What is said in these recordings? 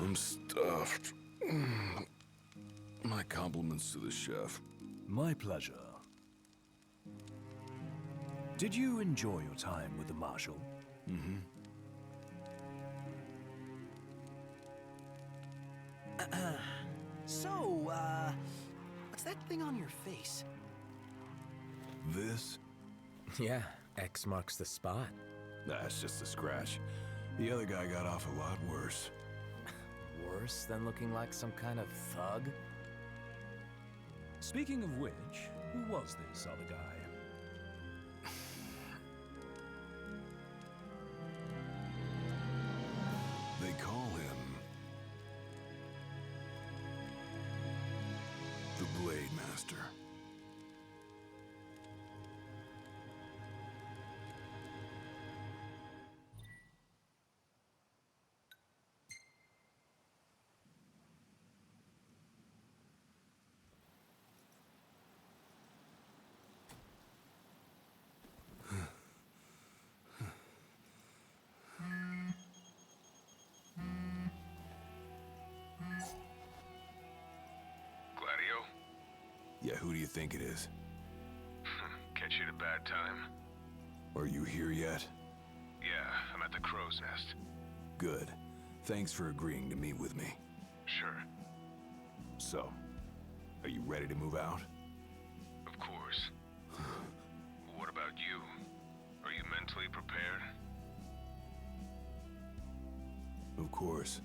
I'm stuffed. My compliments to the chef. My pleasure. Did you enjoy your time with the Marshal? Mm-hmm. So, what's that thing on your face? This? Yeah, X marks the spot. That's just a scratch. The other guy got off a lot worse. Worse than looking like some kind of thug? Speaking of which, who was this other guy? They call him the Blade Master. Gladio? Yeah, who do you think it is? Catch you at a bad time? Are you here yet? Yeah, I'm at the Crow's Nest. Good. Thanks for agreeing to meet with me. Sure. So, are you ready to move out? Of course. What about you? Are you mentally prepared? Of course.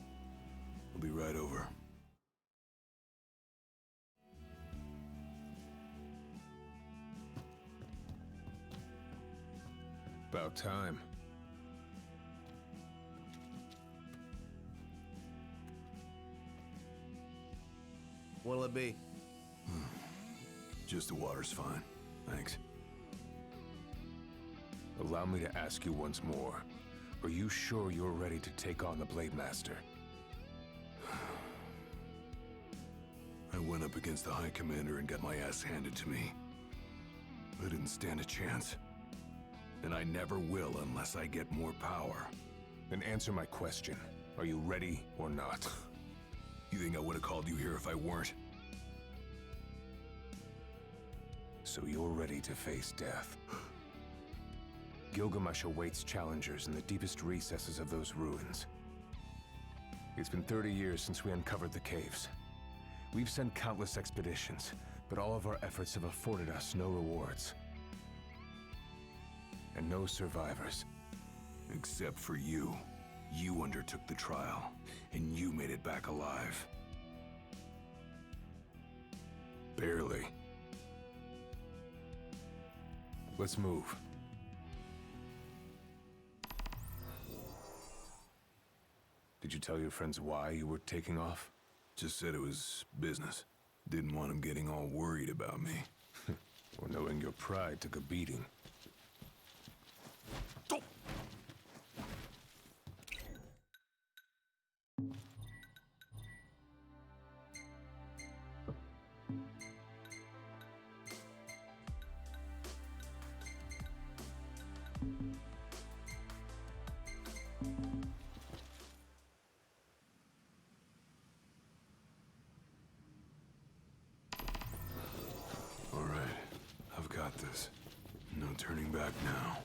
I'll be right over. About time. What'll it be? Just the water's fine. Thanks. Allow me to ask you once more. Are you sure you're ready to take on the Blade Master? I went up against the High Commander and got my ass handed to me. I didn't stand a chance. And I never will unless I get more power. Then answer my question. Are you ready or not? You think I would have called you here if I weren't? So you're ready to face death. Gilgamesh awaits challengers in the deepest recesses of those ruins. It's been 30 years since we uncovered the caves. We've sent countless expeditions, but all of our efforts have afforded us no rewards. And no survivors. Except for you. You undertook the trial, and you made it back alive. Barely. Let's move. Did you tell your friends why you were taking off? Just said it was business. Didn't want them getting all worried about me. Or knowing your pride took a beating. All right, I've got this. No turning back now.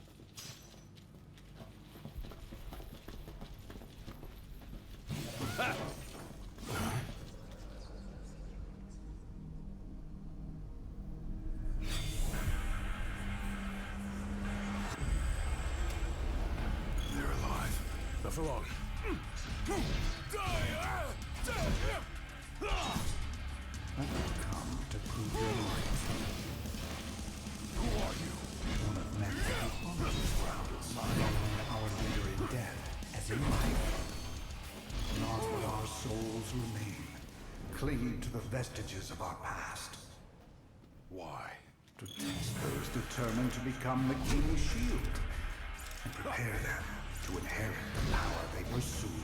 They're alive. Not for long. Come to prove your loyalty. Who are you? One of men who always grounds, following our leader in death as in life. Not while our souls remain, clinging to the vestiges of our past. Why? To test those determined to become the King's shield, and prepare them to inherit the power they pursue.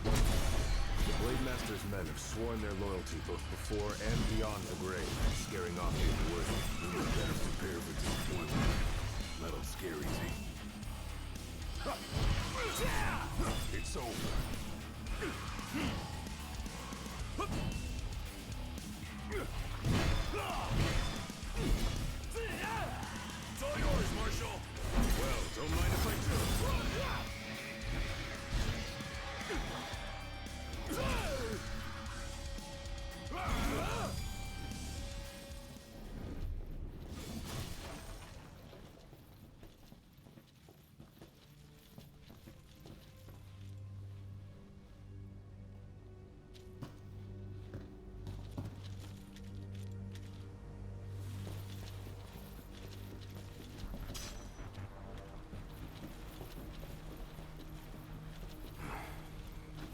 The Blade Master's men have sworn their loyalty both before and beyond the grave, scaring off the unworthy. We better prepare for disappointment. That'll scare easy. It's over. It's all yours, Marshal. Well, don't mind if I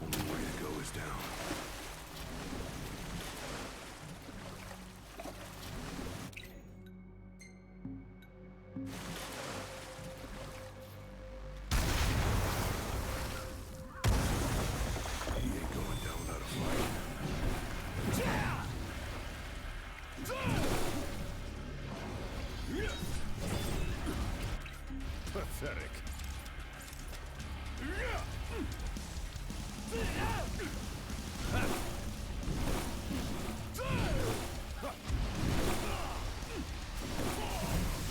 Only way to go is down. He ain't going down without a fight. Pathetic.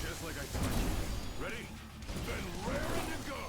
Just like I told you. Ready? Then raring to go!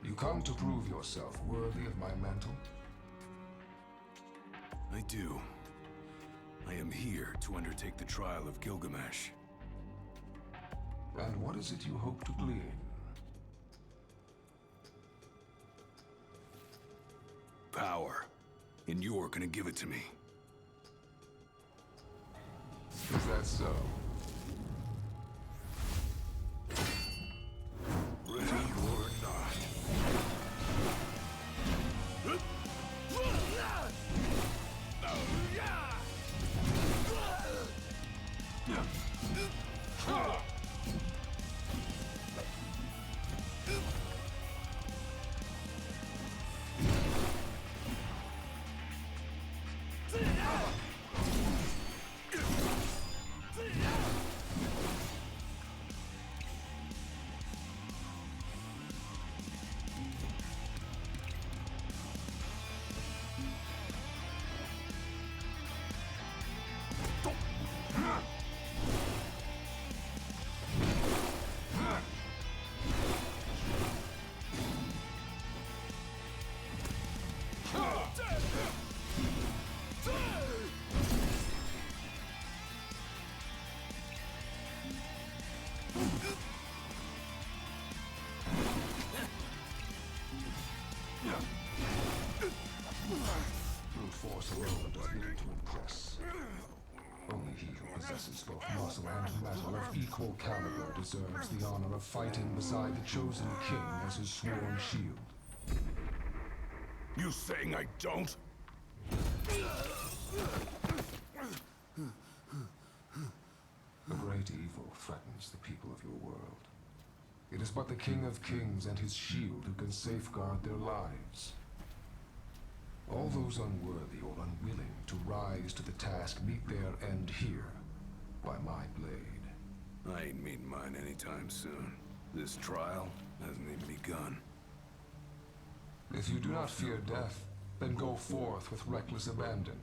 You come to prove yourself worthy of my mantle? I do. I am here to undertake the trial of Gilgamesh. And what is it you hope to glean? Power. And you're gonna give it to me. Is that so? Ready or not. Brute force alone does little to impress. Only he who possesses both muscle and metal of equal caliber deserves the honor of fighting beside the chosen king as his sworn shield. You saying I don't? A great evil threatens the people of your world. It is but the King of Kings and his shield who can safeguard their lives. All those unworthy or unwilling to rise to the task meet their end here, by my blade. I ain't meeting mine anytime soon. This trial hasn't even begun. If you do not fear death, then go forth with reckless abandon,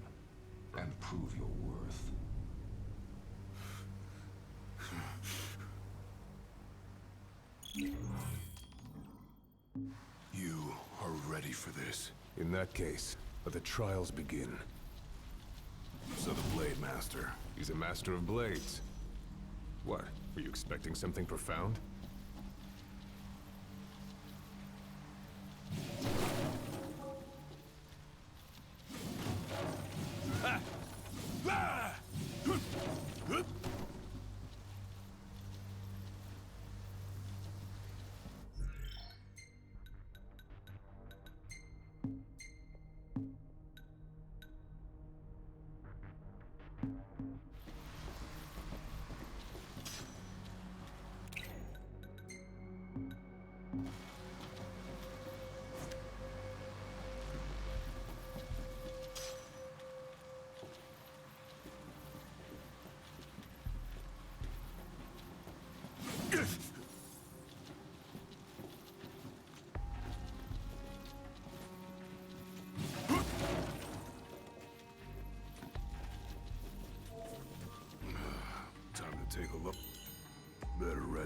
and prove your worth. You are ready for this. In that case, let the trials begin. So the Blade Master. He's a master of blades. What? Were you expecting something profound?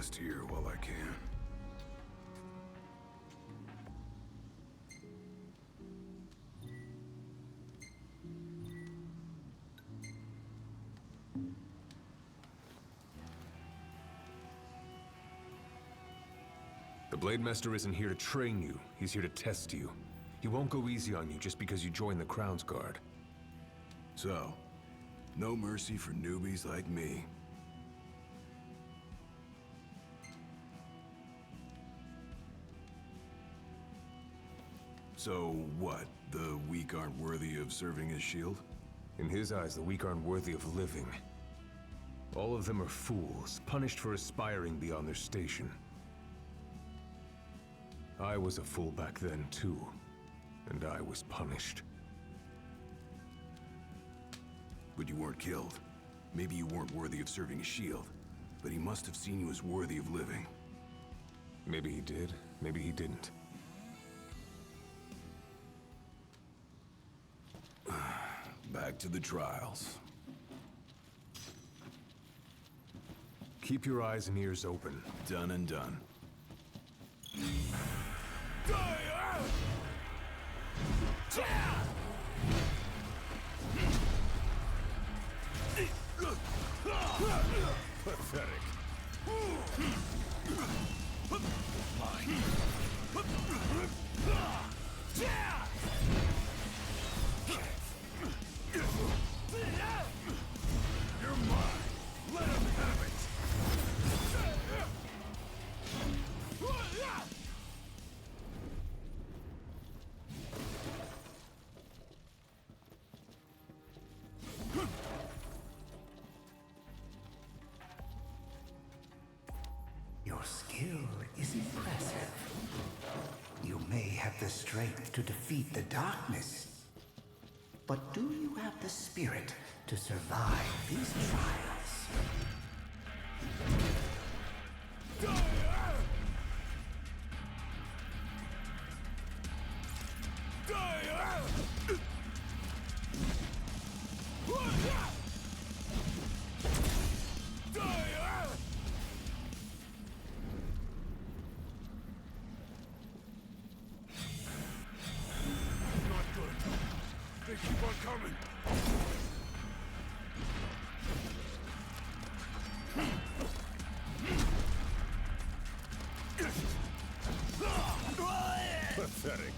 rest here while I can. The Blade Master isn't here to train you. He's here to test you. He won't go easy on you just because you joined the Crown's Guard. So, no mercy for newbies like me. So what? The weak aren't worthy of serving as shield? In his eyes, the weak aren't worthy of living. All of them are fools, punished for aspiring beyond their station. I was a fool back then, too. And I was punished. But you weren't killed. Maybe you weren't worthy of serving as shield, but he must have seen you as worthy of living. Maybe he did, maybe he didn't. Back to the trials. Keep your eyes and ears open. Done and done. Pathetic. You're mine! Let him have it! Your skill is impressive. You may have the strength to defeat the darkness. But do you have the spirit to survive these trials? They keep on coming! Pathetic.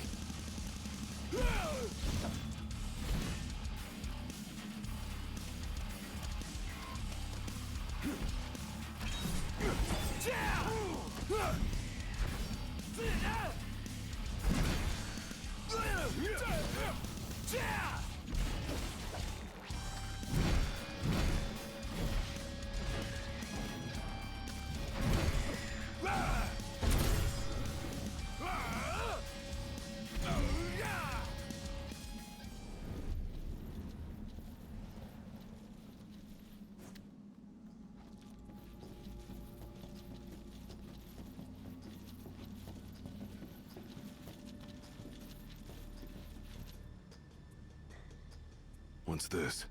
What's this?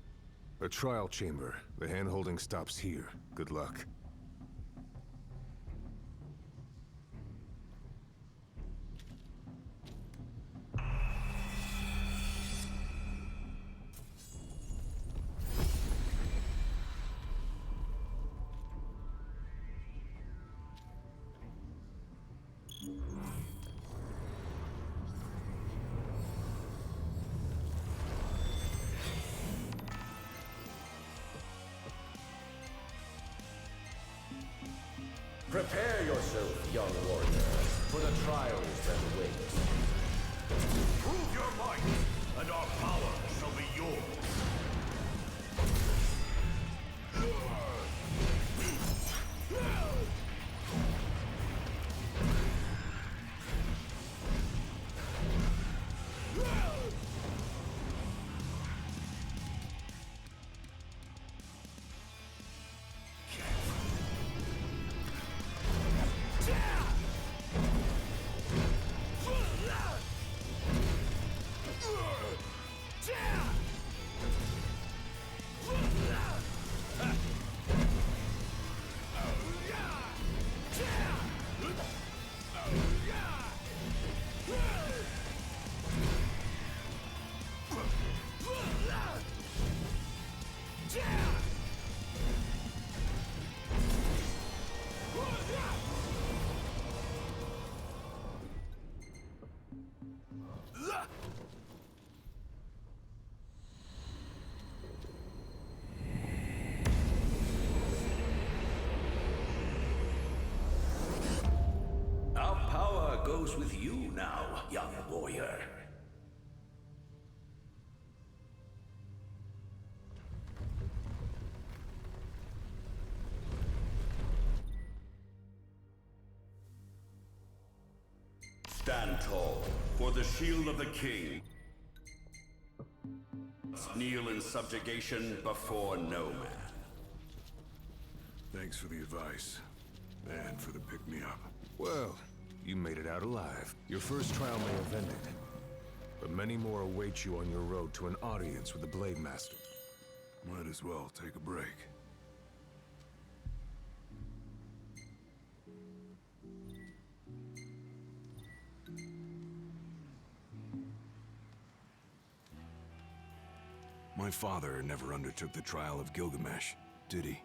A trial chamber. The hand-holding stops here. Good luck. Prepare yourself, young warrior, for the trials that await. Prove your might, and our power shall be yours! goes with you now, young warrior? Stand tall for the shield of the king. Kneel in subjugation before no man. Thanks for the advice. And for the pick-me-up. Well, you made it out alive. Your first trial may have ended, but many more await you on your road to an audience with the Blade Master. Might as well take a break. My father never undertook the trial of Gilgamesh, did he?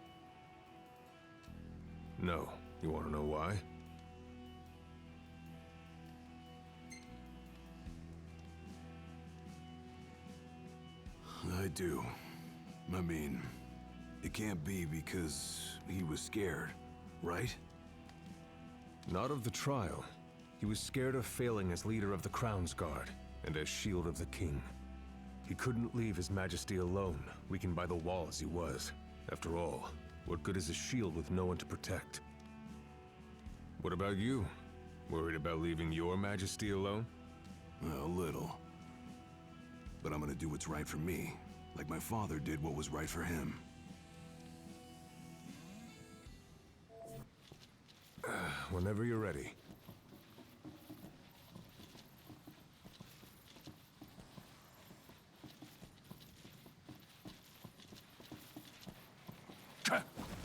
No. You want to know why? I do. I mean, it can't be because he was scared, right? Not of the trial. He was scared of failing as leader of the Crown's Guard, and as Shield of the King. He couldn't leave His Majesty alone, weakened by the wall as he was. After all, what good is a shield with no one to protect? What about you? Worried about leaving your Majesty alone? A little. But I'm gonna do what's right for me, like my father did what was right for him. Whenever you're ready.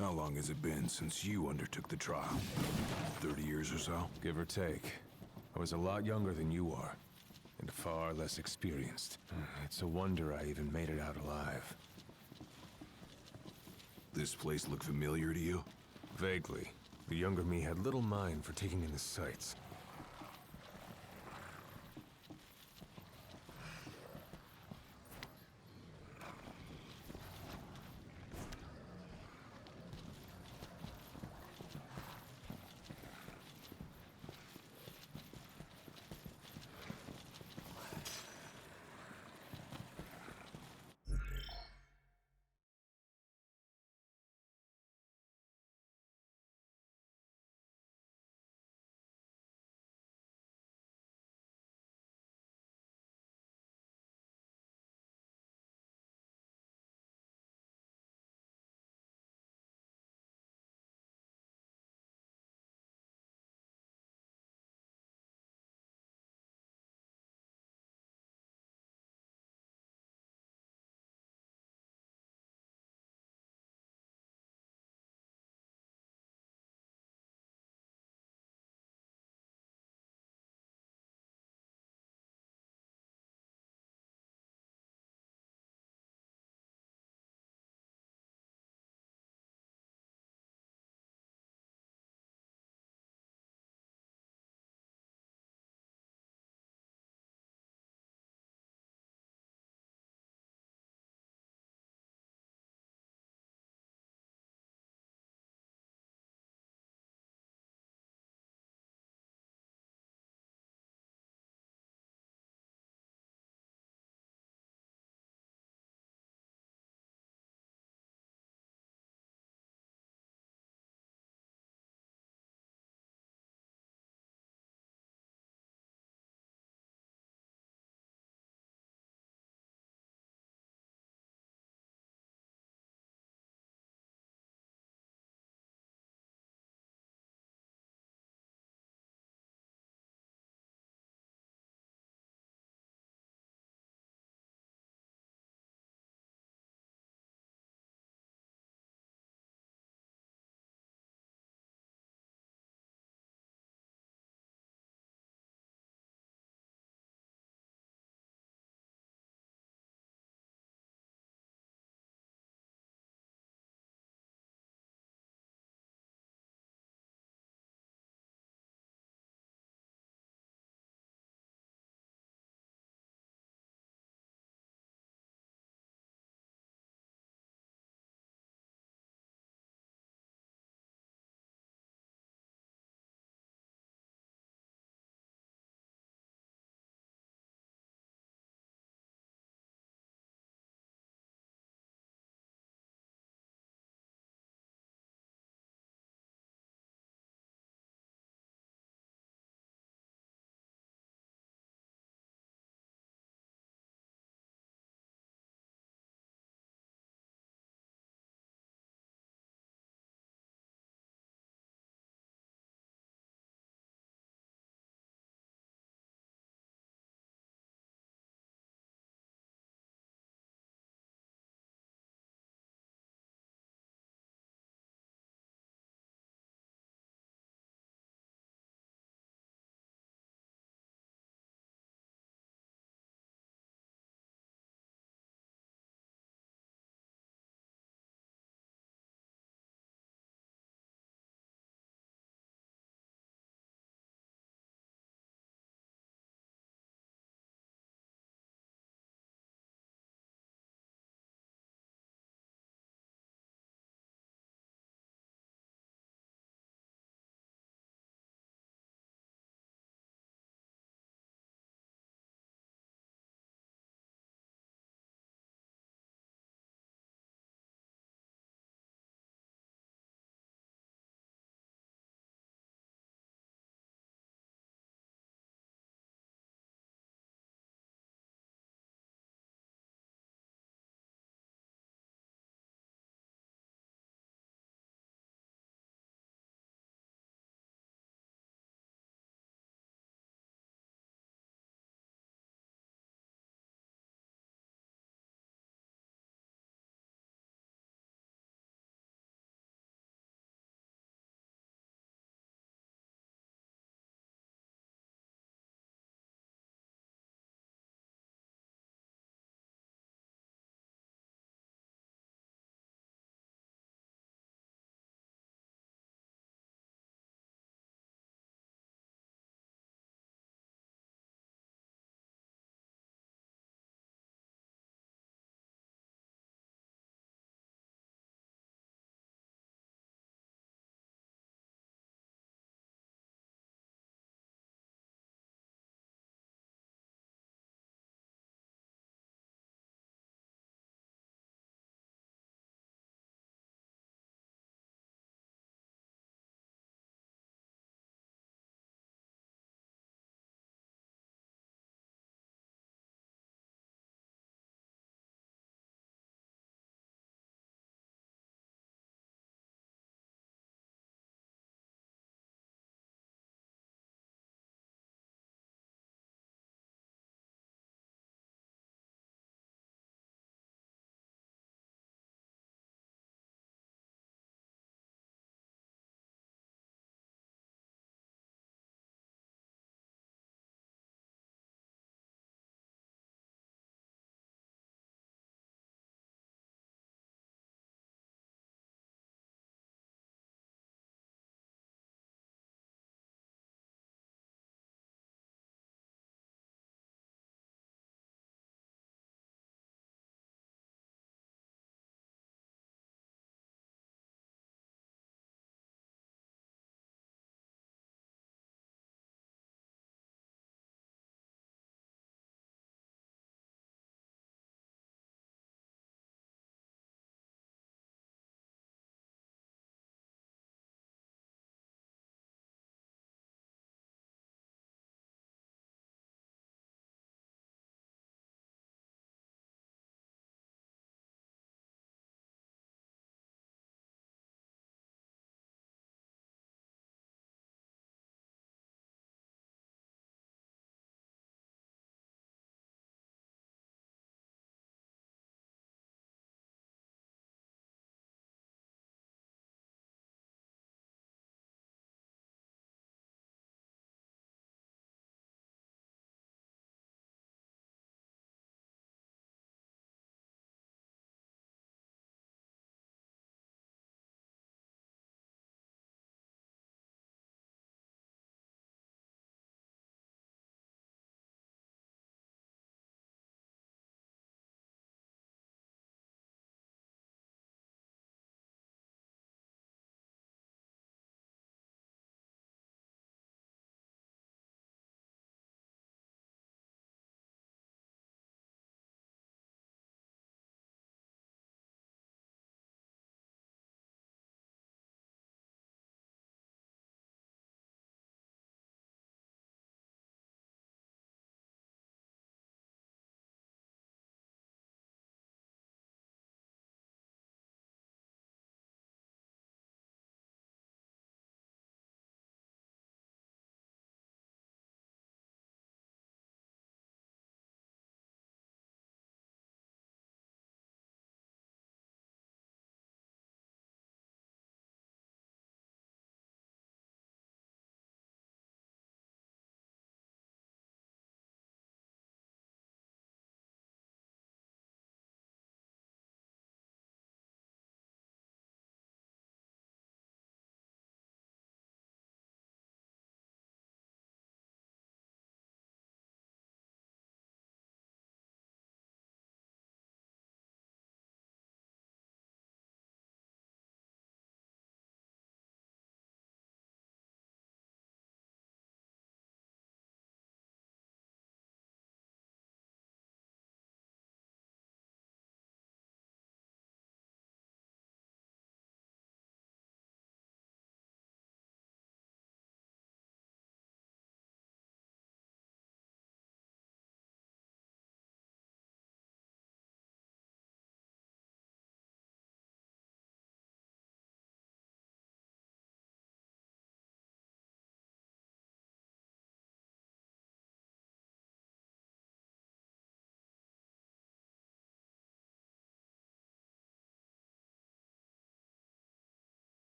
How long has it been since you undertook the trial? 30 years or so? Give or take. I was a lot younger than you are, and far less experienced. It's a wonder I even made it out alive. This place look familiar to you? Vaguely. The younger me had little mind for taking in the sights.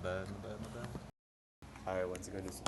my bad. Alright, once again, this.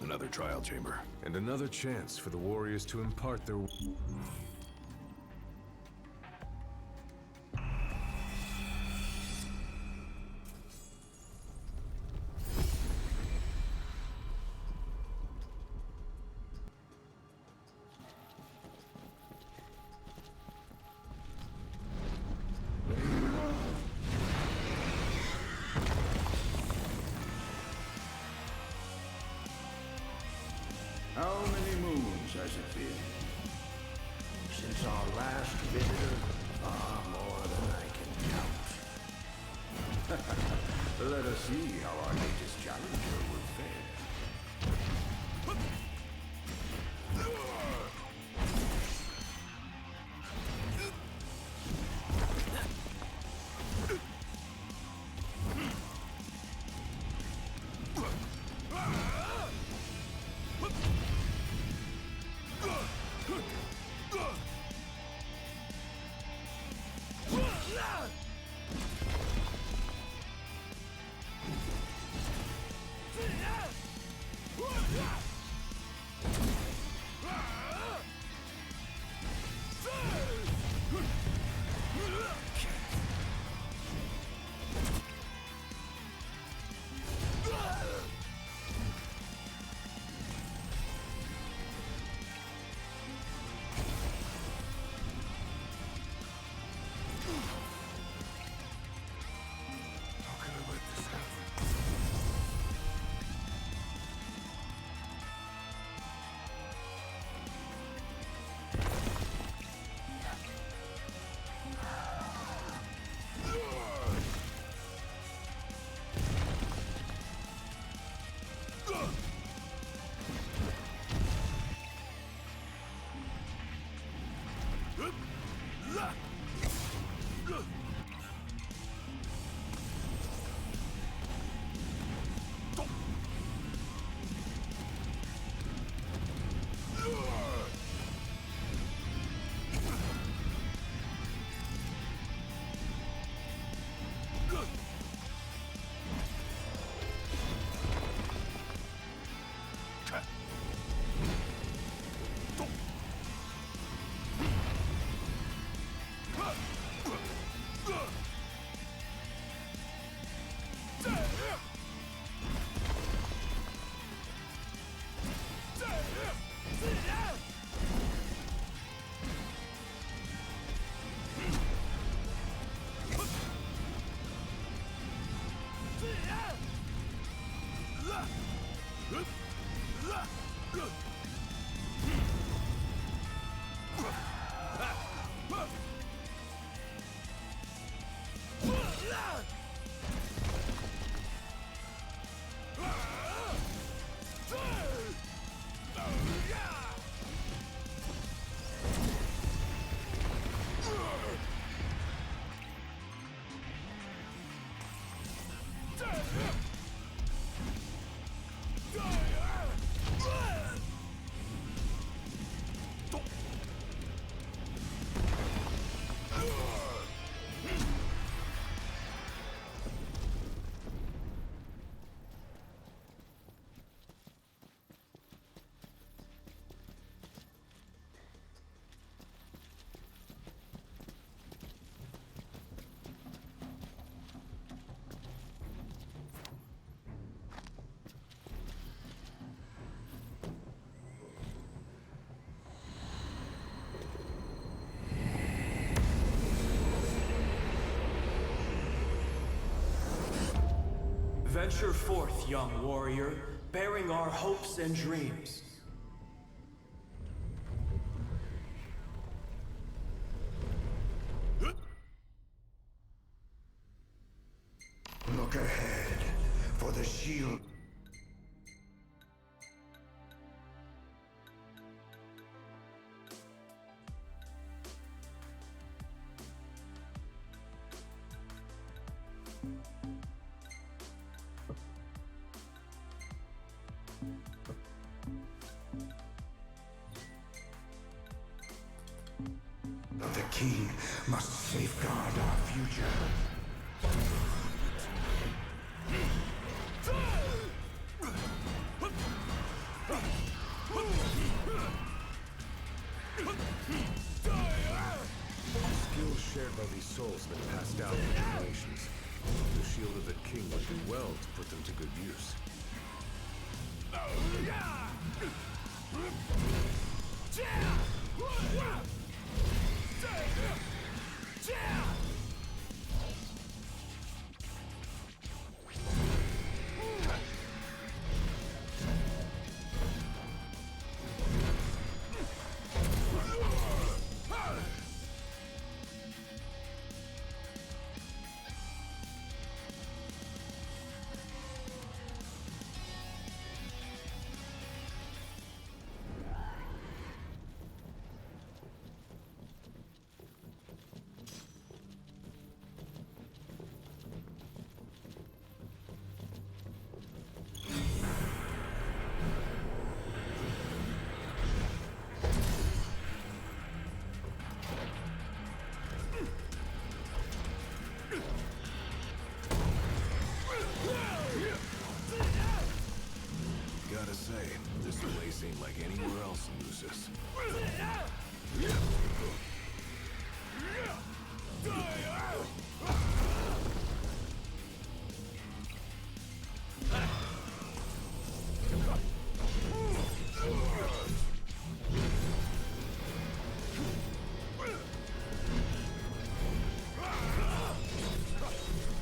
Another trial chamber. And another chance for the warriors to impart their... How many moons has it been since our last visitor? Far more than I can count. Let us see how our latest challenger will fare. Venture forth, young warrior, bearing our hopes and dreams. Look ahead, for the shield. The king must safeguard our future. Skills shared by these souls have been passed down for generations. The shield of the king would do well to put them to good use. Gotta say, this place ain't like anywhere else in Lucis.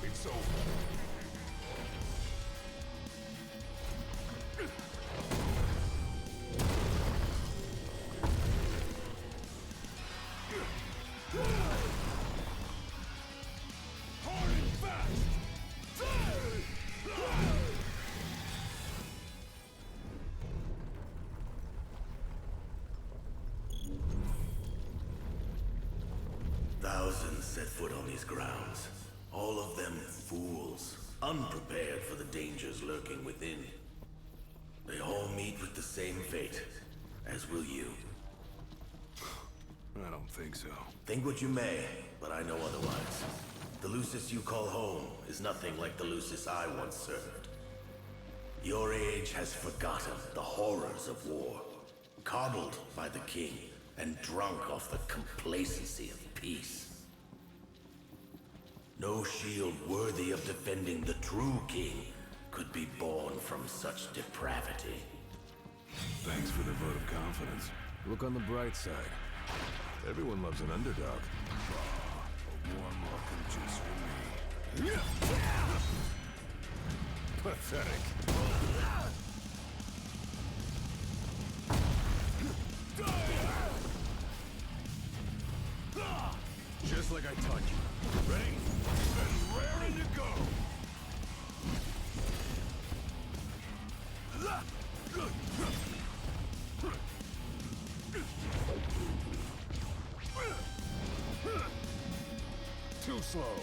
It's over. Thousands set foot on these grounds. All of them fools, unprepared for the dangers lurking within. They all meet with the same fate, as will you. I don't think so. Think what you may, but I know otherwise. The Lucis you call home is nothing like the Lucis I once served. Your age has forgotten the horrors of war, coddled by the king, and drunk off the complacency of peace. No shield worthy of defending the true king could be born from such depravity. Thanks for the vote of confidence. Look on the bright side. Everyone loves an underdog. A warm welcome just for me. Pathetic. Just like I taught you. Ready? And raring to go! Too slow.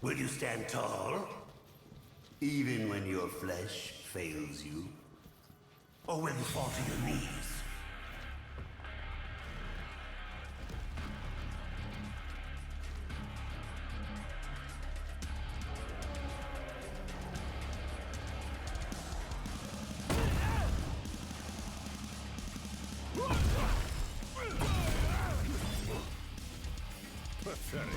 Will you stand tall? Even when your flesh fails you? Or will you fall to your knees? Pathetic.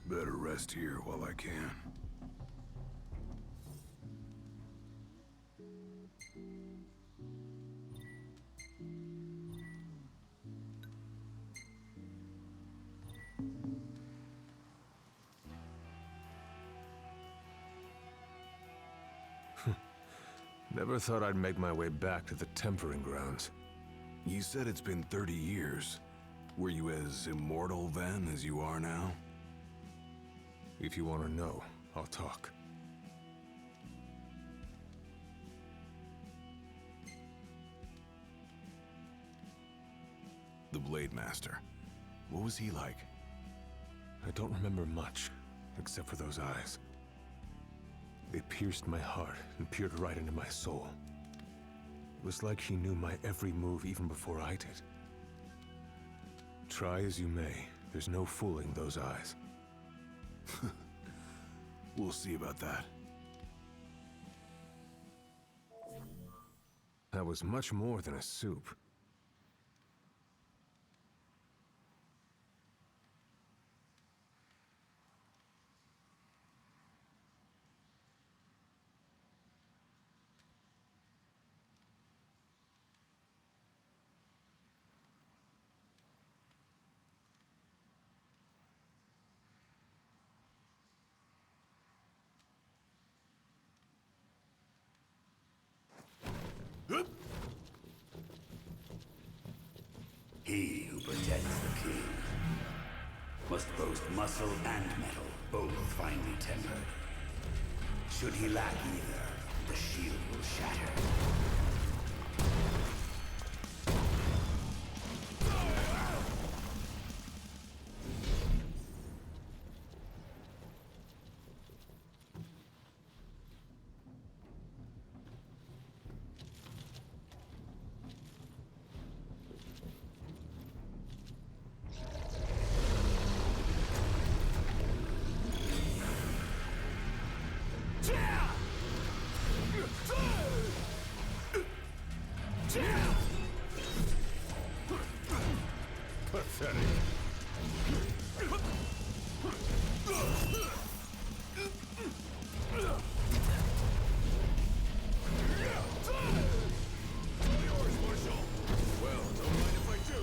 Better rest here while I can. Never thought I'd make my way back to the Tempering Grounds. You said it's been 30 years. Were you as immortal then as you are now? If you want to know, I'll talk. The Blade Master. What was he like? I don't remember much, except for those eyes. They pierced my heart and peered right into my soul. It was like he knew my every move even before I did. Try as you may, there's no fooling those eyes. We'll see about that. That was much more than a soup. He who protects the king must boast muscle and metal, both finely tempered. Should he lack either, the shield will shatter. Pathetic. Yours, Marshal. Well, don't mind if I do.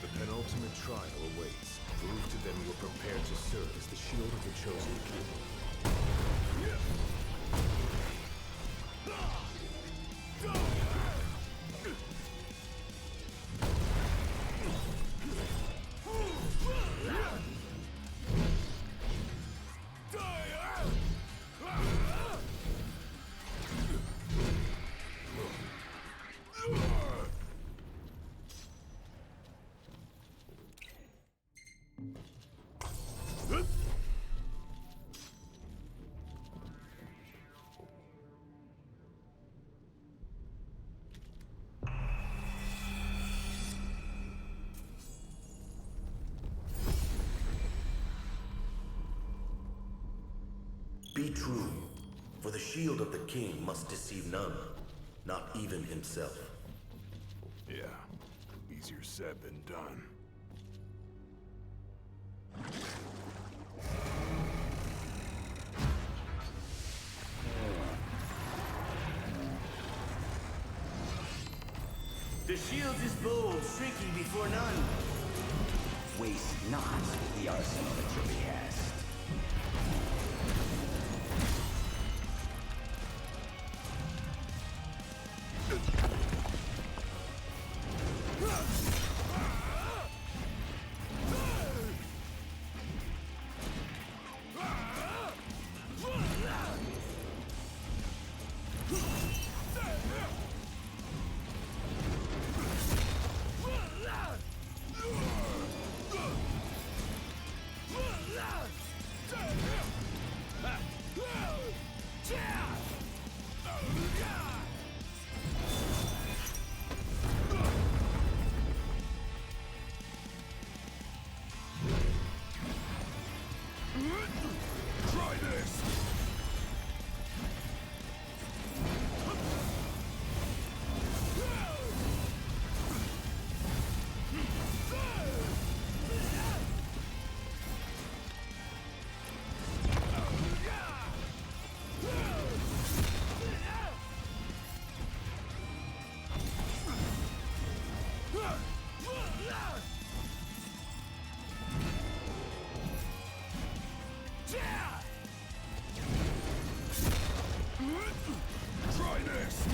The penultimate trial awaits. Prove to them you're prepared to serve as the shield of the chosen king. true. For the shield of the king must deceive none, not even himself. Yeah, easier said than done. The shield is bold, shrinking before none. Waste not the arsenal at your behest. Try this! Try this!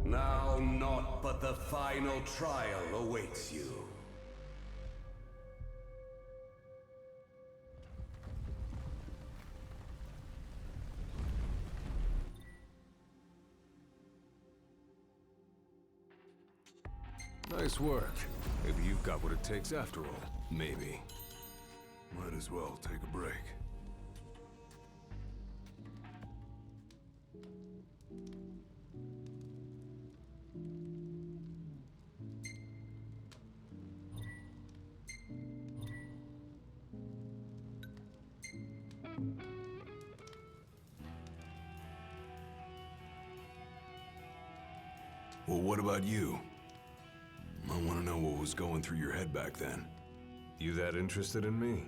Now naught but the final trial awaits you. Nice work. Maybe you've got what it takes after all. Maybe. Might as well take a break. Well, what about you? I want to know what was going through your head back then. You that interested in me?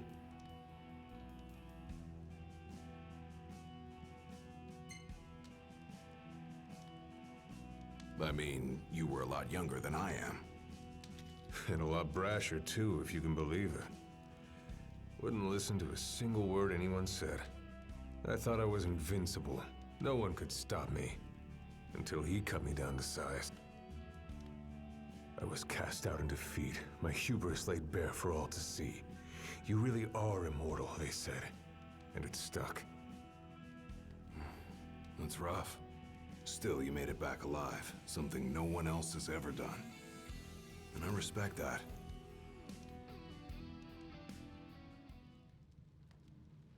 I mean, you were a lot younger than I am. And a lot brasher, too, if you can believe it. Wouldn't listen to a single word anyone said. I thought I was invincible. No one could stop me. Until he cut me down to size. I was cast out in defeat, my hubris laid bare for all to see. You really are immortal, they said. And it stuck. That's rough. Still, you made it back alive. Something no one else has ever done. And I respect that.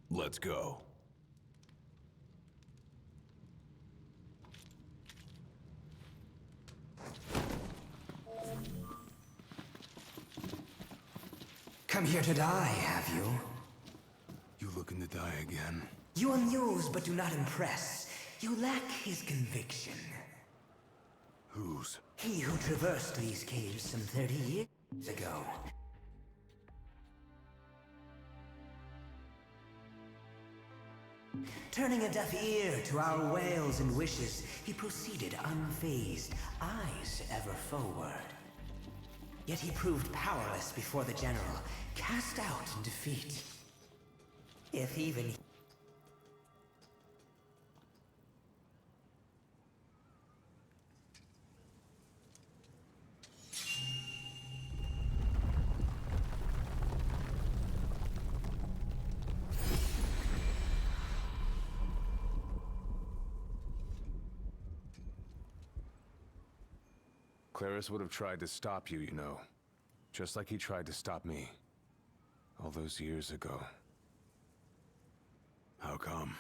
Let's go. Come here to die, have you? You looking to die again? You amuse but do not impress. You lack his conviction. Whose? He who traversed these caves some 30 years ago. Turning a deaf ear to our wails and wishes, he proceeded unfazed, eyes ever forward. Yet he proved powerless before the general, cast out in defeat. If even Claris would have tried to stop you, you know. Just like he tried to stop me. All those years ago. How come?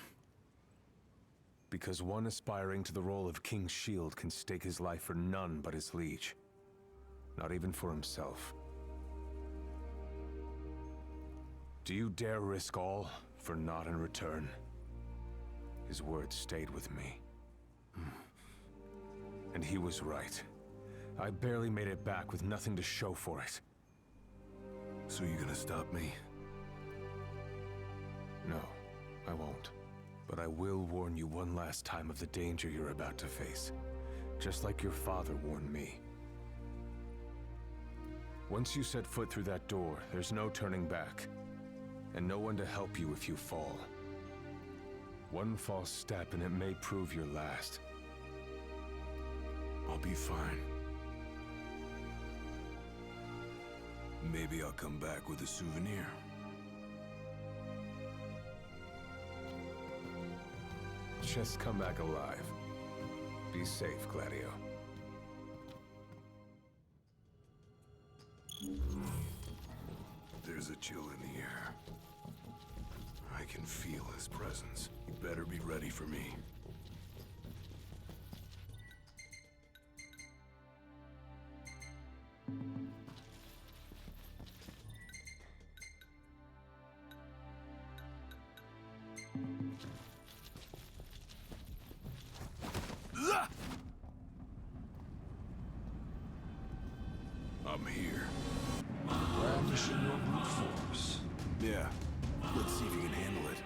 Because one aspiring to the role of King's Shield can stake his life for none but his liege. Not even for himself. Do you dare risk all for naught in return? His words stayed with me. And he was right. I barely made it back with nothing to show for it. So you gonna stop me? No, I won't. But I will warn you one last time of the danger you're about to face. Just like your father warned me. Once you set foot through that door, there's no turning back. And no one to help you if you fall. One false step and it may prove your last. I'll be fine. Maybe I'll come back with a souvenir. Just come back alive. Be safe, Gladio. There's a chill in the air. I can feel his presence. You better be ready for me. I'm here. Brandishing your brute force. Yeah. Let's see if you can handle it.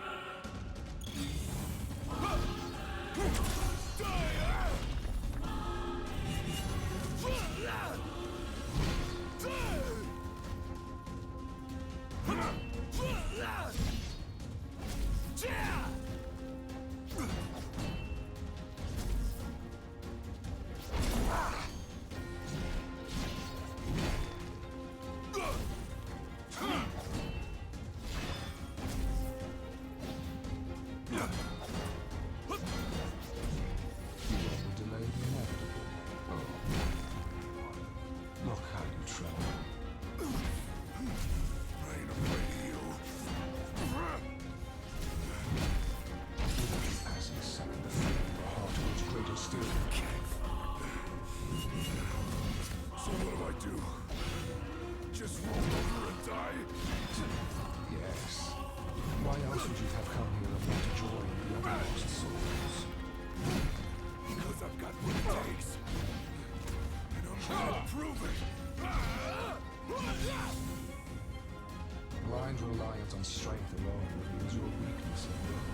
Blind reliance on strength alone reveals your weakness and will.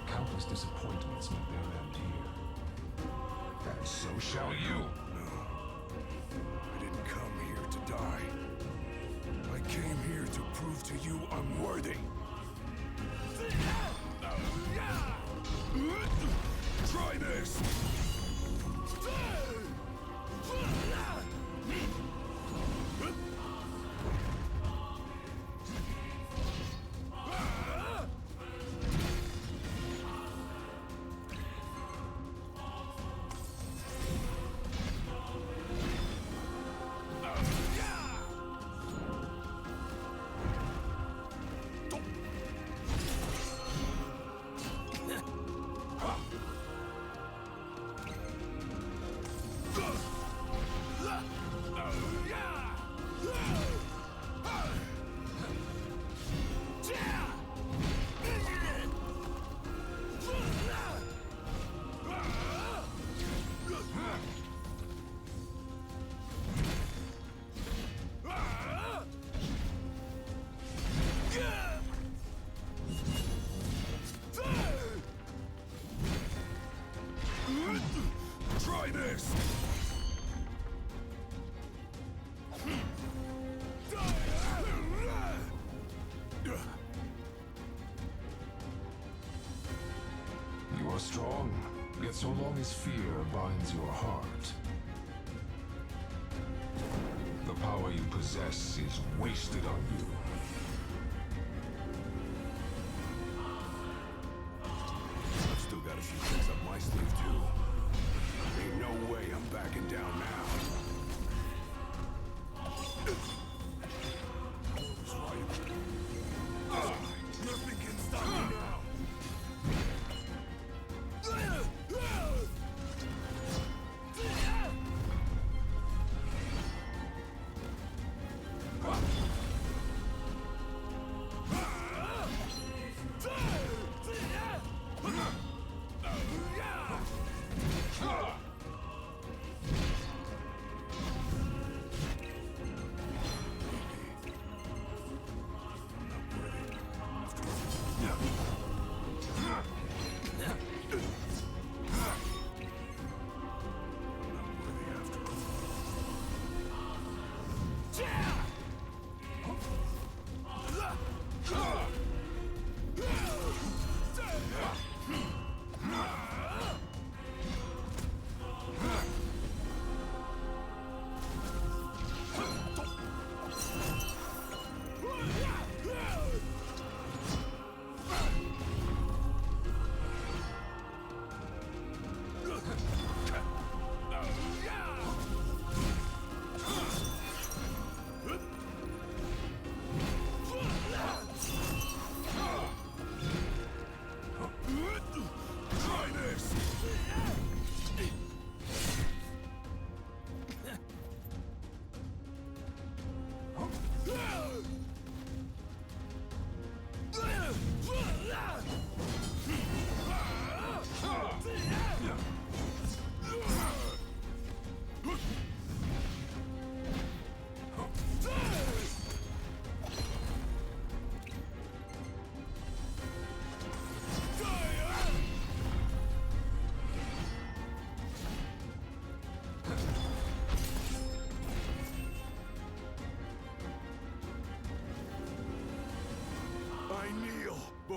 Countless disappointments met their end here. And so shall you. No. I didn't come here to die. I came here to prove to you I'm worthy. Try this! Try this! You are strong, yet so long as fear binds your heart, the power you possess is wasted on you. I've still got a few tricks up my sleeve, too. Ain't no way I'm backing down now.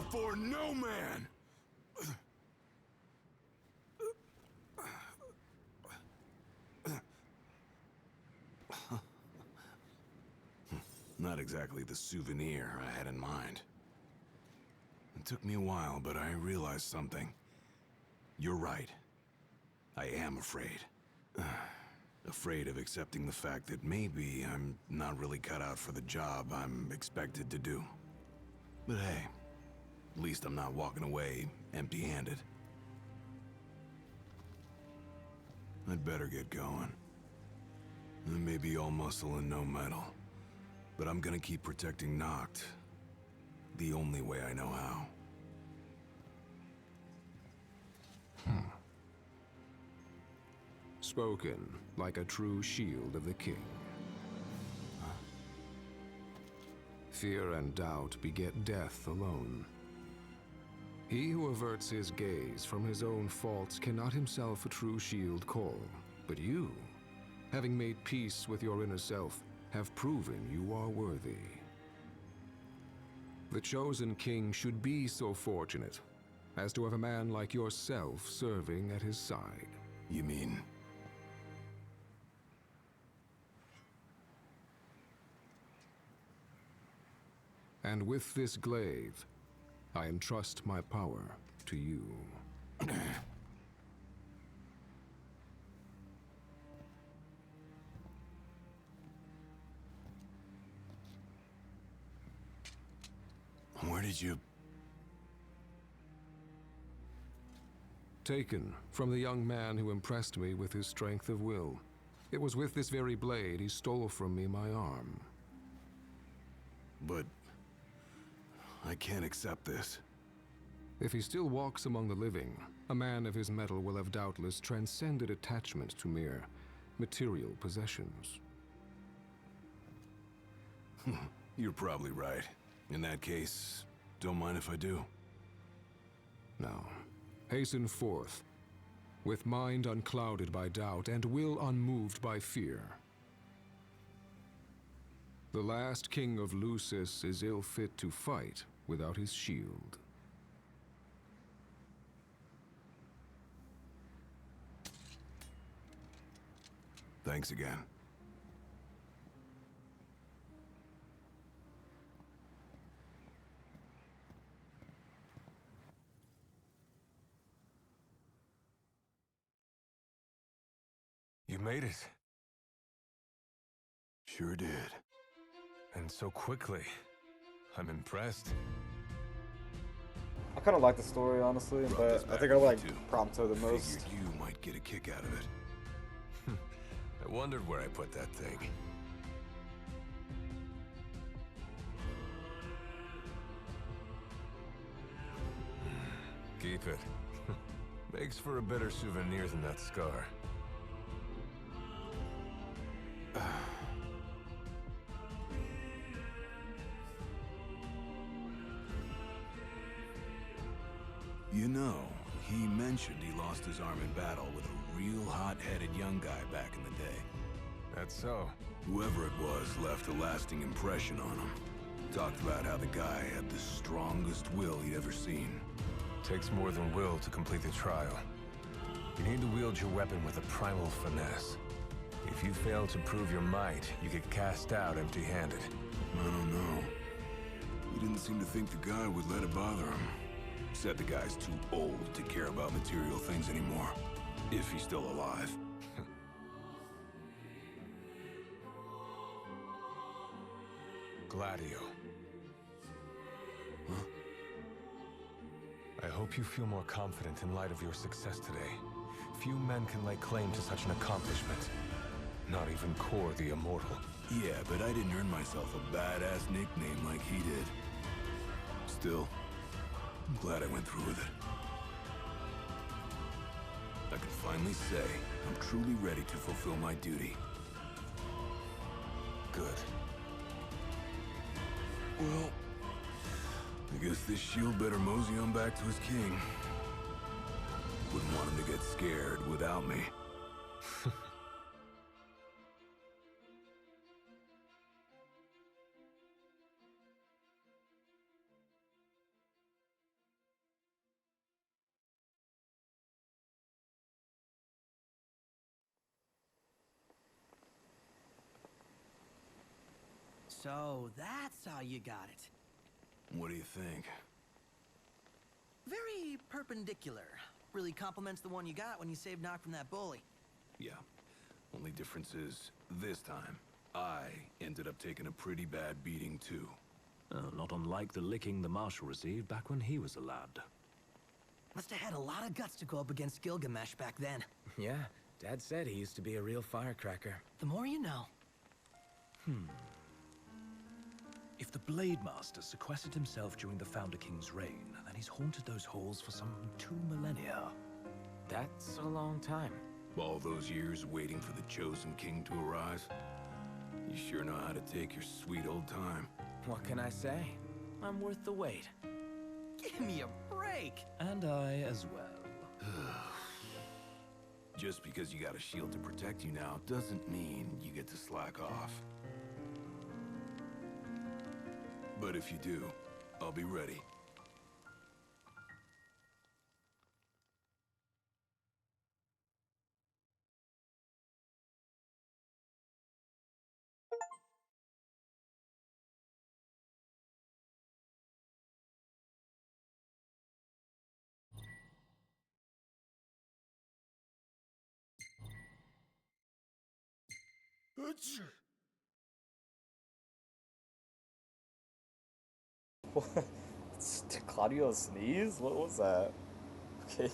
before no man! Not exactly the souvenir I had in mind. It took me a while, but I realized something. You're right. I am afraid. Afraid of accepting the fact that maybe I'm not really cut out for the job I'm expected to do. But hey, at least I'm not walking away empty-handed. I'd better get going. I may be all muscle and no metal, but I'm gonna keep protecting Noct the only way I know how. Spoken like a true shield of the king. Fear and doubt beget death alone. He who averts his gaze from his own faults cannot himself a true shield call. But you, having made peace with your inner self, have proven you are worthy. The chosen king should be so fortunate as to have a man like yourself serving at his side. You mean... And with this glaive, I entrust my power to you. Where did you... Taken from the young man who impressed me with his strength of will. It was with this very blade he stole from me my arm. But... I can't accept this. If he still walks among the living, a man of his mettle will have doubtless transcended attachment to mere material possessions. You're probably right. In that case, don't mind if I do. Now, hasten forth, with mind unclouded by doubt and will unmoved by fear. The last king of Lucis is ill fit to fight without his shield. Thanks again. You made it. Sure did. And so quickly. I'm impressed. I kind of like the story, honestly, but I think I like Prompto the most. Figured you might get a kick out of it. I wondered where I put that thing. Keep it. Makes for a better souvenir than that scar. You know, he mentioned he lost his arm in battle with a real hot-headed young guy back in the day. That's so. Whoever it was left a lasting impression on him. Talked about how the guy had the strongest will he'd ever seen. Takes more than will to complete the trial. You need to wield your weapon with a primal finesse. If you fail to prove your might, you get cast out empty-handed. I don't know. He didn't seem to think the guy would let it bother him. Said the guy's too old to care about material things anymore. If he's still alive. Gladio. Huh? I hope you feel more confident in light of your success today. Few men can lay claim to such an accomplishment. Not even Kor the Immortal. Yeah, but I didn't earn myself a badass nickname like he did. Still, I'm glad I went through with it. I can finally say I'm truly ready to fulfill my duty. Good. Well, I guess this shield better mosey on back to his king. Wouldn't want him to get scared without me. So that's how you got it. What do you think? Very perpendicular. Really complements the one you got when you saved Nock from that bully. Yeah. Only difference is, this time, I ended up taking a pretty bad beating too. Not unlike the licking the Marshal received back when he was a lad. Must have had a lot of guts to go up against Gilgamesh back then. Yeah, Dad said he used to be a real firecracker. The more you know. If the Blade Master sequestered himself during the Founder King's reign, then he's haunted those halls for some 2 millennia. That's a long time. All those years waiting for the Chosen King to arise? You sure know how to take your sweet old time. What can I say? I'm worth the wait. Give me a break! And I as well. Just because you got a shield to protect you now doesn't mean you get to slack off. But if you do, I'll be ready. What? Did Claudio sneeze? What was that? Okay.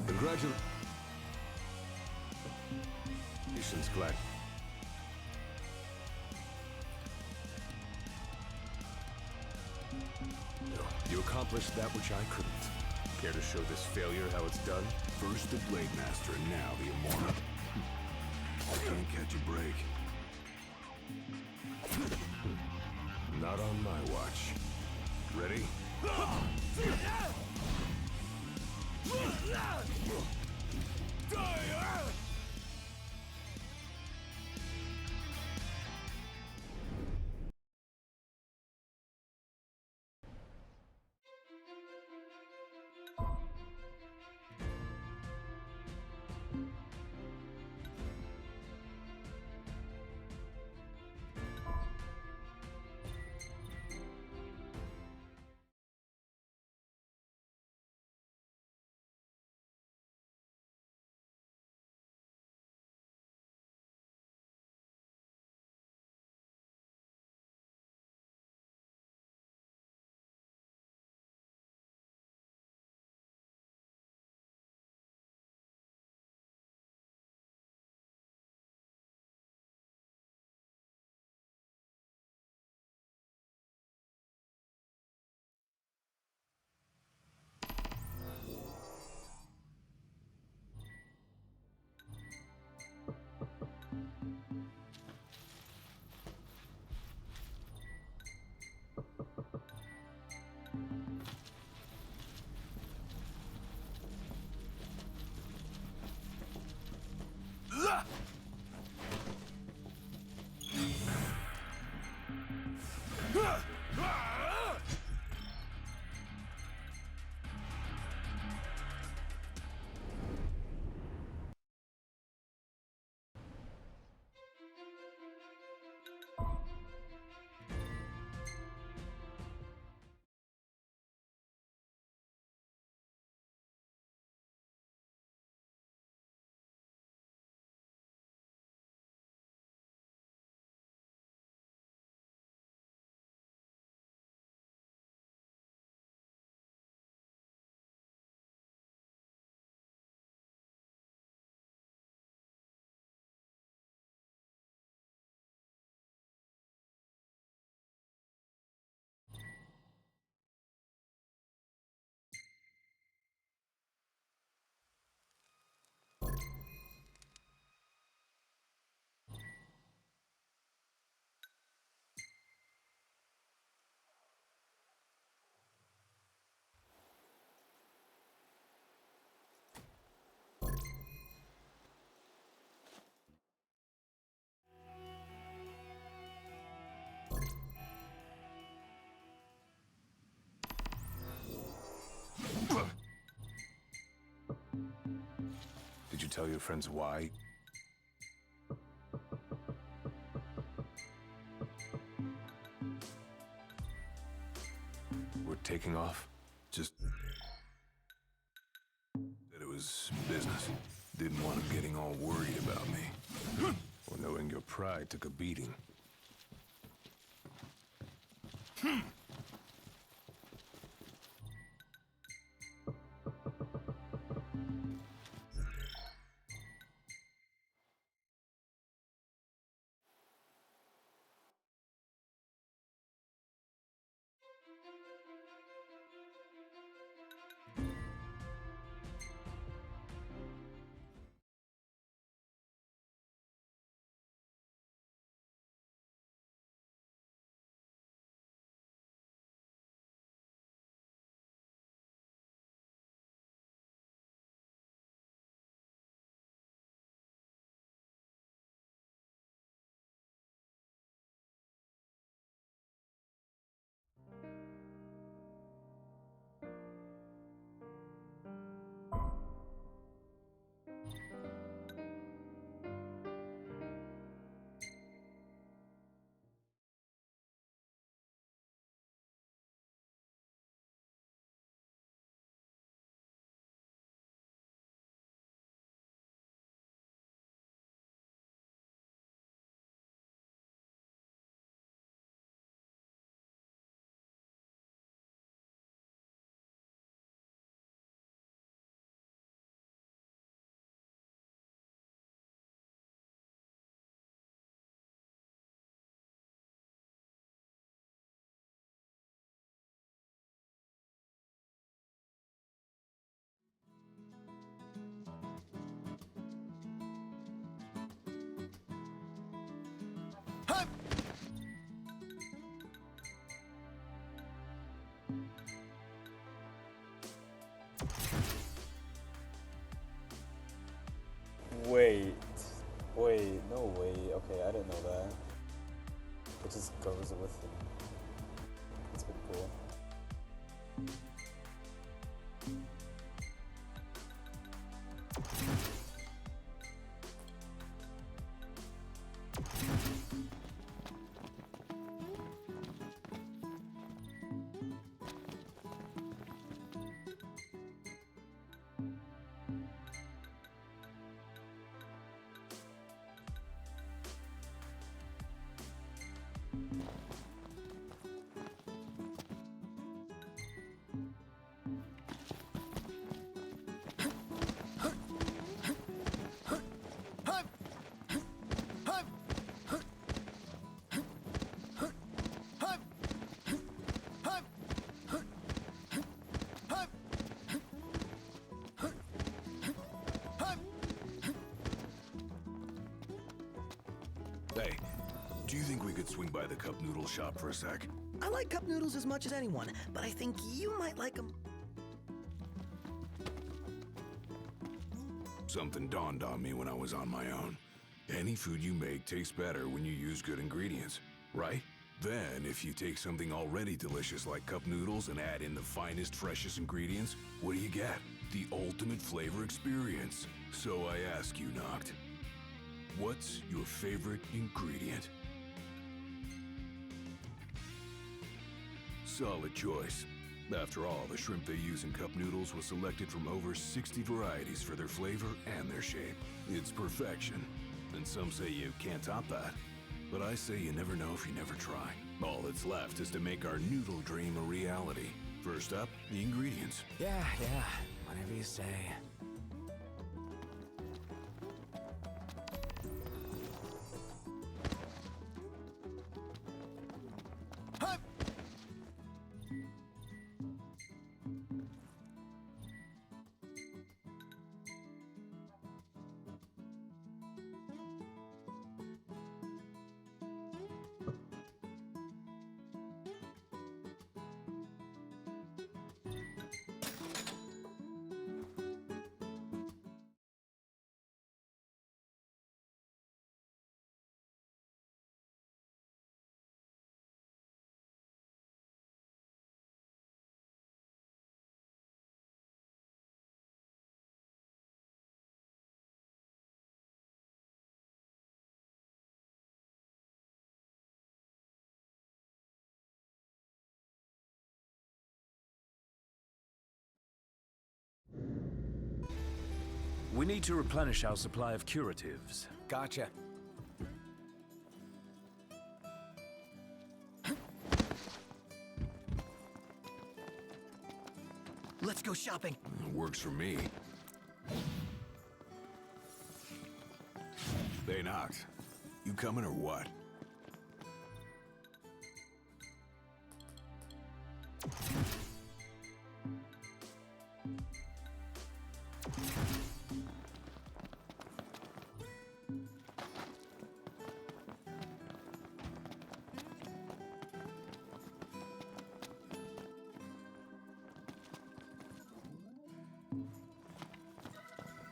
Congratulations, Glenn. You accomplished that which I couldn't. Care to show this failure how it's done? First the Blade Master, and now the Immortal. I can't catch a break. Not on my watch. Ready? Did you tell your friends why? We're taking off? Just... that it was business. Didn't want him getting all worried about me. Or knowing your pride took a beating. Wait, no way. Okay, I didn't know that. It just goes with it. That's pretty cool. Hey, do you think we could swing by the Cup Noodle shop for a sec? I like cup noodles as much as anyone, but I think you might like them. Something dawned on me when I was on my own. Any food you make tastes better when you use good ingredients, right? Then, if you take something already delicious like cup noodles and add in the finest, freshest ingredients, what do you get? The ultimate flavor experience. So I ask you, Noct, what's your favorite ingredient? Solid choice. After all, the shrimp they use in cup noodles was selected from over 60 varieties for their flavor and their shape. It's perfection, and some say you can't top that. But I say you never know if you never try. All that's left is to make our noodle dream a reality. First up, the ingredients. Yeah, whatever you say. We need to replenish our supply of curatives. Gotcha. Let's go shopping. Works for me. Hey, Nox. You coming or what?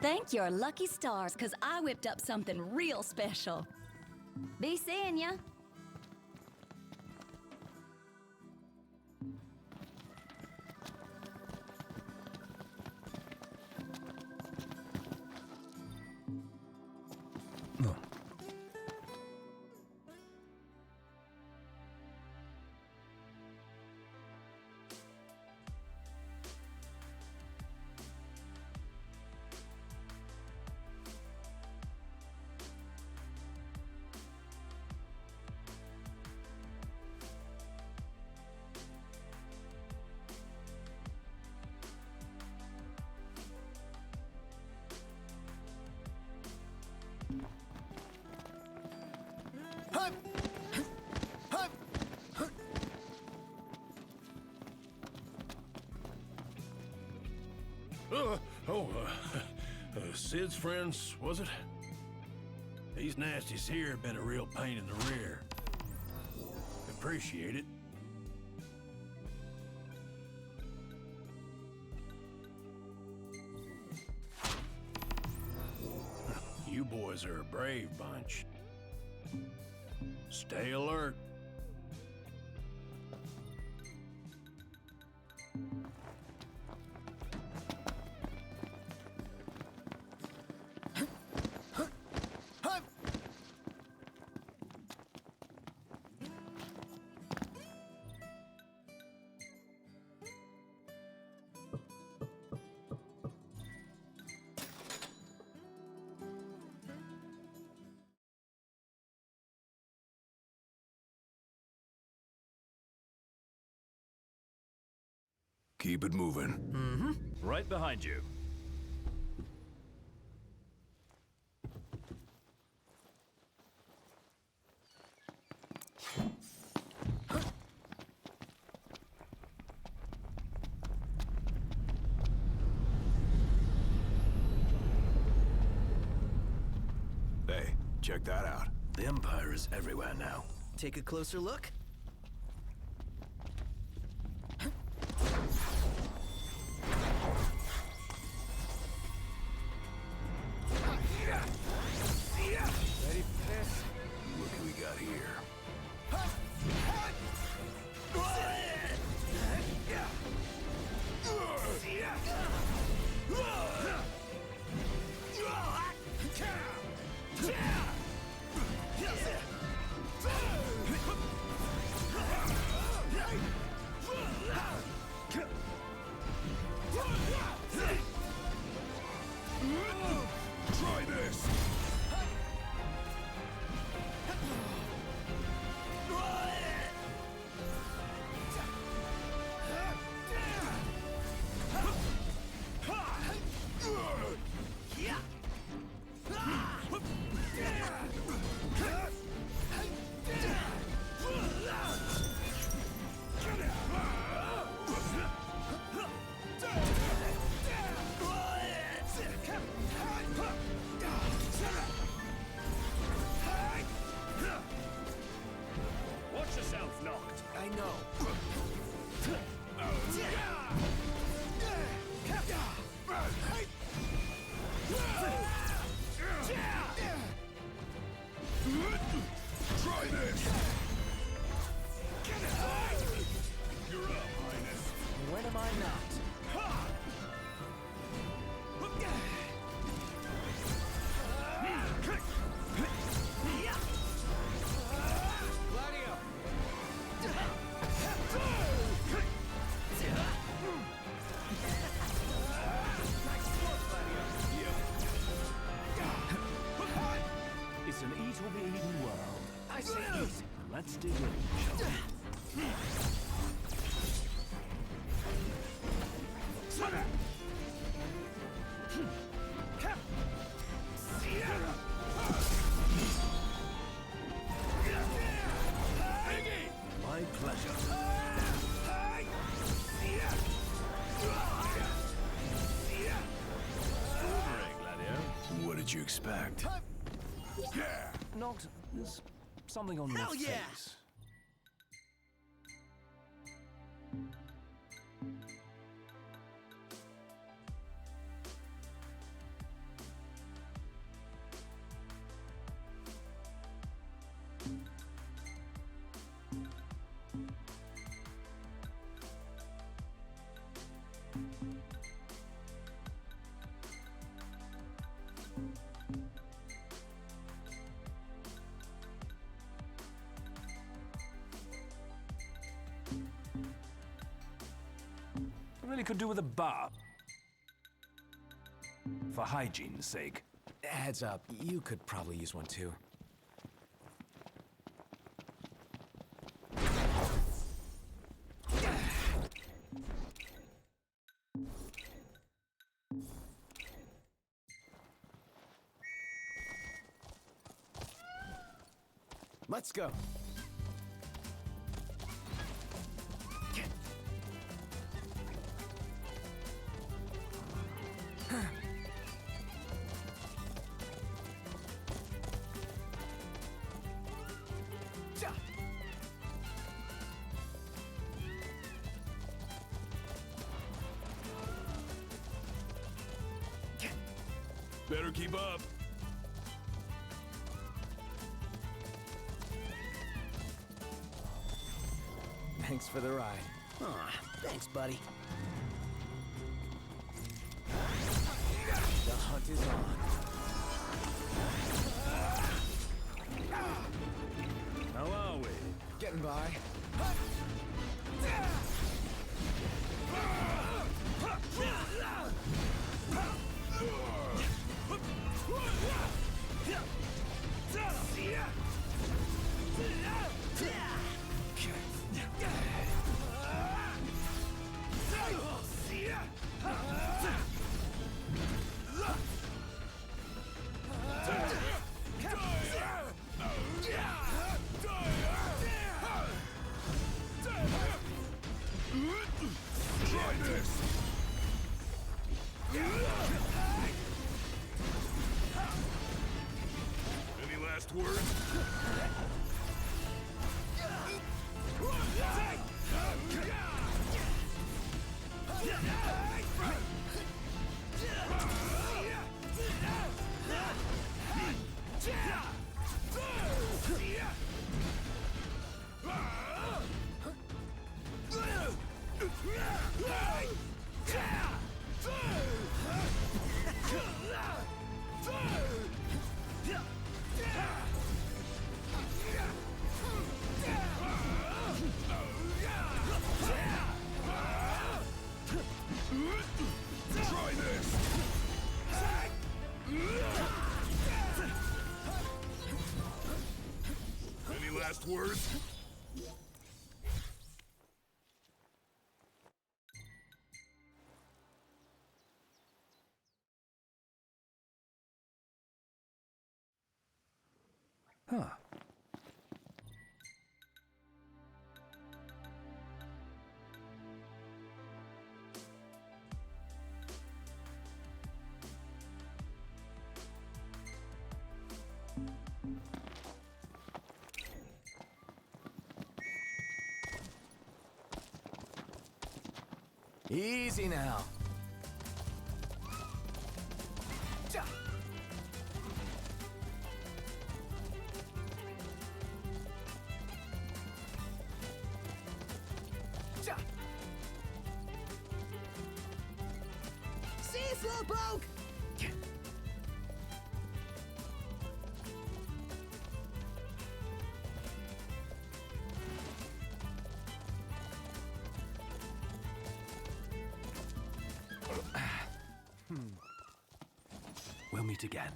Thank your lucky stars, 'cause I whipped up something real special. Be seeing ya. Sid's friends, was it? These nasties here have been a real pain in the rear. Appreciate it. You boys are a brave bunch. Stay alert. Keep it moving. Mm-hmm. Right behind you. Hey, check that out. The Empire is everywhere now. Take a closer look. Ready for this? What do we got here? Try this! Let's dig in, shall we? My pleasure. What did you expect? Noct, there's something on Hell your yeah! face. I really could do with a bar. For hygiene's sake. Heads up, you could probably use one too. Let's go. Better keep up. Thanks for the ride. Aw, thanks, buddy. The hunt is on. How are we? Getting by. Try this! Any last words? Try this! Any last words? Huh. Easy now. See you, Slowpoke! We'll meet again.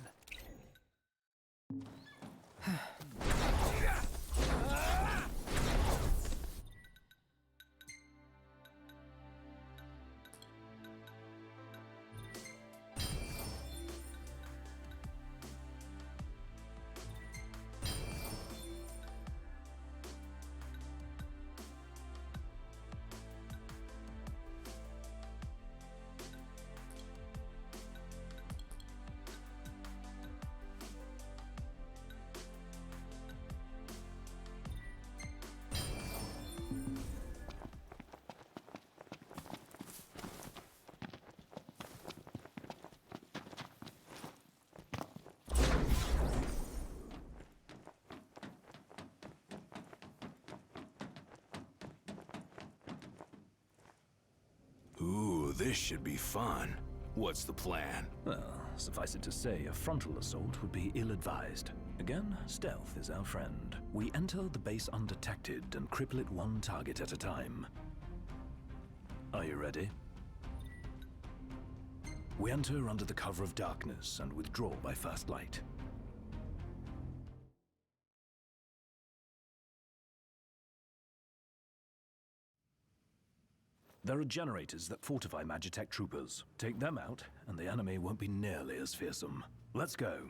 This should be fun. What's the plan? Well, suffice it to say, a frontal assault would be ill-advised. Again, stealth is our friend. We enter the base undetected and cripple it one target at a time. Are you ready? We enter under the cover of darkness and withdraw by first light. There are generators that fortify Magitech troopers. Take them out, and the enemy won't be nearly as fearsome. Let's go.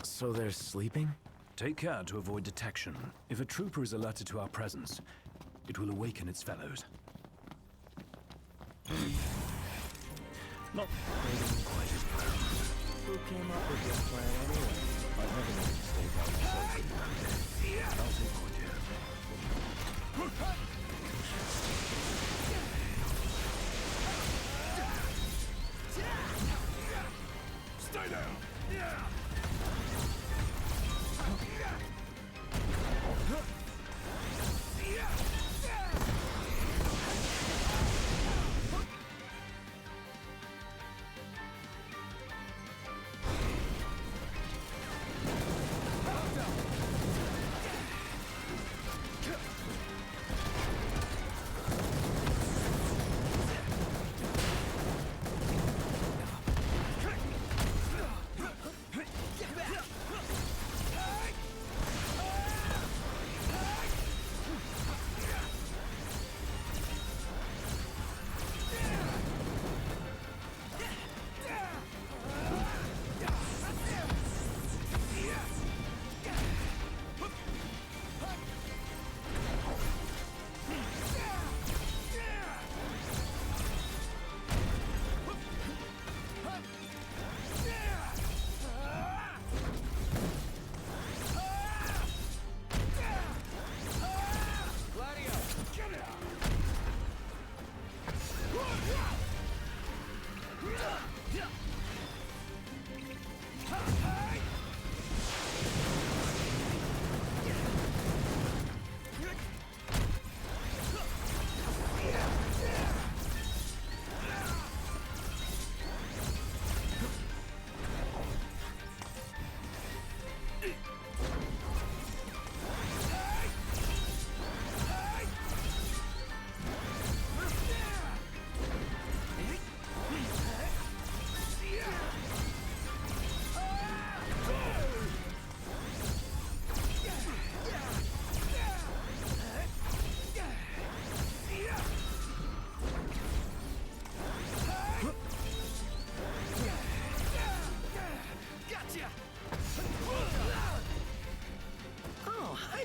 So they're sleeping? Take care to avoid detection. If a trooper is alerted to our presence, it will awaken its fellows. Not quite as planned. Who came up with this plan anyway? I've never made a mistake out of myself. I'll take point here. Stay down!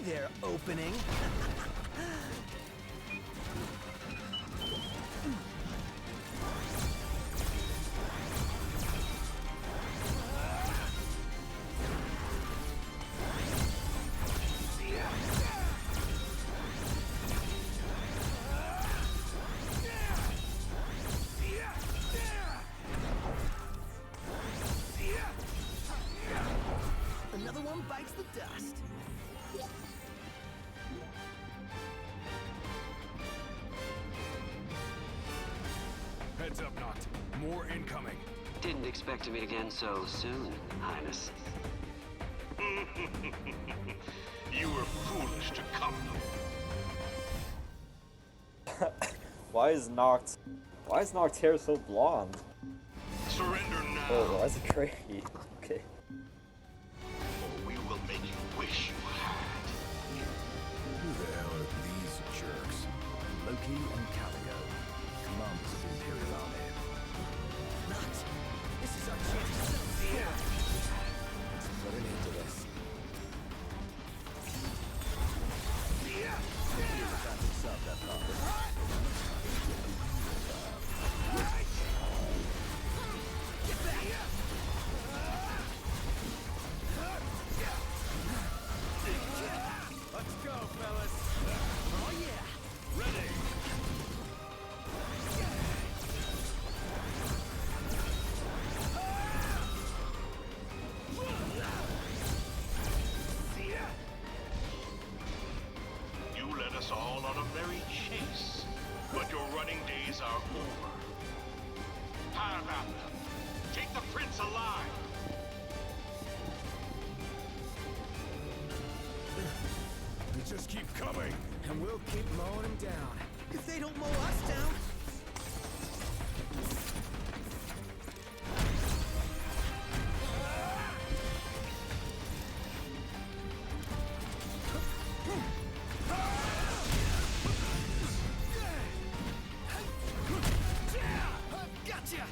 There, opening. Another one bites the dust. Heads up, Noct. More incoming. Didn't expect to meet again so soon, Highness. You were foolish to come. Why is Noct hair so blonde? Surrender now. Oh, why is it gray? Okay. Or we will make you wish you had. Who the hell are these jerks? Loki and Caligo, commanders of the Imperial Army. Noct, this is our chance to settle the score. Let's put an end to this. Let's go, fellas. Oh yeah. Ready. We'll keep mowing them down. If they don't mow us down. Gotcha!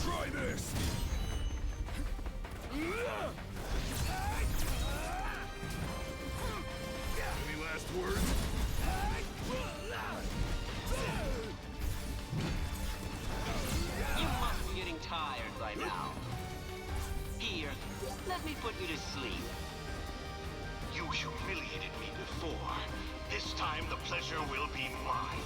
Try this! Any last words? You must be getting tired by now. Here, let me put you to sleep. You humiliated me before. This time the pleasure will be mine.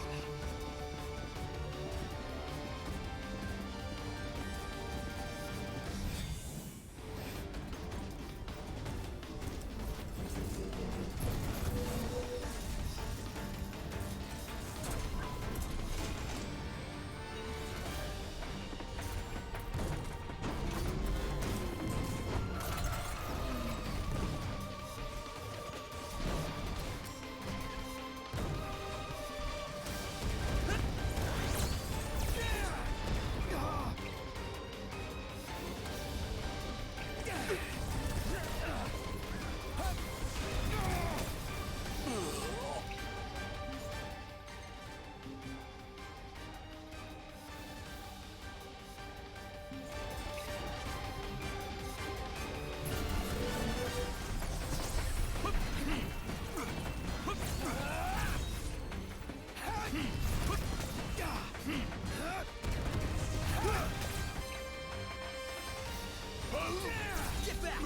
Get back!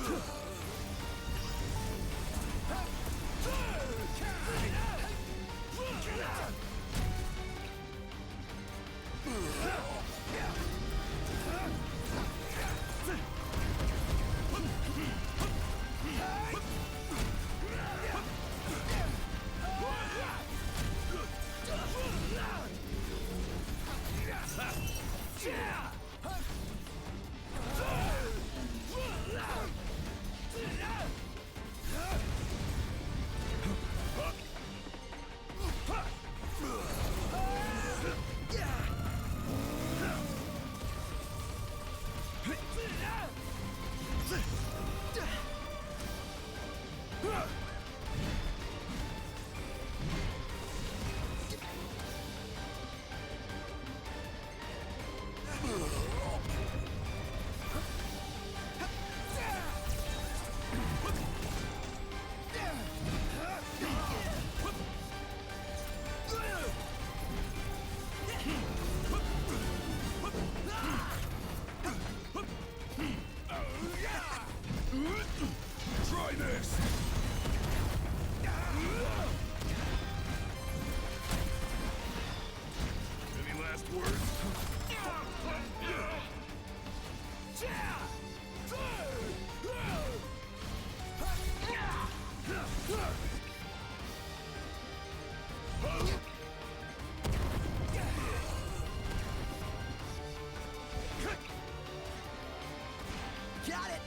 Try this! Any last words? Got it!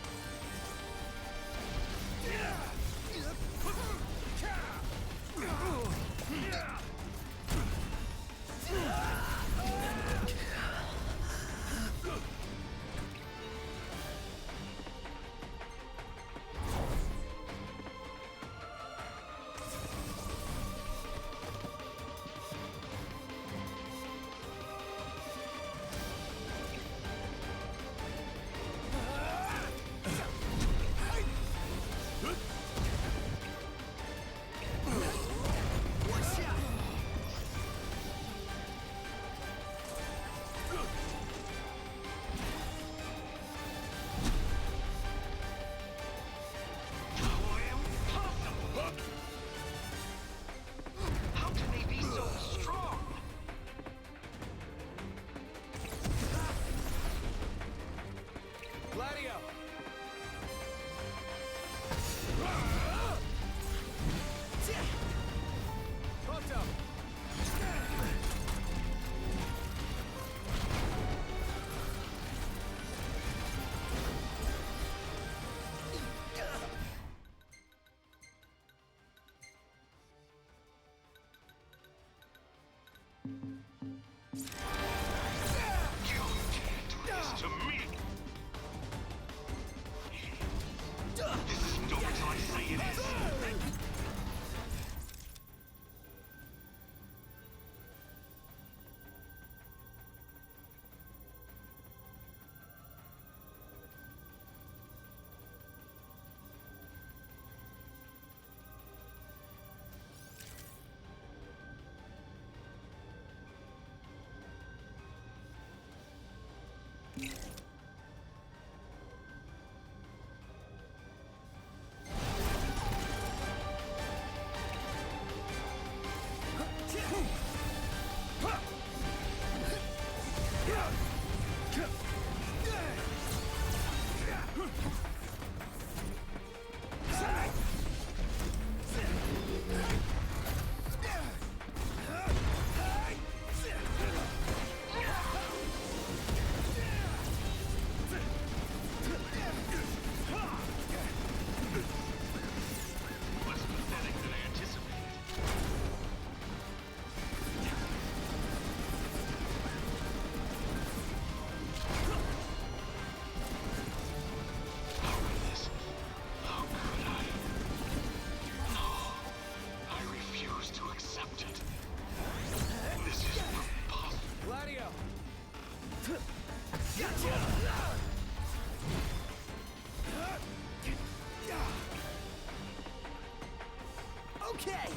Okay.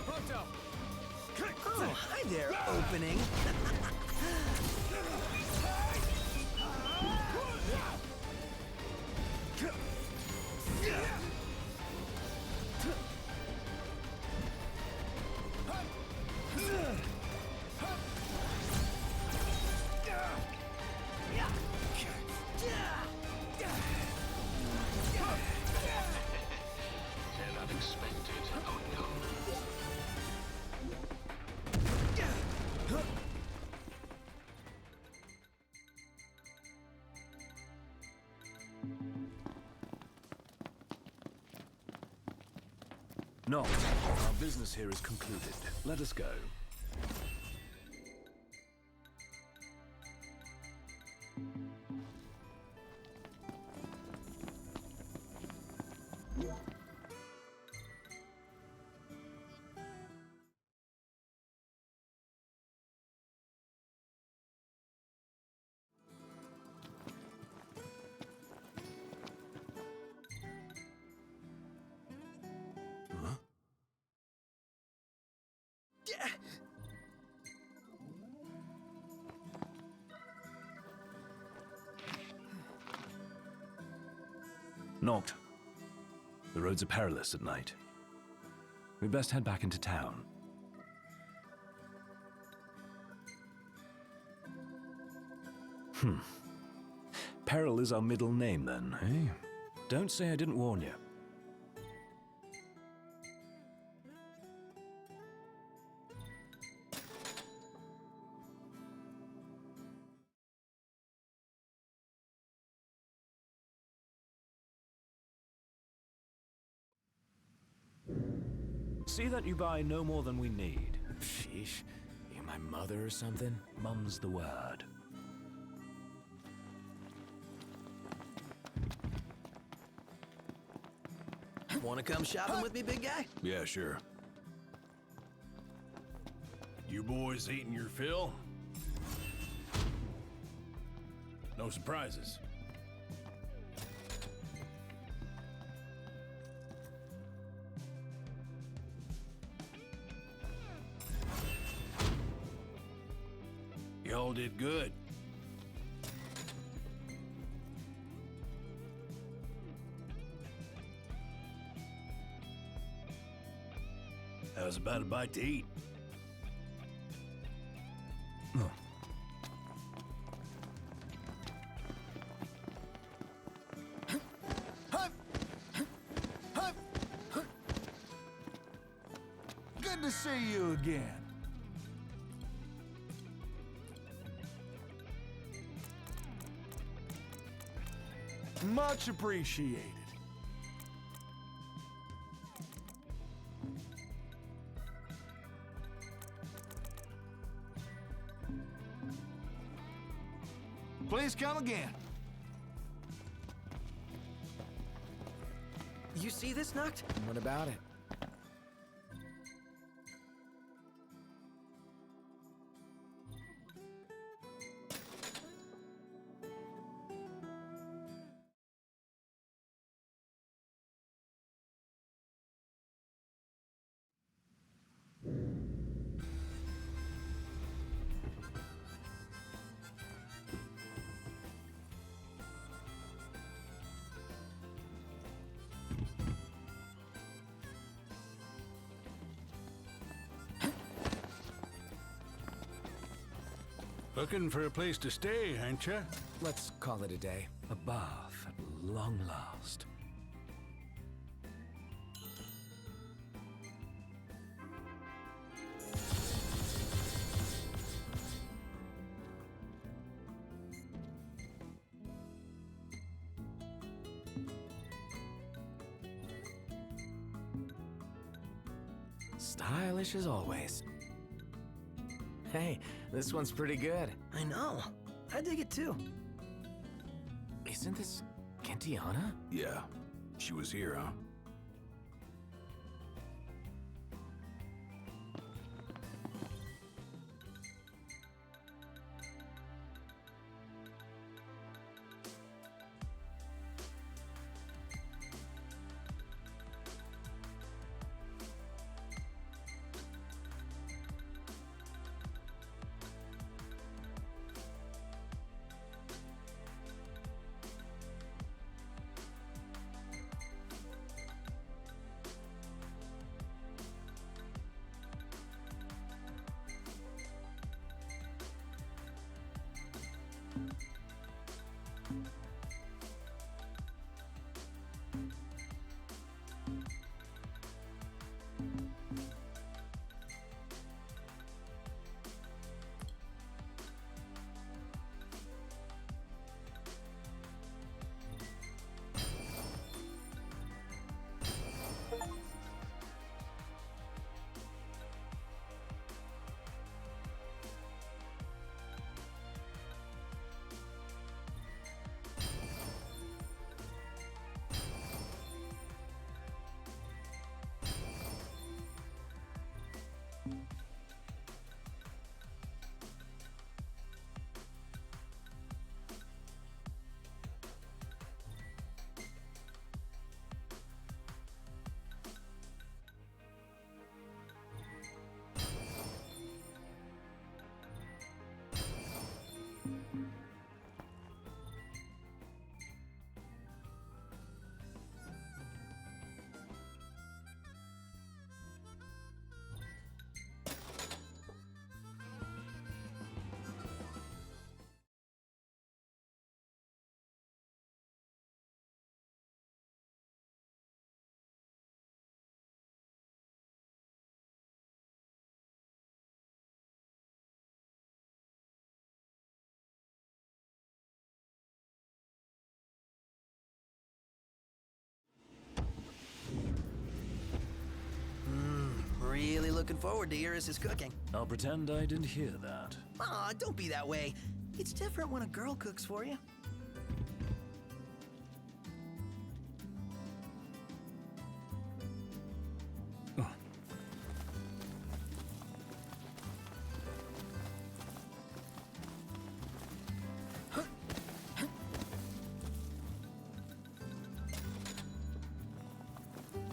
Pronto. Oh, hi there, opening. And unexpected. Oh no. Noct, our business here is concluded. Let us go. Noct, the roads are perilous at night. We'd best head back into town. Peril is our middle name, then, eh? Don't say I didn't warn you. See that you buy no more than we need. Sheesh. You my mother or something? Mum's the word. Want to come shopping with me, big guy? Yeah, sure. You boys eating your fill? No surprises. Y'all did good. How's about a bite to eat? Good to see you again. Much appreciated. Please come again. You see this, Noct? What about it? Looking for a place to stay, ain't ya? Let's call it a day. A bath at long last. Stylish as always. Hey, this one's pretty good. I know. I dig it too. Isn't this Gentiana? Yeah. She was here, huh? looking forward to Iris' cooking. I'll pretend I didn't hear that. Aw, don't be that way. It's different when a girl cooks for you.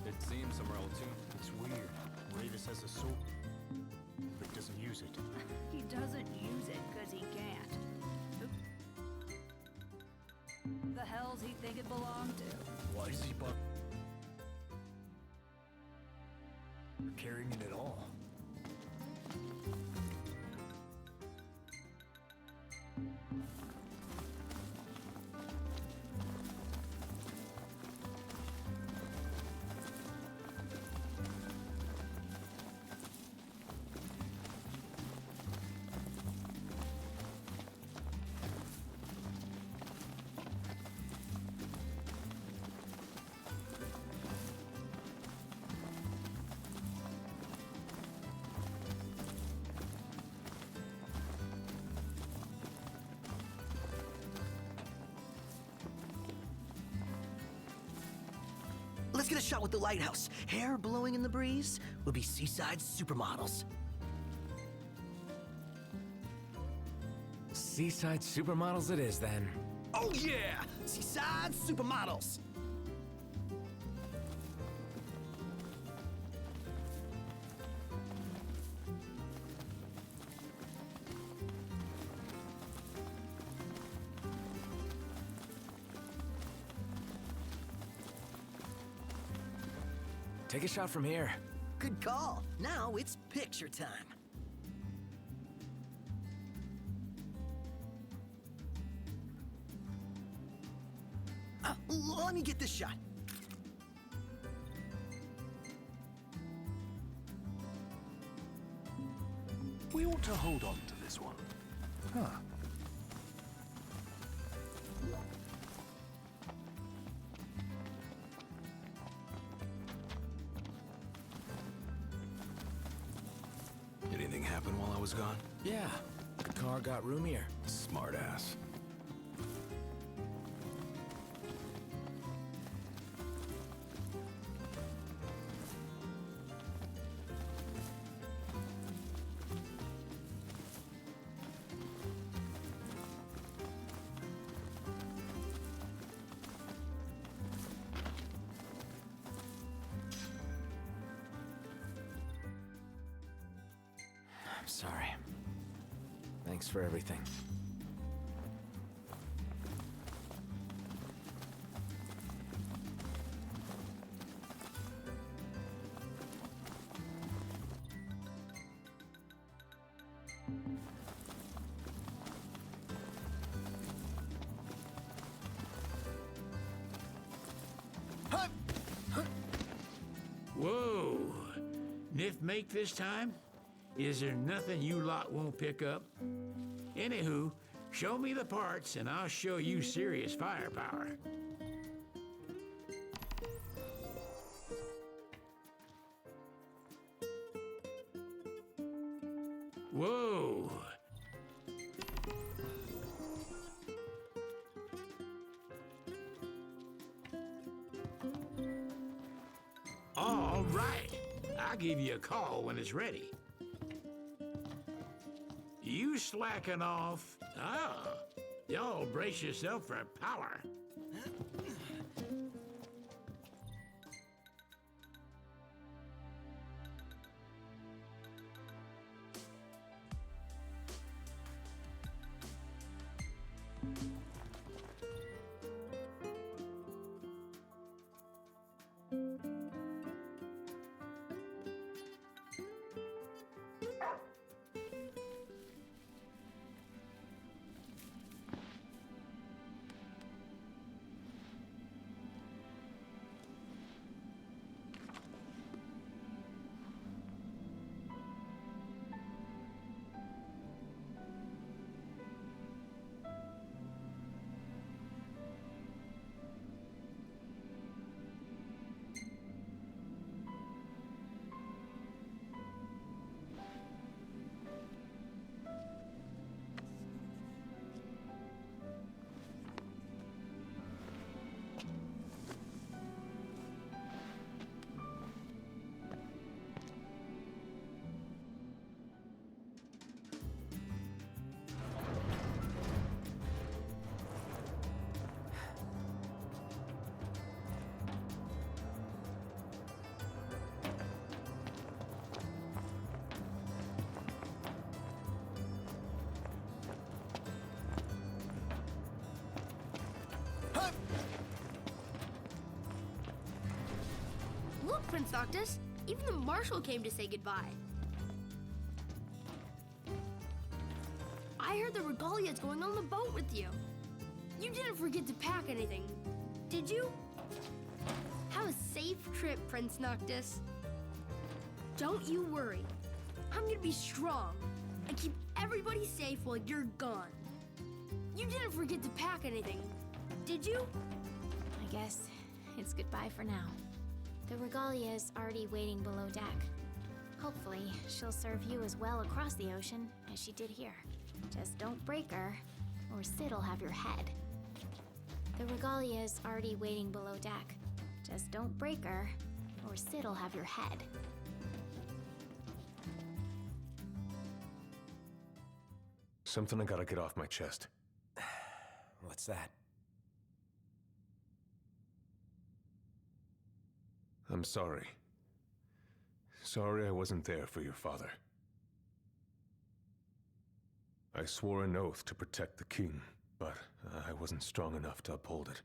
It seems some royal too. It's weird. Ravis has a sword, but doesn't use it. He doesn't use it because he can't. The hell's he think it belonged to? Why is he carrying it at all? Let's get a shot with the lighthouse. Hair blowing in the breeze. We'll be seaside supermodels. Seaside supermodels it is, then. Oh yeah! Seaside supermodels! Take a shot from here. Good call. Now it's picture time. Let me get this shot. We ought to hold on to this one. Huh. Anything happen while I was gone? Yeah, the car got roomier. Smart ass. I'm sorry. Thanks for everything. Whoa! Niff make this time? Is there nothing you lot won't pick up? Anywho, show me the parts and I'll show you serious firepower. Whoa! All right. I'll give you a call when it's ready. You slacking off? Ah, y'all brace yourself for power. Prince Noctis. Even the Marshal came to say goodbye. I heard the Regalia's going on the boat with you. You didn't forget to pack anything, did you? Have a safe trip, Prince Noctis. Don't you worry. I'm gonna be strong and keep everybody safe while you're gone. You didn't forget to pack anything, did you? I guess it's goodbye for now. The Regalia is already waiting below deck. Hopefully, she'll serve you as well across the ocean as she did here. Just don't break her, or Sid'll have your head. The Regalia is already waiting below deck. Just don't break her, or Sid'll have your head. Something I gotta get off my chest. What's that? I'm sorry. Sorry I wasn't there for your father. I swore an oath to protect the king, but I wasn't strong enough to uphold it.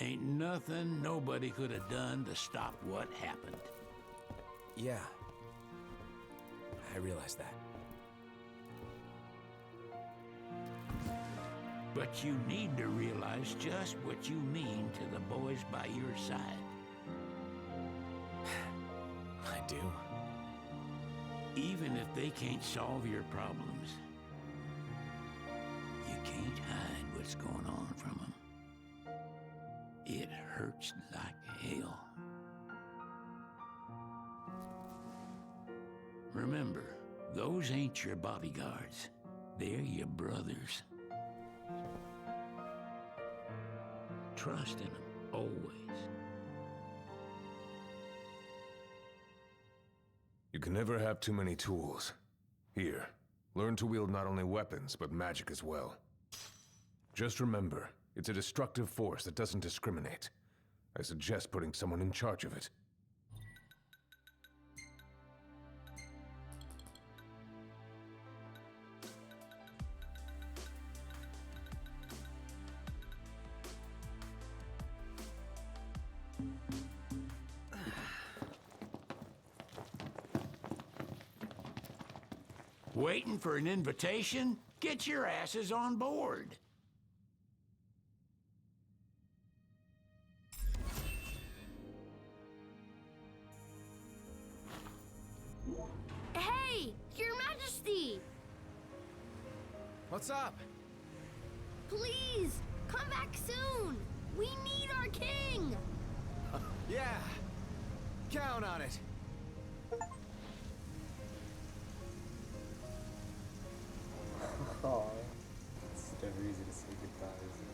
Ain't nothing nobody could have done to stop what happened. Yeah. I realize that. But you need to realize just what you mean to the boys by your side. I do. Even if they can't solve your problems, you can't hide what's going on from them. It hurts like hell. Remember, those ain't your bodyguards. They're your brothers. Trust in them, always. You can never have too many tools. Here, learn to wield not only weapons, but magic as well. Just remember, it's a destructive force that doesn't discriminate. I suggest putting someone in charge of it. Waiting for an invitation? Get your asses on board. Hey, Your Majesty! What's up? Please, come back soon! We need our king! Yeah. Count on it. Oh, it's never easy to say goodbye, isn't it?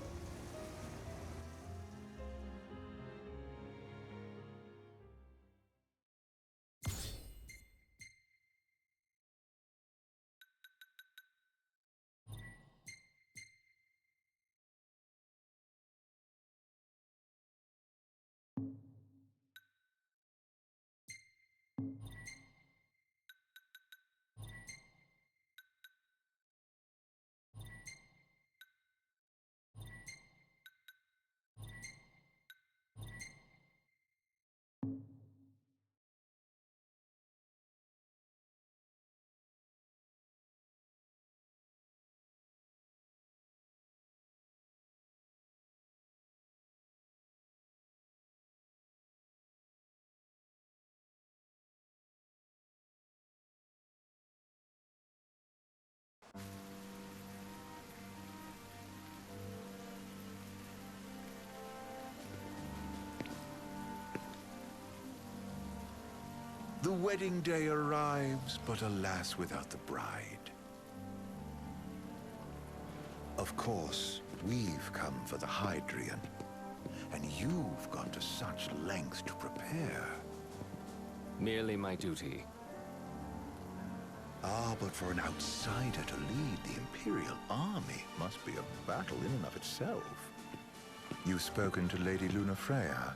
wedding day arrives, but alas, without the bride. Of course, we've come for the Hydrian, and you've gone to such lengths to prepare. Merely my duty. Ah, but for an outsider to lead the Imperial army must be a battle in and of itself. You've spoken to Lady Lunafreya?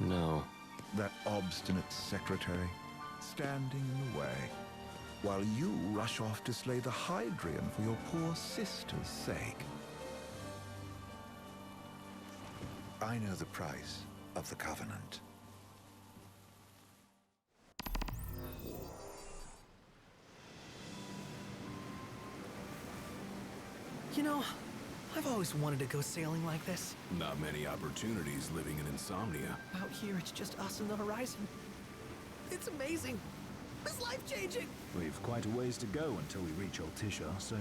No. That obstinate secretary, standing in the way, while you rush off to slay the Hydrian for your poor sister's sake. I know the price of the Covenant. You know, I've always wanted to go sailing like this. Not many opportunities living in Insomnia. Out here, it's just us and the horizon. It's amazing. It's life-changing. We've quite a ways to go until we reach Altissia, so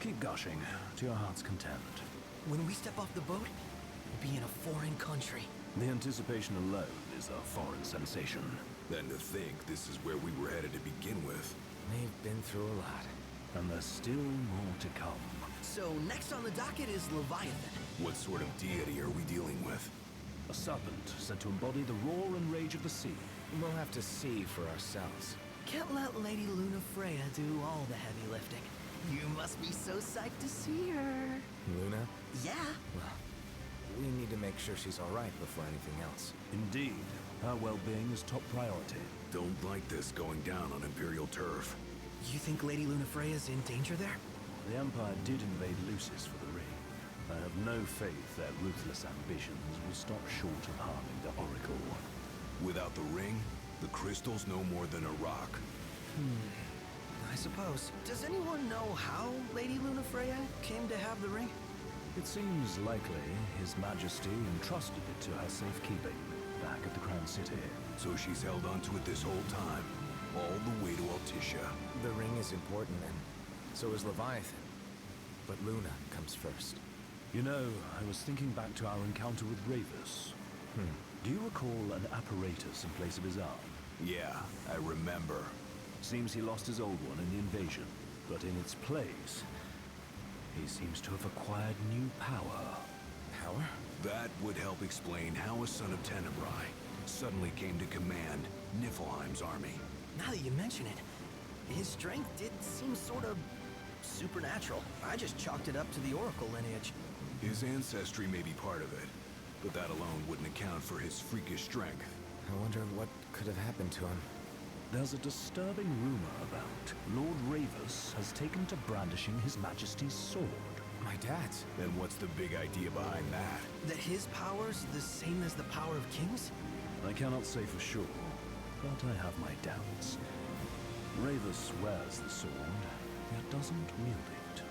keep gushing to your heart's content. When we step off the boat, we'll be in a foreign country. The anticipation alone is a foreign sensation. Then to think this is where we were headed to begin with. We've been through a lot. And there's still more to come. So next on the docket is Leviathan. What sort of deity are we dealing with? A serpent said to embody the roar and rage of the sea. We'll have to see for ourselves. Can't let Lady Lunafreya do all the heavy lifting. You must be so psyched to see her. Luna? Yeah. Well, we need to make sure she's all right before anything else. Indeed. Her well-being is top priority. Don't like this going down on Imperial turf. You think Lady Lunafreya's in danger there? The Empire did invade Lucis for the ring. I have no faith their ruthless ambitions will stop short of harming the Oracle. Without the ring, the crystal's no more than a rock. I suppose. Does anyone know how Lady Lunafreya came to have the ring? It seems likely His Majesty entrusted it to her safekeeping back at the Crown City. So she's held onto it this whole time, all the way to Altissia. The ring is important, and so is Leviathan. But Luna comes first. You know, I was thinking back to our encounter with Ravus. Do you recall an apparatus in place of his arm? Yeah, I remember. Seems he lost his old one in the invasion, but in its place, he seems to have acquired new power. Power? That would help explain how a son of Tenebrae suddenly came to command Niflheim's army. Now that you mention it, his strength did seem sort of supernatural. I just chalked it up to the Oracle lineage. His ancestry may be part of it, but that alone wouldn't account for his freakish strength. I wonder what could have happened to him. There's a disturbing rumor about Lord Ravus has taken to brandishing His Majesty's sword. My dad's? Then what's the big idea behind that? That his power's the same as the power of kings? I cannot say for sure, but I have my doubts. Ravus wears the sword, yet doesn't wield it.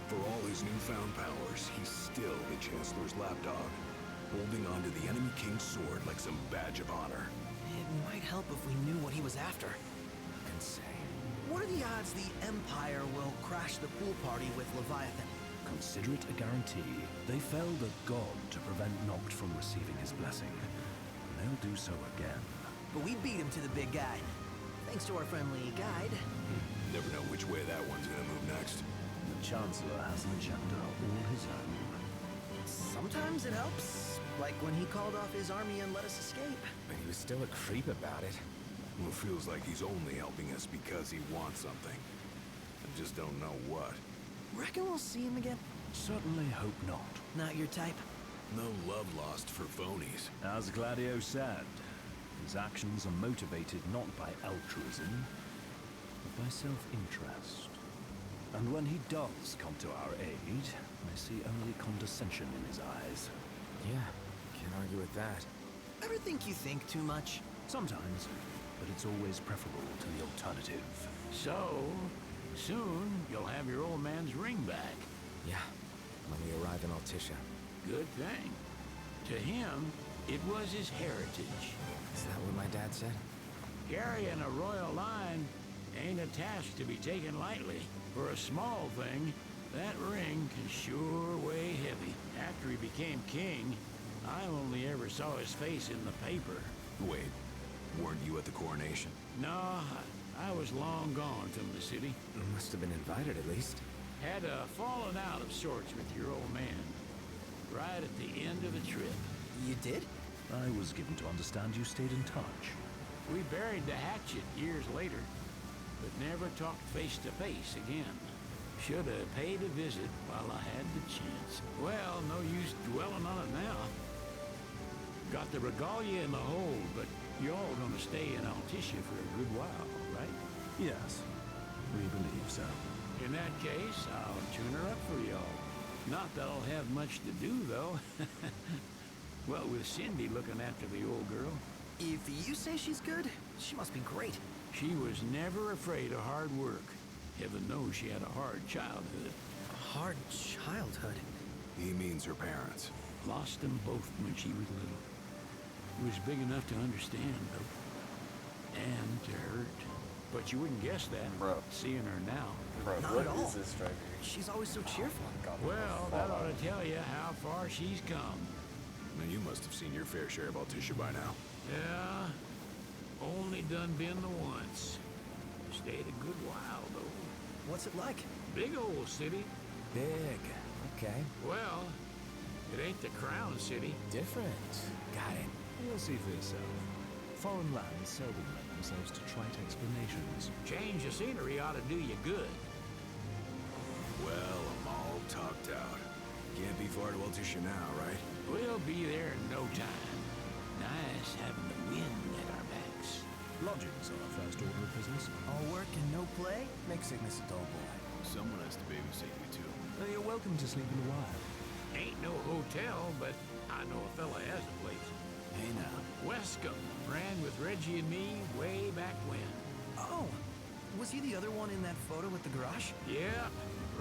For all his newfound powers, he's still the Chancellor's lapdog, holding onto the enemy king's sword like some badge of honor. It might help if we knew what he was after. Who can say? What are the odds the Empire will crash the pool party with Leviathan? Consider it a guarantee. They felled a god to prevent Noct from receiving his blessing. And they'll do so again. But we beat him to the big guy. Thanks to our friendly guide. Never know which way that one's gonna move next. The Chancellor has an agenda all his own. Sometimes it helps. Like when he called off his army and let us escape. But he was still a creep about it. Well, it feels like he's only helping us because he wants something. I just don't know what. Reckon we'll see him again? Certainly hope not. Not your type? No love lost for phonies. As Gladio said, his actions are motivated not by altruism, but by self-interest. And when he does come to our aid, I see only condescension in his eyes. Yeah, can't argue with that. Ever think you think too much? Sometimes, but it's always preferable to the alternative. So, soon you'll have your old man's ring back. Yeah, when we arrive in Altissia. Good thing. To him, it was his heritage. Is that what my dad said? Carrying a royal line ain't a task to be taken lightly. For a small thing, That ring can sure weigh heavy. After he became king, I only ever saw his face in the paper. Wait, weren't you at the coronation? No, I was long gone from the city. Must have been invited at least. Had a falling out of sorts with your old man. Right at the end of the trip. You did? I was given to understand you stayed in touch. We buried the hatchet years later, but never talked face to face again. Should have paid a visit while I had the chance. Well, no use dwelling on it now. Got the regalia in the hold, but you're all gonna stay in Altissia for a good while, right? Yes, we believe so. In that case, I'll tune her up for y'all. Not that I'll have much to do, though. Well, with Cindy looking after the old girl. If you say she's good, she must be great. She was never afraid of hard work. Heaven knows she had a hard childhood. A hard childhood? He means her parents. Lost them both when she was little. Was big enough to understand, though. And to hurt. But you wouldn't guess that, Bro. Seeing her now. Bro, Not what at all. is this striker? She's always so cheerful. Well, that ought to tell you how far she's come. Now, you must have seen your fair share of Altissia by now. Yeah, only done been the once. Stayed a good while, though. What's it like? Big old city. Big. Okay. Well, it ain't the crown city. Different. Got it. You'll see for yourself. Foreign lands seldom lend themselves to trite explanations. Change of scenery ought to do you good. Well, I'm all talked out. Can't be far to Altissia now, right? We'll be there in no time. Nice having the wind at our backs. Lodgings are our first order of business. All work and no play? Make sickness a dull boy. Someone has to babysit you, too. You're welcome to sleep in the wild. Ain't no hotel, but I know a fella has a place. Hey, now. Wescombe ran with Reggie and me way back when. Oh, was he the other one in that photo at the garage? Yeah,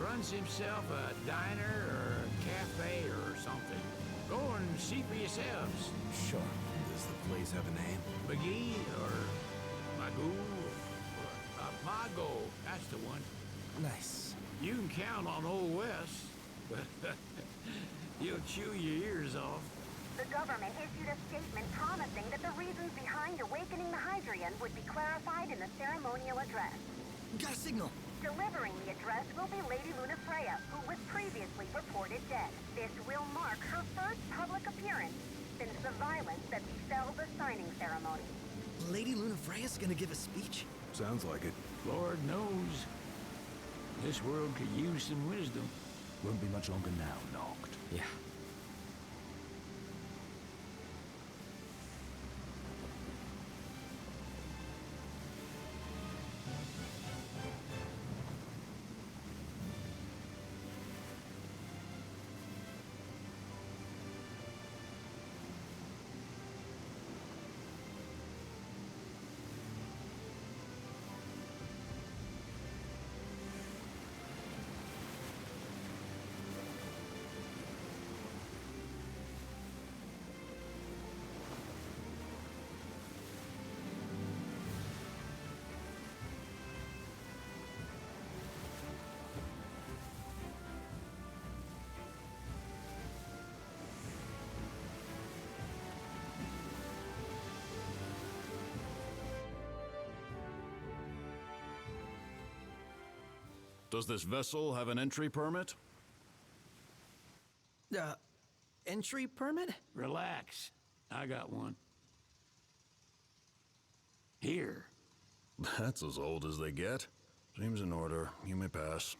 runs himself a diner or a cafe or something. Go and see for yourselves. Sure. Does the place have a name? McGee or Magoo or Mago. That's the one. Nice. You can count on Old West, but he'll chew your ears off. The government issued a statement promising that the reasons behind awakening the Hydrian would be clarified in the ceremonial address. Got a signal. Delivering the address will be Lady Lunafreya, who was previously reported dead. This will mark her first public appearance since the violence that befell the signing ceremony. Lady Lunafreya's gonna give a speech? Sounds like it. Lord knows. This world could use some wisdom. Won't be much longer now, Noct. Yeah. Does this vessel have an entry permit? Entry permit? Relax. I got one. Here. That's as old as they get. Seems in order. You may pass.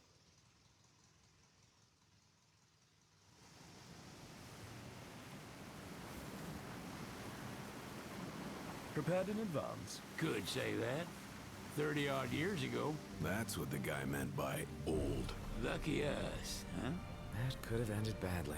Prepared in advance. Could say that. 30-odd years ago. That's what the guy meant by old. Lucky us, huh? That could have ended badly.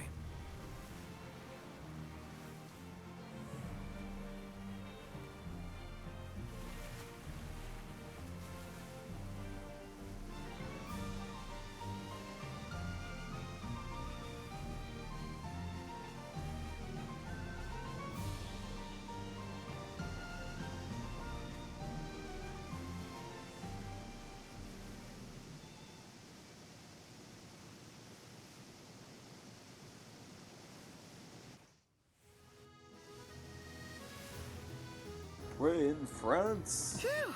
We're in France. Phew!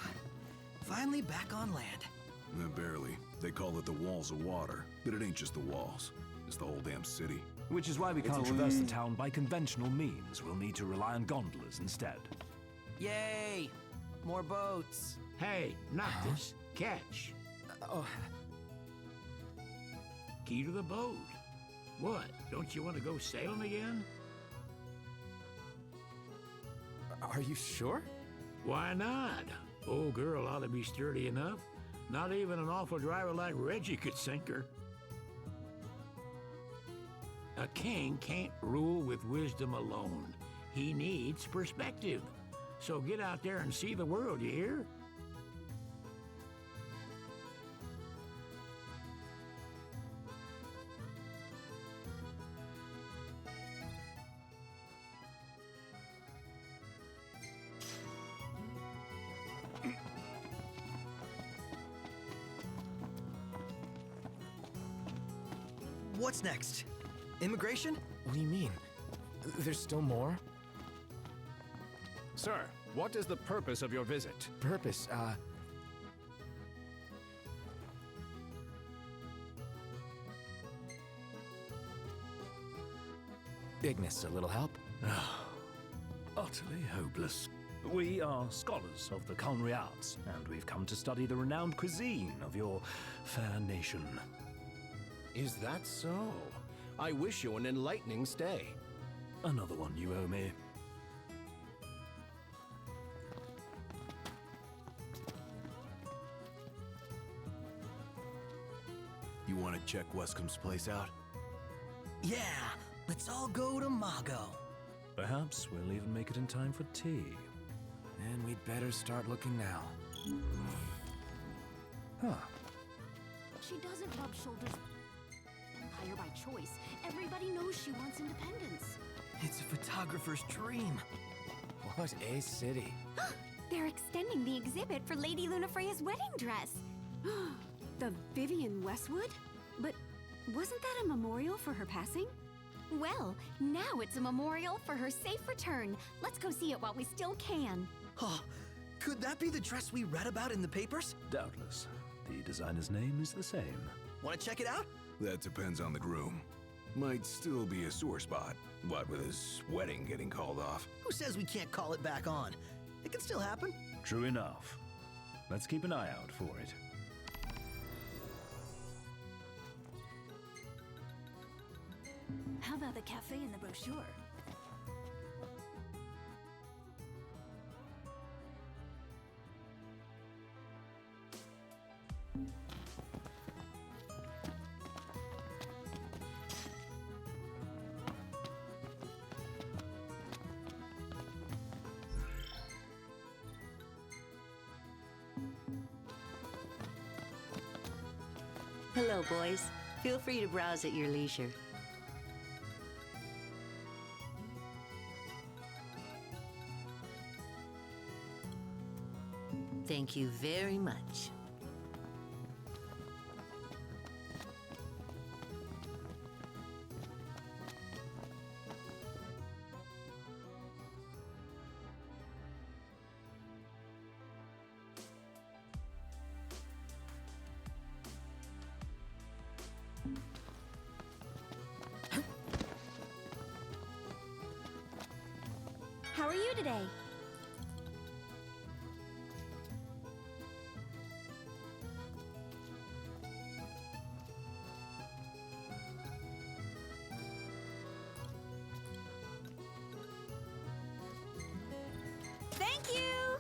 Finally back on land. Barely. They call it the Walls of Water, but it ain't just the walls. It's the whole damn city. Which is why we can't traverse the town by conventional means. We'll need to rely on gondolas instead. Yay! More boats. Hey, Noctis, catch. Key to the boat. What? Don't you want to go sailing again? Are you sure? Why not? Old girl ought to be sturdy enough. Not even an awful driver like Reggie could sink her. A king can't rule with wisdom alone. He needs perspective. So get out there and see the world, you hear? What's next? Immigration? What do you mean? There's still more? Sir, what is the purpose of your visit? Purpose, Ignis, a little help? Utterly hopeless. We are scholars of the culinary arts, and we've come to study the renowned cuisine of your fair nation. Is that so? I wish you an enlightening stay. Another one you owe me. You want to check Wescom's place out? Yeah, let's all go to Mago. Perhaps we'll even make it in time for tea. And we'd better start looking now. She doesn't rub shoulders Empire by choice. Everybody knows she wants independence. It's a photographer's dream. What a city. They're extending the exhibit for Lady Lunafreya's wedding dress. The Vivian Westwood? But wasn't that a memorial for her passing? Well, now it's a memorial for her safe return. Let's go see it while we still can. Oh, could that be the dress we read about in the papers? Doubtless. The designer's name is the same. Want to check it out? That depends on the groom. Might still be a sore spot, what with his wedding getting called off. Who says we can't call it back on? It can still happen. True enough. Let's keep an eye out for it. How about the cafe in the brochure? Hello, boys. Feel free to browse at your leisure. Thank you very much. How are you today? Thank you!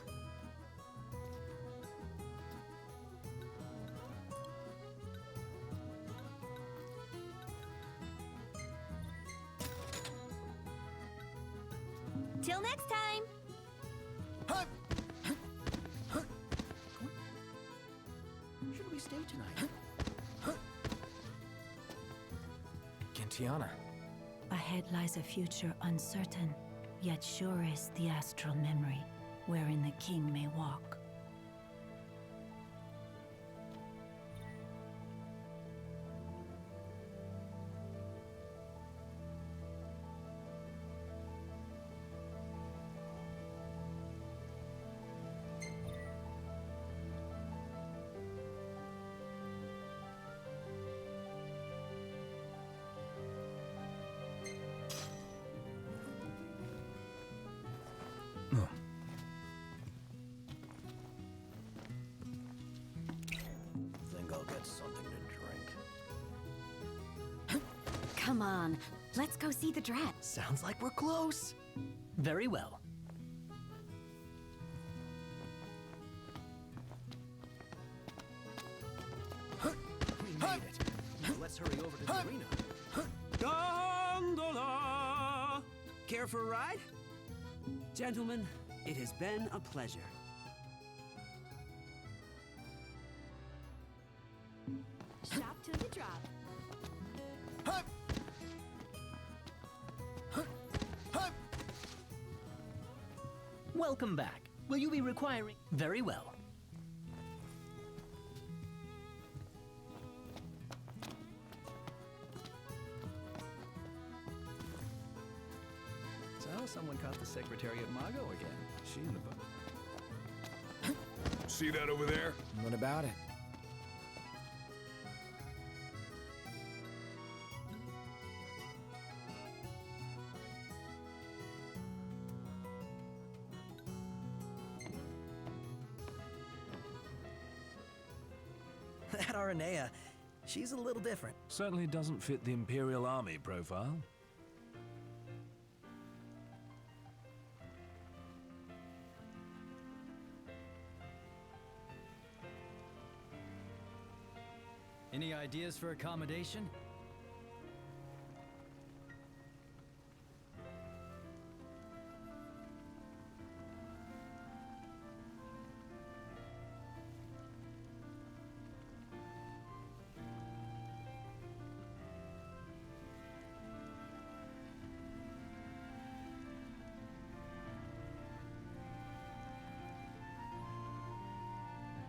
Till next time! Should we stay tonight? Gentiana. Ahead lies a future uncertain, yet sure is the astral memory, wherein the king may walk. Come on, let's go see the dress. Sounds like we're close. Very well. We made it. Now let's hurry over to the arena. Gondola! Care for a ride? Gentlemen, it has been a pleasure. Shop till you drop. Welcome back. Will you be requiring... Very well. So someone caught the Secretary of Mago again. She in the book. See that over there? What about it? That Aranea, she's a little different. Certainly doesn't fit the Imperial Army profile. Any ideas for accommodation?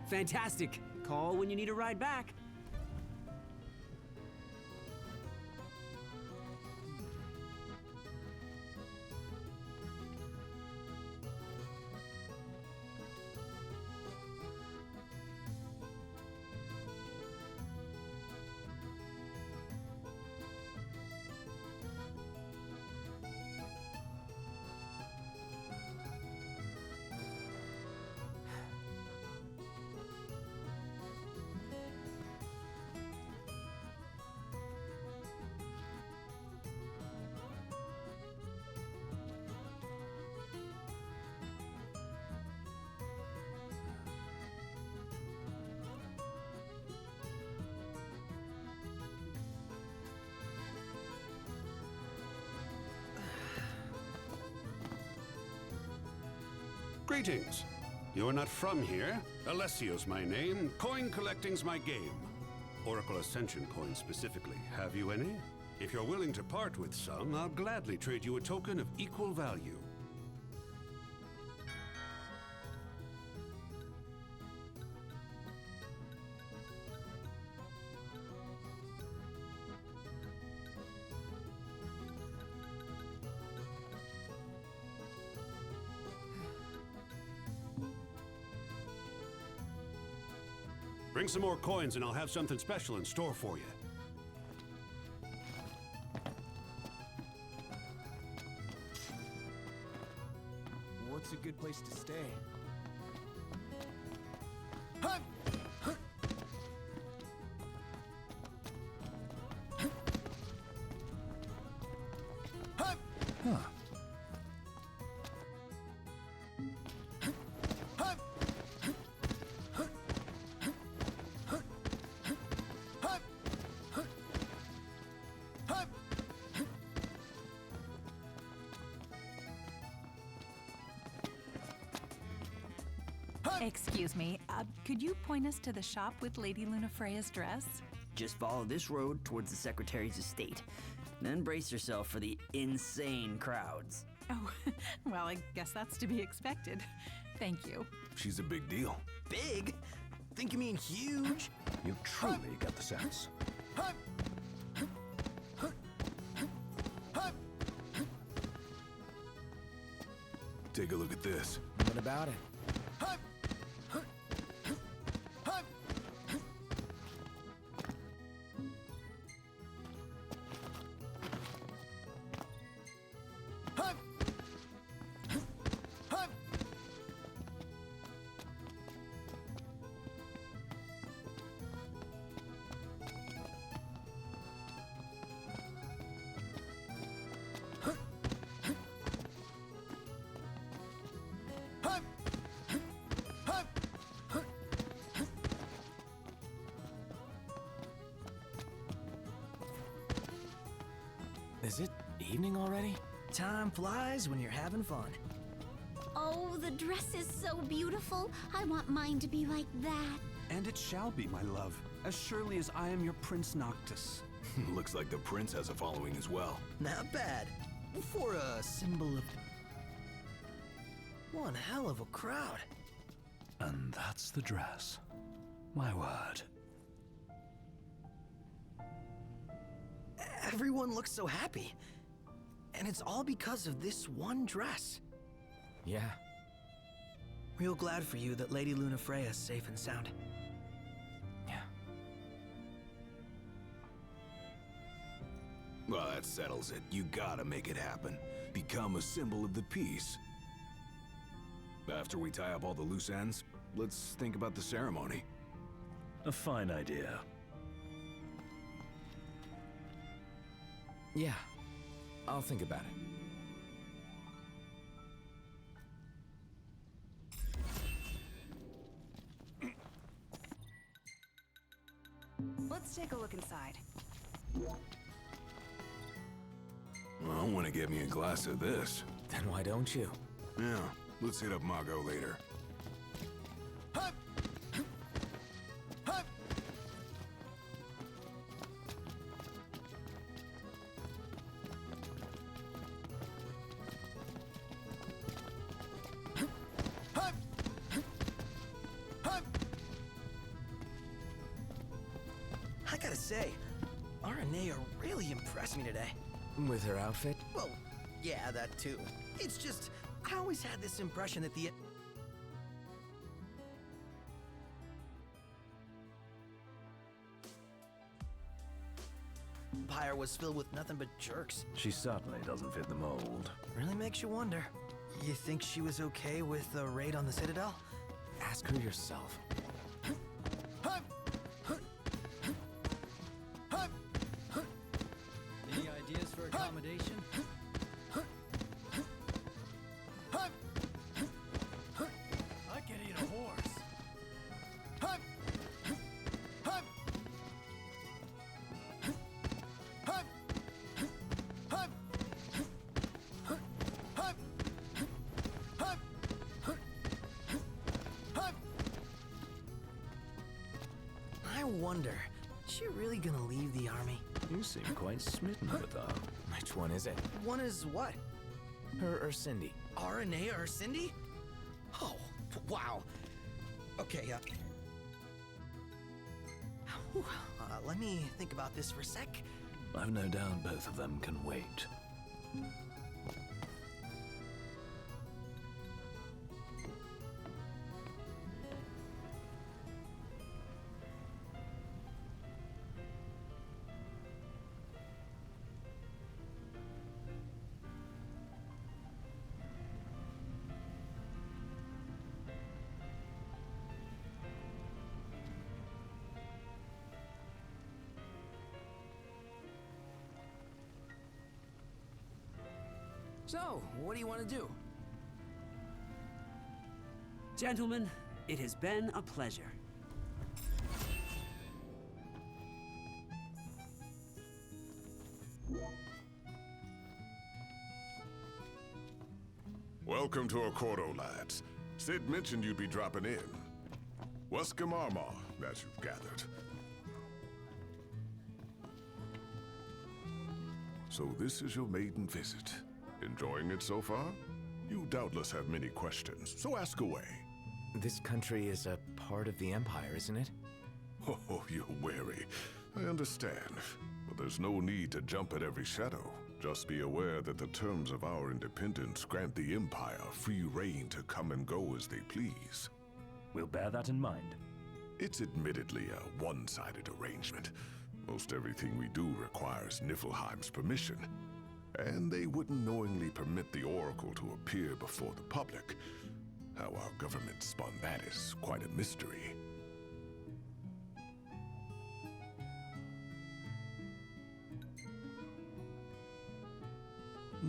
Fantastic. Call when you need a ride back. Greetings. You're not from here. Alessio's my name. Coin collecting's my game. Oracle Ascension coins specifically. Have you any? If you're willing to part with some, I'll gladly trade you a token of equal value. Bring some more coins and I'll have something special in store for you. What's a good place to stay? Excuse me, could you point us to the shop with Lady Lunafreya's dress? Just follow this road towards the Secretary's estate. Then brace yourself for the insane crowds. Oh, well, I guess that's to be expected. Thank you. She's a big deal. Big? Think you mean huge? You truly get the sense. Take a look at this. What about it? evening already? Time flies when you're having fun. Oh, the dress is so beautiful. I want mine to be like that. And it shall be, my love, as surely as I am your Prince Noctis. Looks like the prince has a following as well. Not bad. For a symbol of... One hell of a crowd. And that's the dress. My word. Everyone looks so happy. And it's all because of this one dress. Yeah. Real glad for you that Lady Lunafreya's safe and sound. Yeah. Well, that settles it. You gotta make it happen. Become a symbol of the peace. After we tie up all the loose ends, let's think about the ceremony. A fine idea. Yeah. I'll think about it. Let's take a look inside. Well, I want to get me a glass of this. Then why don't you? Yeah, let's hit up Margot later. I gotta say, Aranea really impressed me today. With her outfit? Well, yeah, that too. It's just, I always had this impression that the... Empire was filled with nothing but jerks. She certainly doesn't fit the mold. Really makes you wonder. You think she was okay with the raid on the Citadel? Ask her yourself. Any ideas for accommodation? I could eat a horse. I wonder, is she really gonna leave the army? You seem quite smitten with her. Which one is it? One is what? Her or Cindy? Aranea or Cindy? Oh, wow. Okay, let me think about this for a sec. I've no doubt both of them can wait. So, what do you want to do? Gentlemen, it has been a pleasure. Welcome to Accordo, lads. Sid mentioned you'd be dropping in. Wescam Armor, as you've gathered. So this is your maiden visit. Enjoying it so far? You doubtless have many questions, so ask away. This country is a part of the Empire, isn't it? Oh, you're wary. I understand. But there's no need to jump at every shadow. Just be aware that the terms of our independence grant the Empire free reign to come and go as they please. We'll bear that in mind. It's admittedly a one-sided arrangement. Most everything we do requires Niflheim's permission. And they wouldn't knowingly permit the Oracle to appear before the public. How our government spun that is quite a mystery.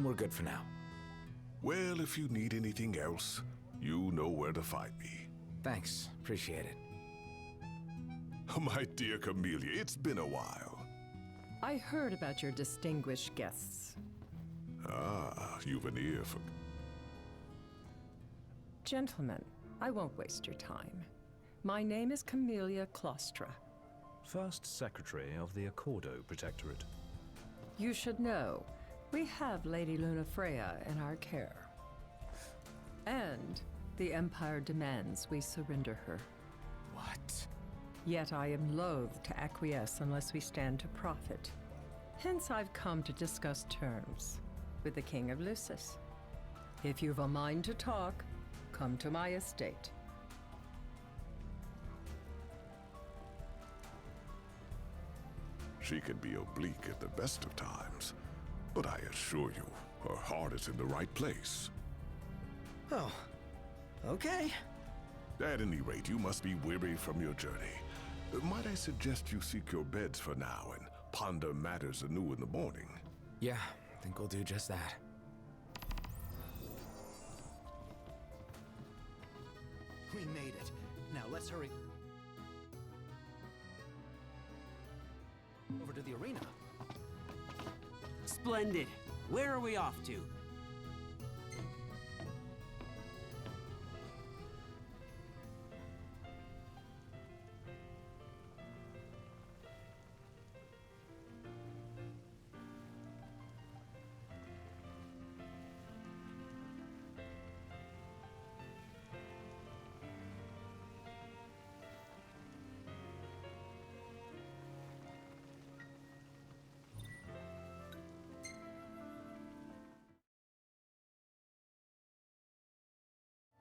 We're good for now. Well, if you need anything else, you know where to find me. Thanks. Appreciate it. My dear Camellia, it's been a while. I heard about your distinguished guests. Ah, you've an ear for... Gentlemen, I won't waste your time. My name is Camellia Claustra. First Secretary of the Accordo Protectorate. You should know, we have Lady Lunafreya in our care. And the Empire demands we surrender her. What? Yet I am loath to acquiesce unless we stand to profit. Hence I've come to discuss terms with the King of Lucis. If you've a mind to talk, come to my estate. She can be oblique at the best of times, but I assure you, her heart is in the right place. Oh, okay. At any rate, you must be weary from your journey. Might I suggest you seek your beds for now and ponder matters anew in the morning? Yeah, I think we'll do just that. We made it. Now let's hurry. Over to the arena. Splendid. Where are we off to?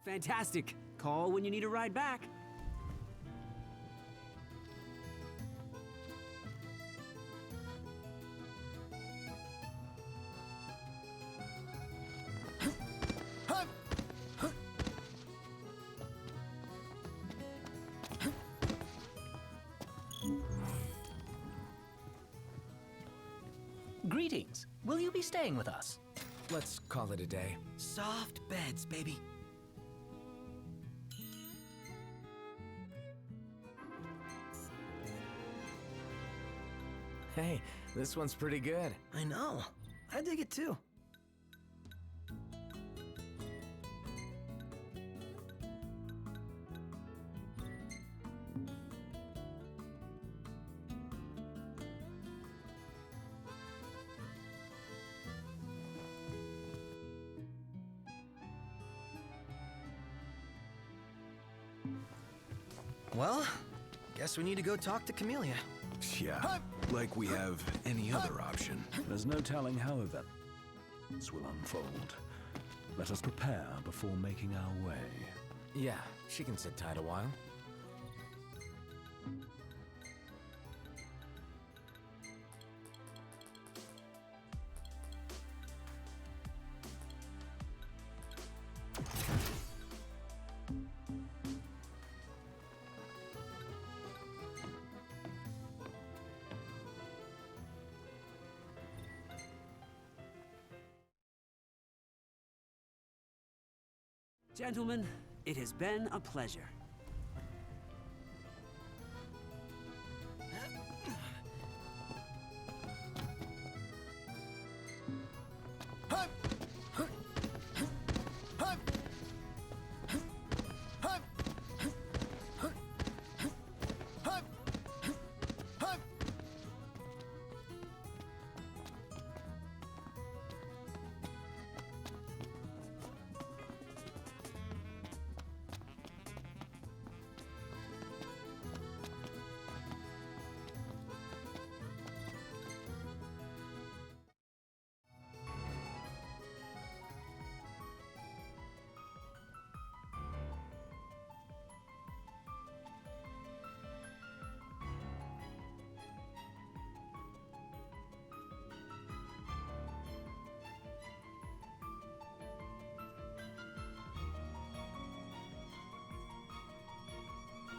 Fantastic. Call when you need a ride back. Greetings. Will you be staying with us? Let's call it a day. Soft beds, baby. Hey, this one's pretty good. I know. I dig it too. Well, guess we need to go talk to Camellia. Yeah, like we have any other option. There's no telling how events will unfold. Let us prepare before making our way. Yeah, she can sit tight a while. Gentlemen, it has been a pleasure.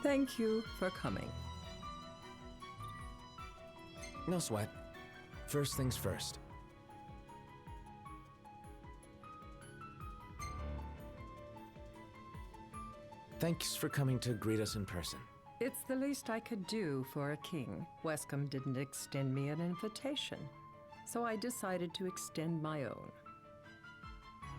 Thank you for coming. No sweat. First things first. Thanks for coming to greet us in person. It's the least I could do for a king. Wescom didn't extend me an invitation, so I decided to extend my own.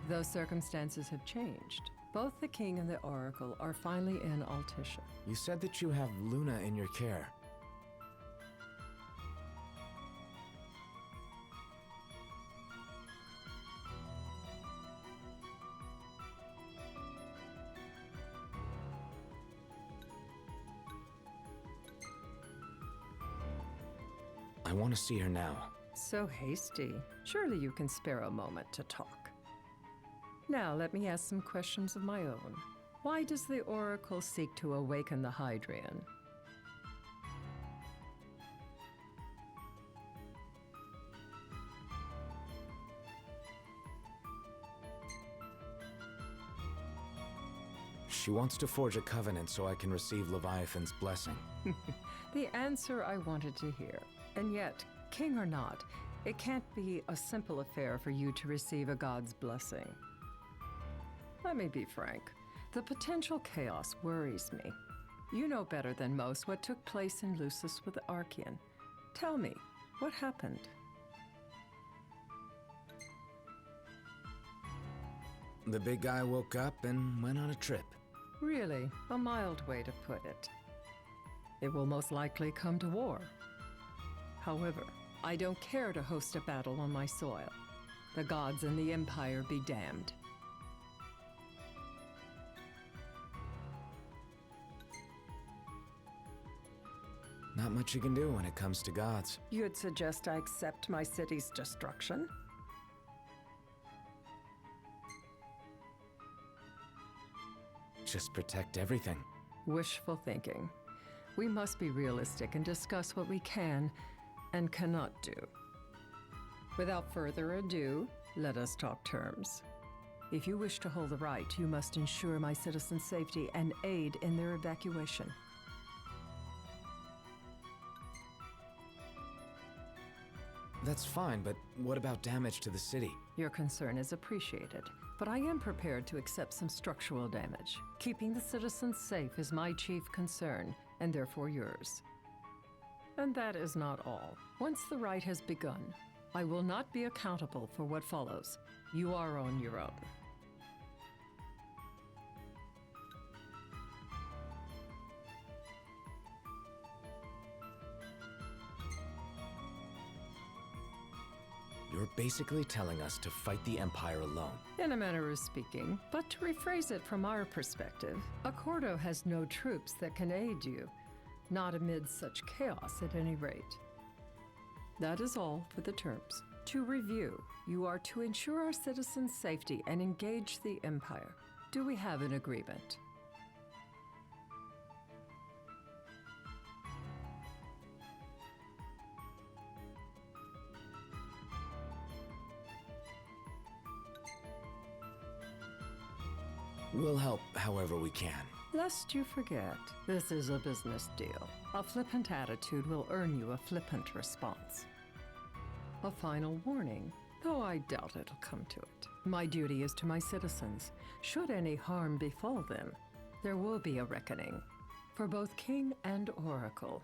Though circumstances have changed, both the king and the oracle are finally in Altissia. You said that you have Luna in your care. I want to see her now. So hasty. Surely you can spare a moment to talk. Now, let me ask some questions of my own. Why does the Oracle seek to awaken the Hydrian? She wants to forge a covenant so I can receive Leviathan's blessing. The answer I wanted to hear. And yet, king or not, it can't be a simple affair for you to receive a god's blessing. Let me be frank. The potential chaos worries me. You know better than most what took place in Lucis with the Archean. Tell me, what happened? The big guy woke up and went on a trip. Really, a mild way to put it. It will most likely come to war. However, I don't care to host a battle on my soil. The gods and the Empire be damned. Not much you can do when it comes to gods. You'd suggest I accept my city's destruction? Just protect everything. Wishful thinking. We must be realistic and discuss what we can and cannot do. Without further ado, let us talk terms. If you wish to hold the right, you must ensure my citizens' safety and aid in their evacuation. That's fine, but what about damage to the city? Your concern is appreciated, but I am prepared to accept some structural damage. Keeping the citizens safe is my chief concern, and therefore yours. And that is not all. Once the rite has begun, I will not be accountable for what follows. You are on your own. You're basically telling us to fight the Empire alone. In a manner of speaking, but to rephrase it from our perspective, Accordo has no troops that can aid you. Not amid such chaos, at any rate. That is all for the terms. To review, you are to ensure our citizens' safety and engage the Empire. Do we have an agreement? We'll help however we can. Lest you forget, this is a business deal. A flippant attitude will earn you a flippant response. A final warning, though I doubt it'll come to it. My duty is to my citizens. Should any harm befall them, there will be a reckoning, for both king and oracle.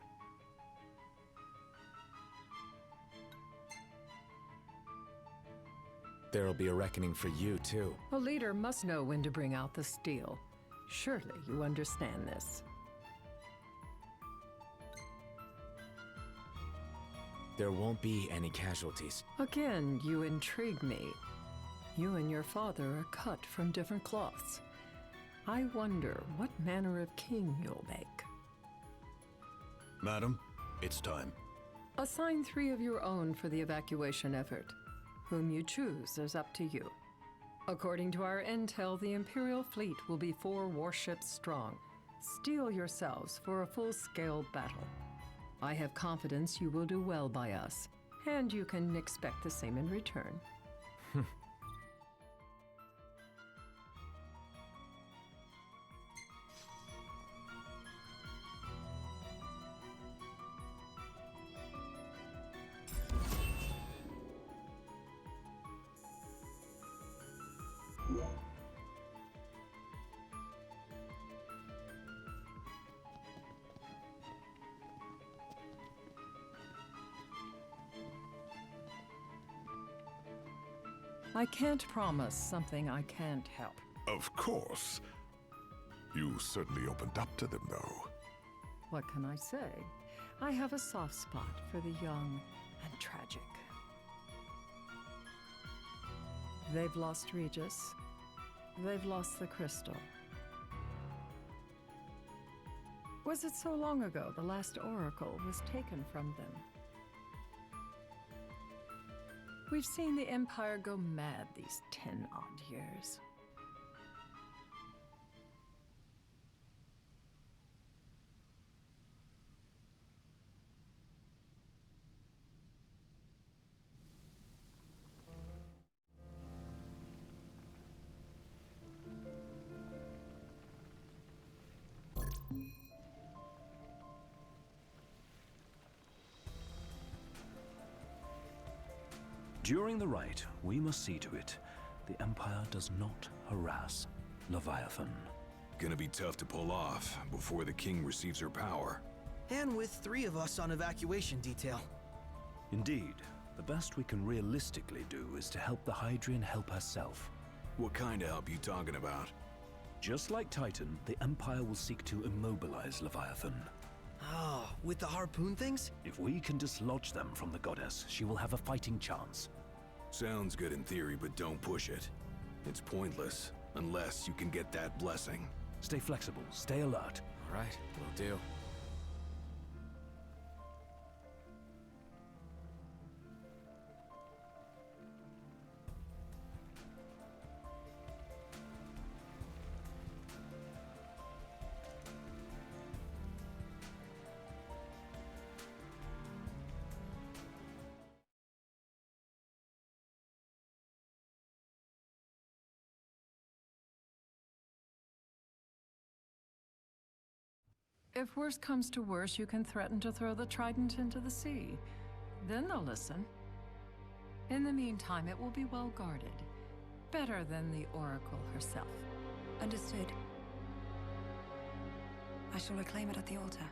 There'll be a reckoning for you, too. A leader must know when to bring out the steel. Surely you understand this. There won't be any casualties. Again, you intrigue me. You and your father are cut from different cloths. I wonder what manner of king you'll make. Madam, it's time. Assign 3 of your own for the evacuation effort. Whom you choose is up to you. According to our intel, the Imperial fleet will be 4 warships strong. Steel yourselves for a full-scale battle. I have confidence you will do well by us, and you can expect the same in return. I can't promise something I can't help. Of course. You certainly opened up to them, though. What can I say? I have a soft spot for the young and tragic. They've lost Regis. They've lost the crystal. Was it so long ago the last oracle was taken from them? We've seen the Empire go mad these 10-odd years. During the rite, we must see to it the Empire does not harass Leviathan. Gonna be tough to pull off before the king receives her power. And with 3 of us on evacuation detail. Indeed, the best we can realistically do is to help the Hydrian help herself. What kind of help you talking about? Just like Titan, the Empire will seek to immobilize Leviathan. Oh, with the harpoon things? If we can dislodge them from the goddess, she will have a fighting chance. Sounds good in theory, but don't push it. It's pointless, unless you can get that blessing. Stay flexible, stay alert. All right, will do. If worse comes to worse, you can threaten to throw the trident into the sea. Then they'll listen. In the meantime, it will be well guarded. Better than the Oracle herself. Understood. I shall reclaim it at the altar.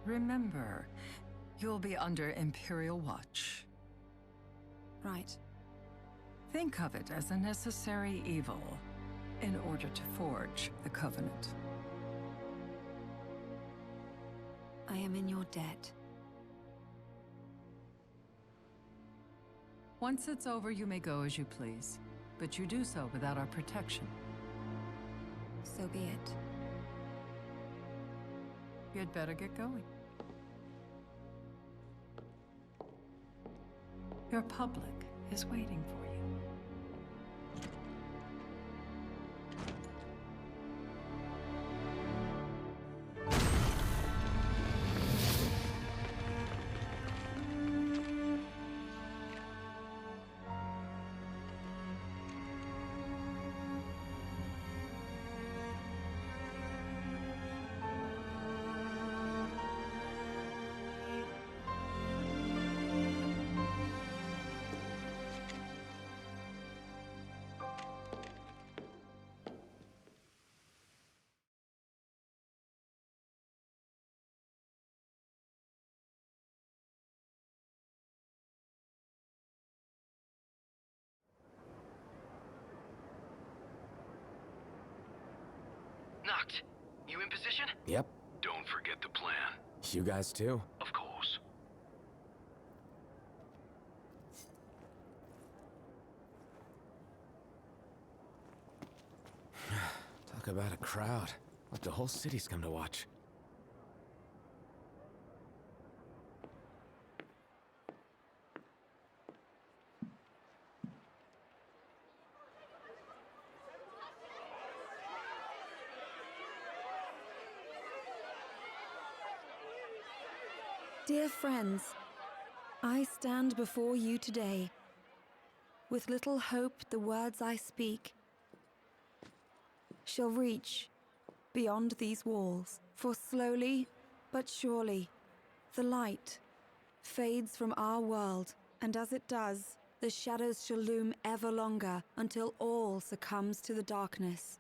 Remember, you'll be under Imperial watch. Right. Think of it as a necessary evil in order to forge the Covenant. I am in your debt. Once it's over, you may go as you please, but you do so without our protection. So be it. You'd better get going. Your public is waiting for you. Noct, you in position? Yep. Don't forget the plan. You guys too? Of course. Talk about a crowd. Like the whole city's come to watch. Dear friends, I stand before you today, with little hope the words I speak shall reach beyond these walls, for slowly but surely the light fades from our world, and as it does, the shadows shall loom ever longer until all succumbs to the darkness.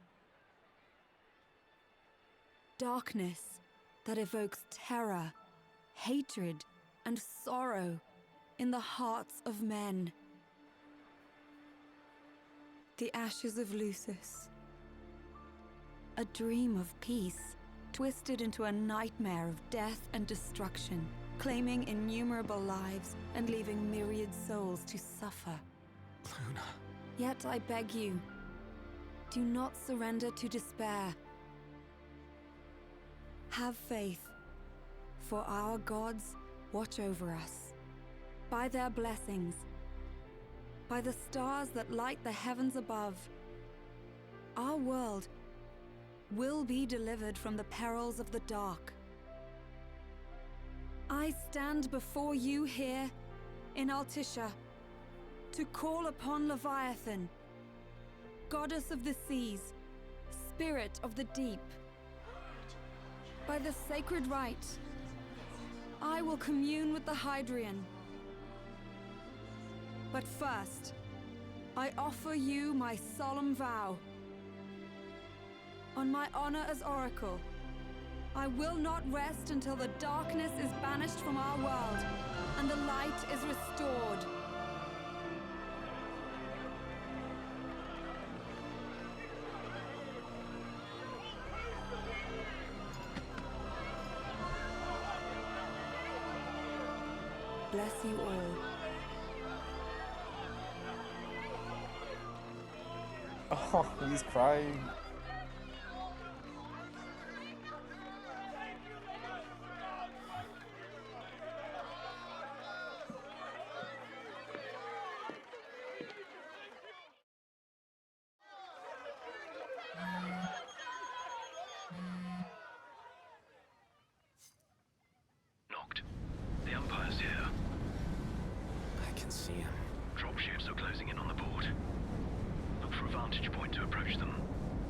Darkness that evokes terror, hatred, and sorrow in the hearts of men. the ashes of Lucis. A dream of peace, twisted into a nightmare of death and destruction, claiming innumerable lives and leaving myriad souls to suffer. Luna. Yet I beg you, do not surrender to despair. Have faith, for our gods watch over us. By their blessings, by the stars that light the heavens above, our world will be delivered from the perils of the dark. I stand before you here in Altissia to call upon Leviathan, goddess of the seas, spirit of the deep. By the sacred rite, I will commune with the Hydrian. But first, I offer you my solemn vow. On my honor as Oracle, I will not rest until the darkness is banished from our world and the light is restored. Bless you all. Oh, he's crying. Knocked. The Empire's here. I can see him. Dropships are closing in on the port. Look for a vantage point to approach them.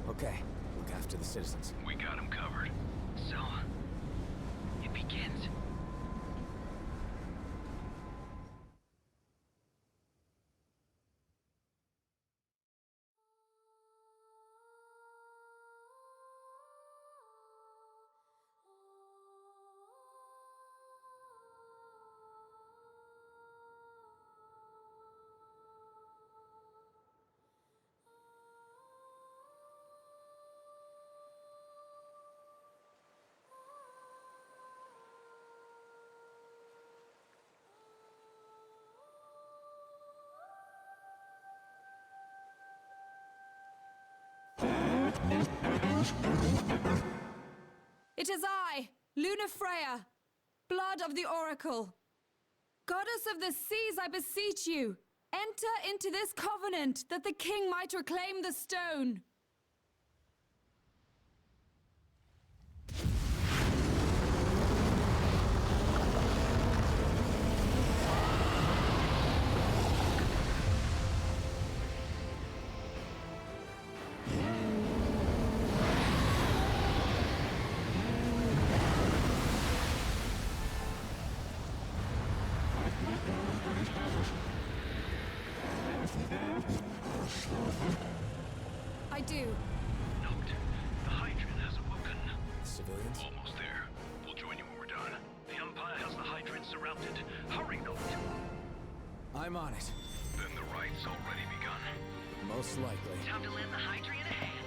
Okay, look after the citizens. We got them covered. So, it begins. It is I, Lunafreya, blood of the Oracle. Goddess of the seas, I beseech you, enter into this covenant that the king might reclaim the stone. I do. Knocked. The Hydrian has awoken. Civilians? Almost there. We'll join you when we're done. The Empire has the Hydrian surrounded. Hurry, Knocked. I'm on it. Then the rite's already begun. Most likely. Time to lend the Hydrian a hand.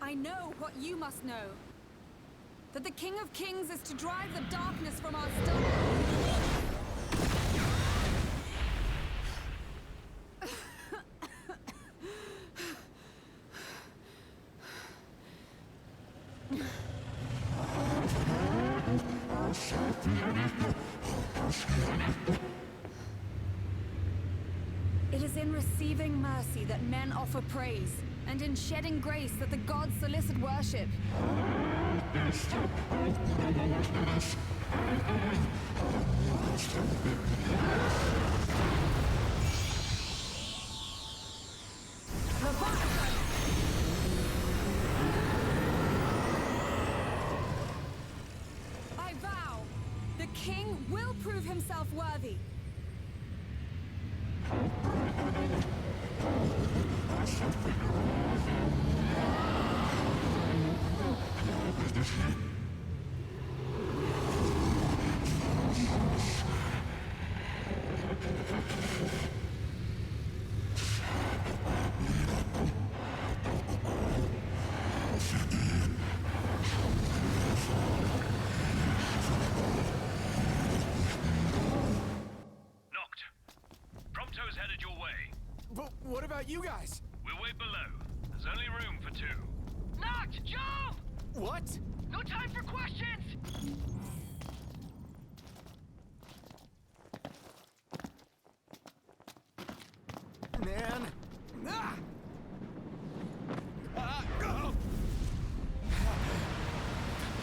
I know what you must know. That the King of Kings is to drive the darkness from our It is in receiving mercy that men offer praise, and in shedding grace that the gods solicit worship. I vow, the king will prove himself worthy. Prompto's headed your way. But what about you guys? We'll wait below. There's only room for two. Noct, jump! What? No time for questions! Man! Ah!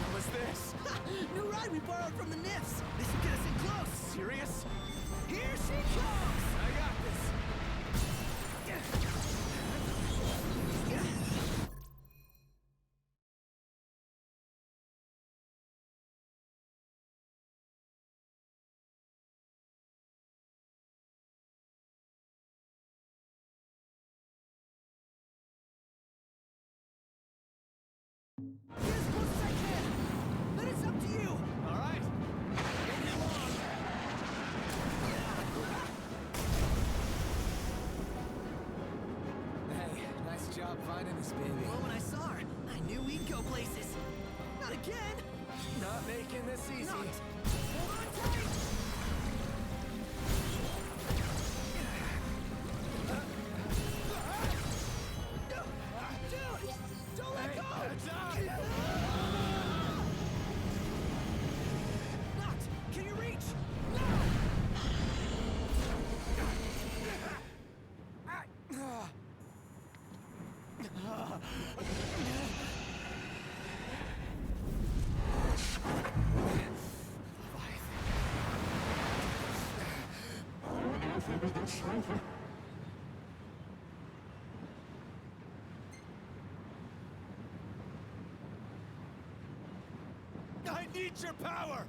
What was this? New ride we borrowed from the Nifs. This will get us in close. Serious? Here she comes! I got this. Get as close as I can! But it's up to you! All right. Get me along. Hey, nice job finding this baby. Well, when I saw her, I knew we'd go places. Not again! Not making this easy. Not. Hold on tight! Dude! Don't let go! Not! Can you reach? No! I need your power!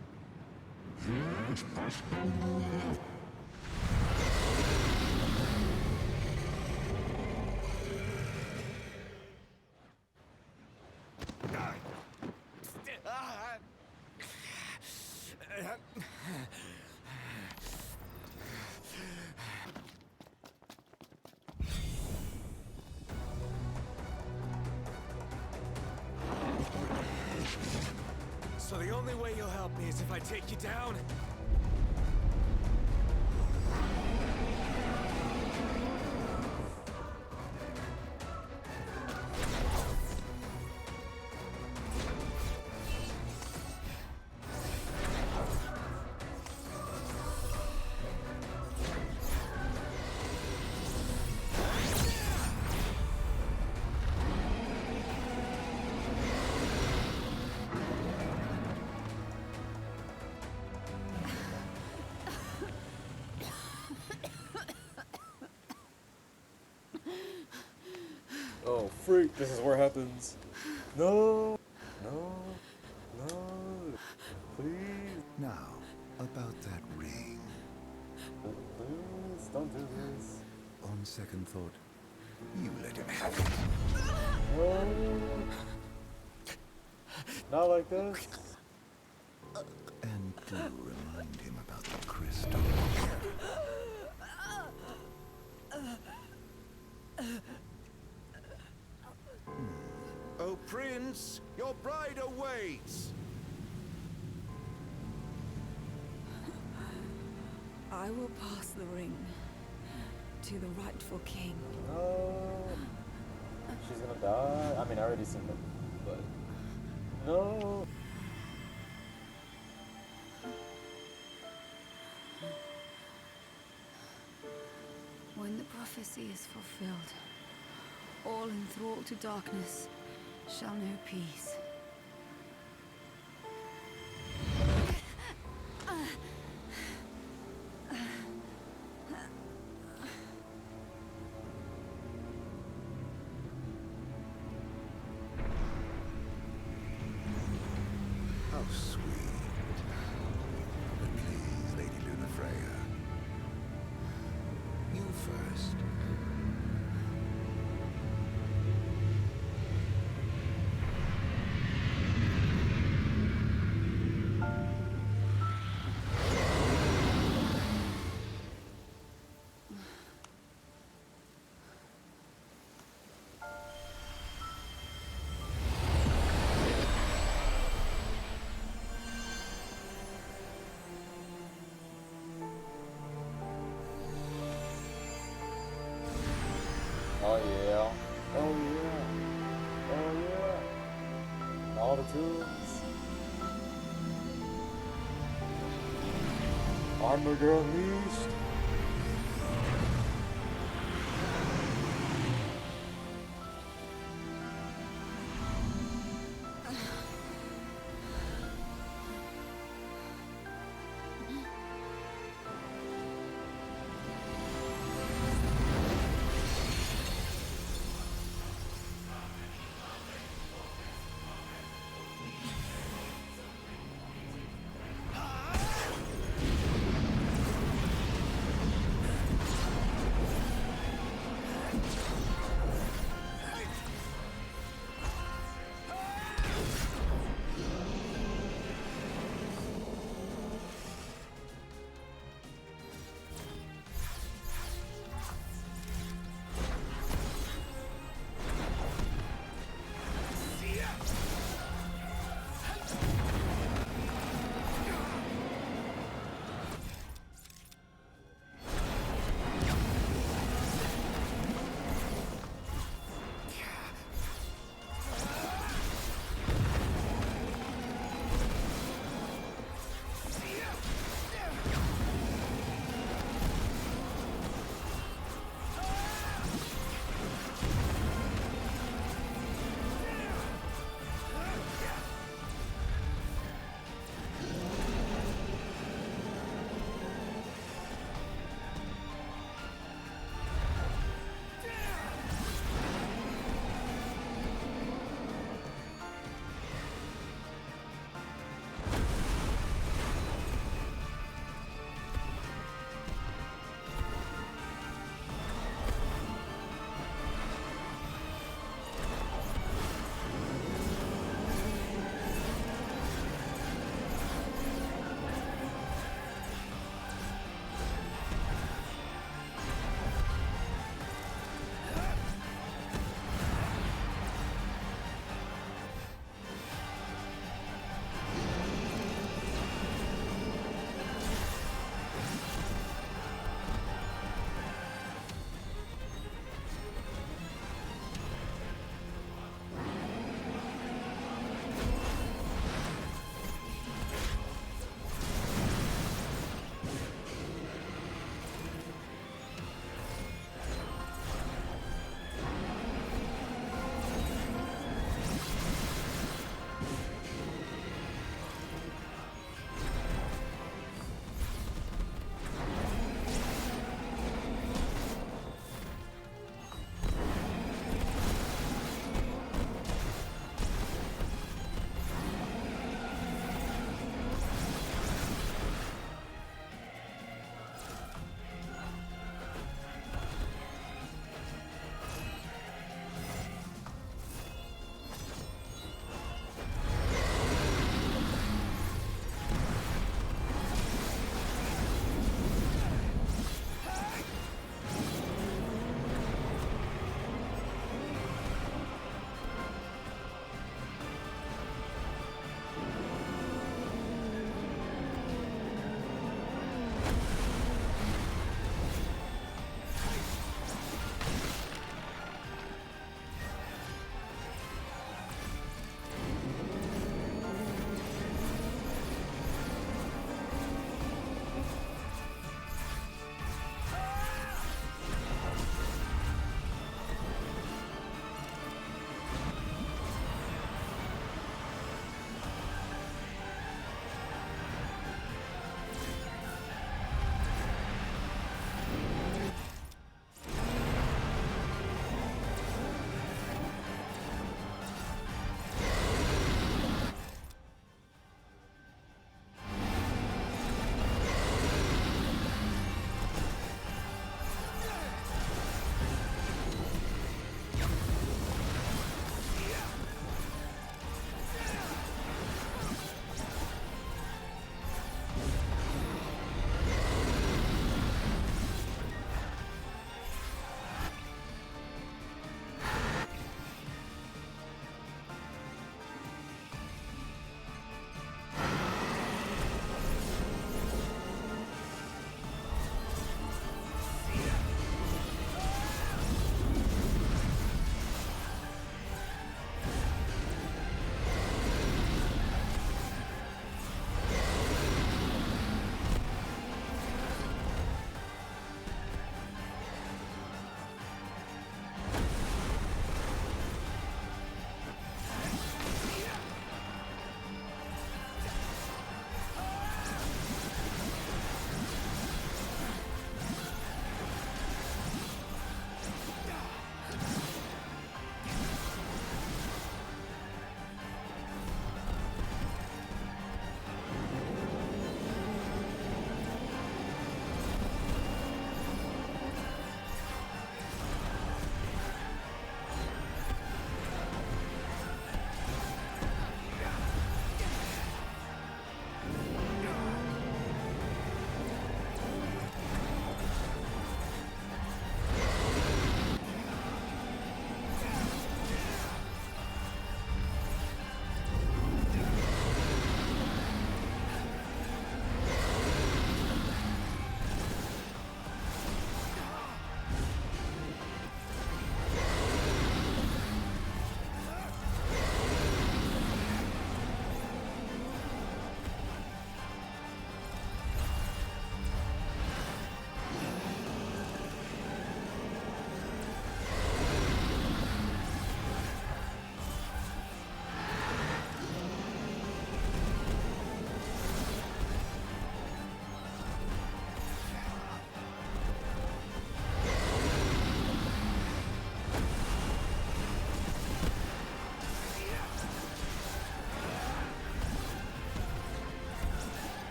So the only way you'll help me is if I take you down? Oh, freak, this is where it happens. No! No! No! Please! Now, about that ring. Please, don't do this. On second thought, you let him have it. No! Not like this. And do remind stop. Oh, Prince, your bride awaits. I will pass the ring to the rightful king. No. She's gonna die. I mean, I already seen it, but no. When the prophecy is fulfilled, all enthralled to darkness shall know peace. How sweet. But please, Lady Lunafreya. You first. Oh yeah. Oh yeah. Oh yeah. All the tunes. Armor Girl Unleashed.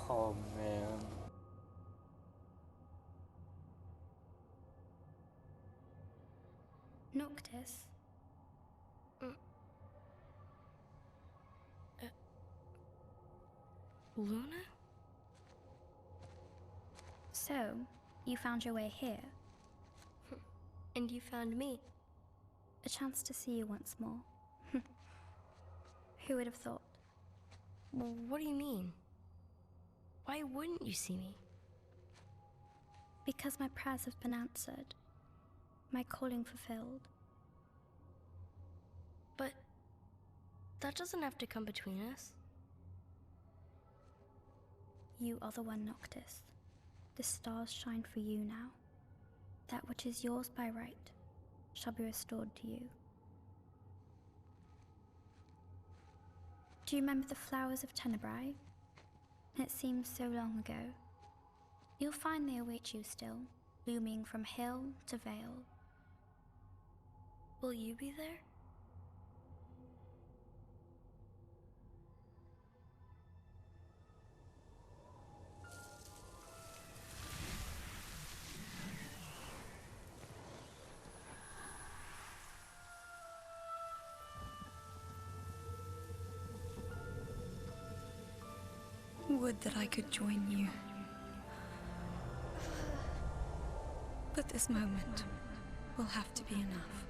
Oh man. Noctis. Luna? So, you found your way here. And you found me. A chance to see you once more. Who would have thought? Well, what do you mean? Why wouldn't you see me? Because my prayers have been answered. My calling fulfilled. But that doesn't have to come between us. You are the one, Noctis. The stars shine for you now. That which is yours by right shall be restored to you. Do you remember the flowers of Tenebrae? It seems so long ago. You'll find they await you still, blooming from hill to vale. Will you be there? Would that I could join you. But this moment will have to be enough.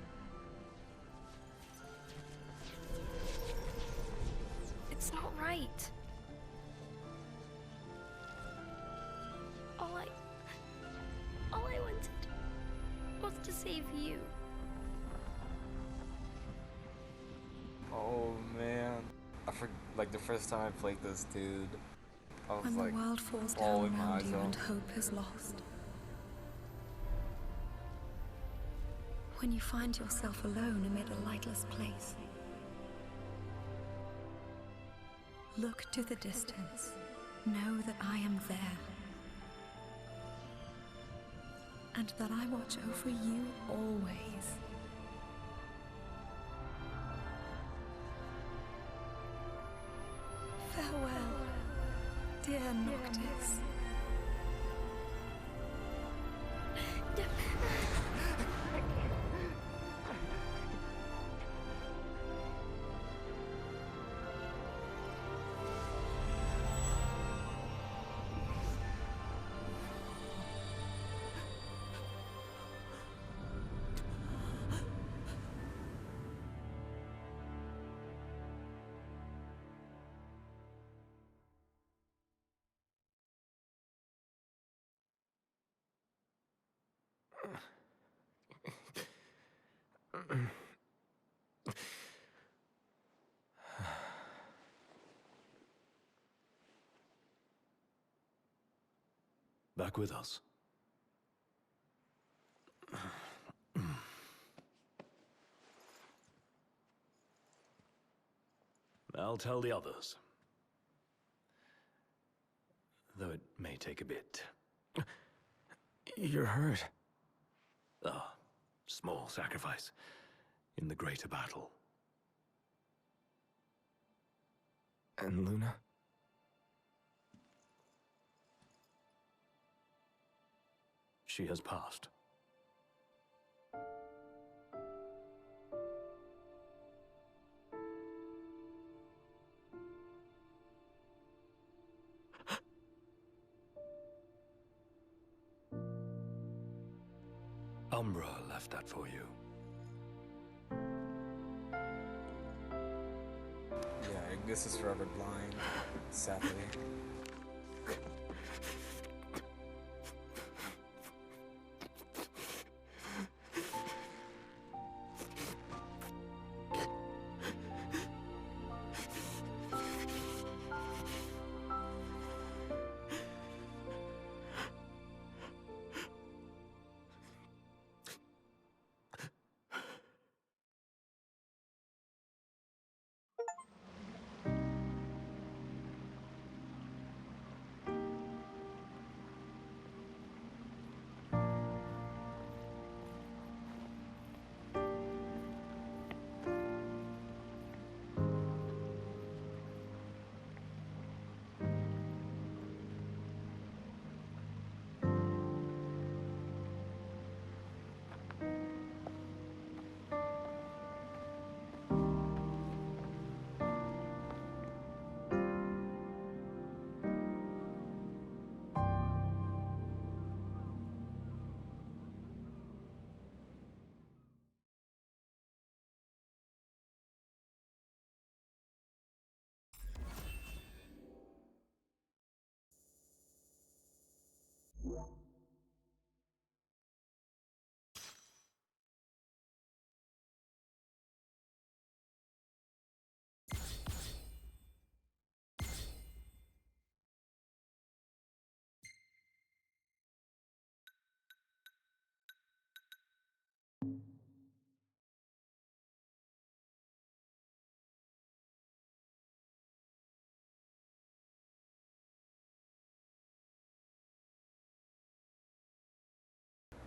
It's not right. All I wanted was to save you. Oh man. Like the first time I played this, dude, I was When like the world falls down bawling my around eyes you out. and hope is lost. When you find yourself alone amid a lightless place. Look to the distance. Know that I am there. And that I watch over you always. Farewell, dear Noctis. Back with us. I'll tell the others. Though it may take a bit. You're hurt. Ah, small sacrifice in the greater battle. And Luna? She has passed. Umbra left that for you. Yeah, Ignis is forever blind, sadly.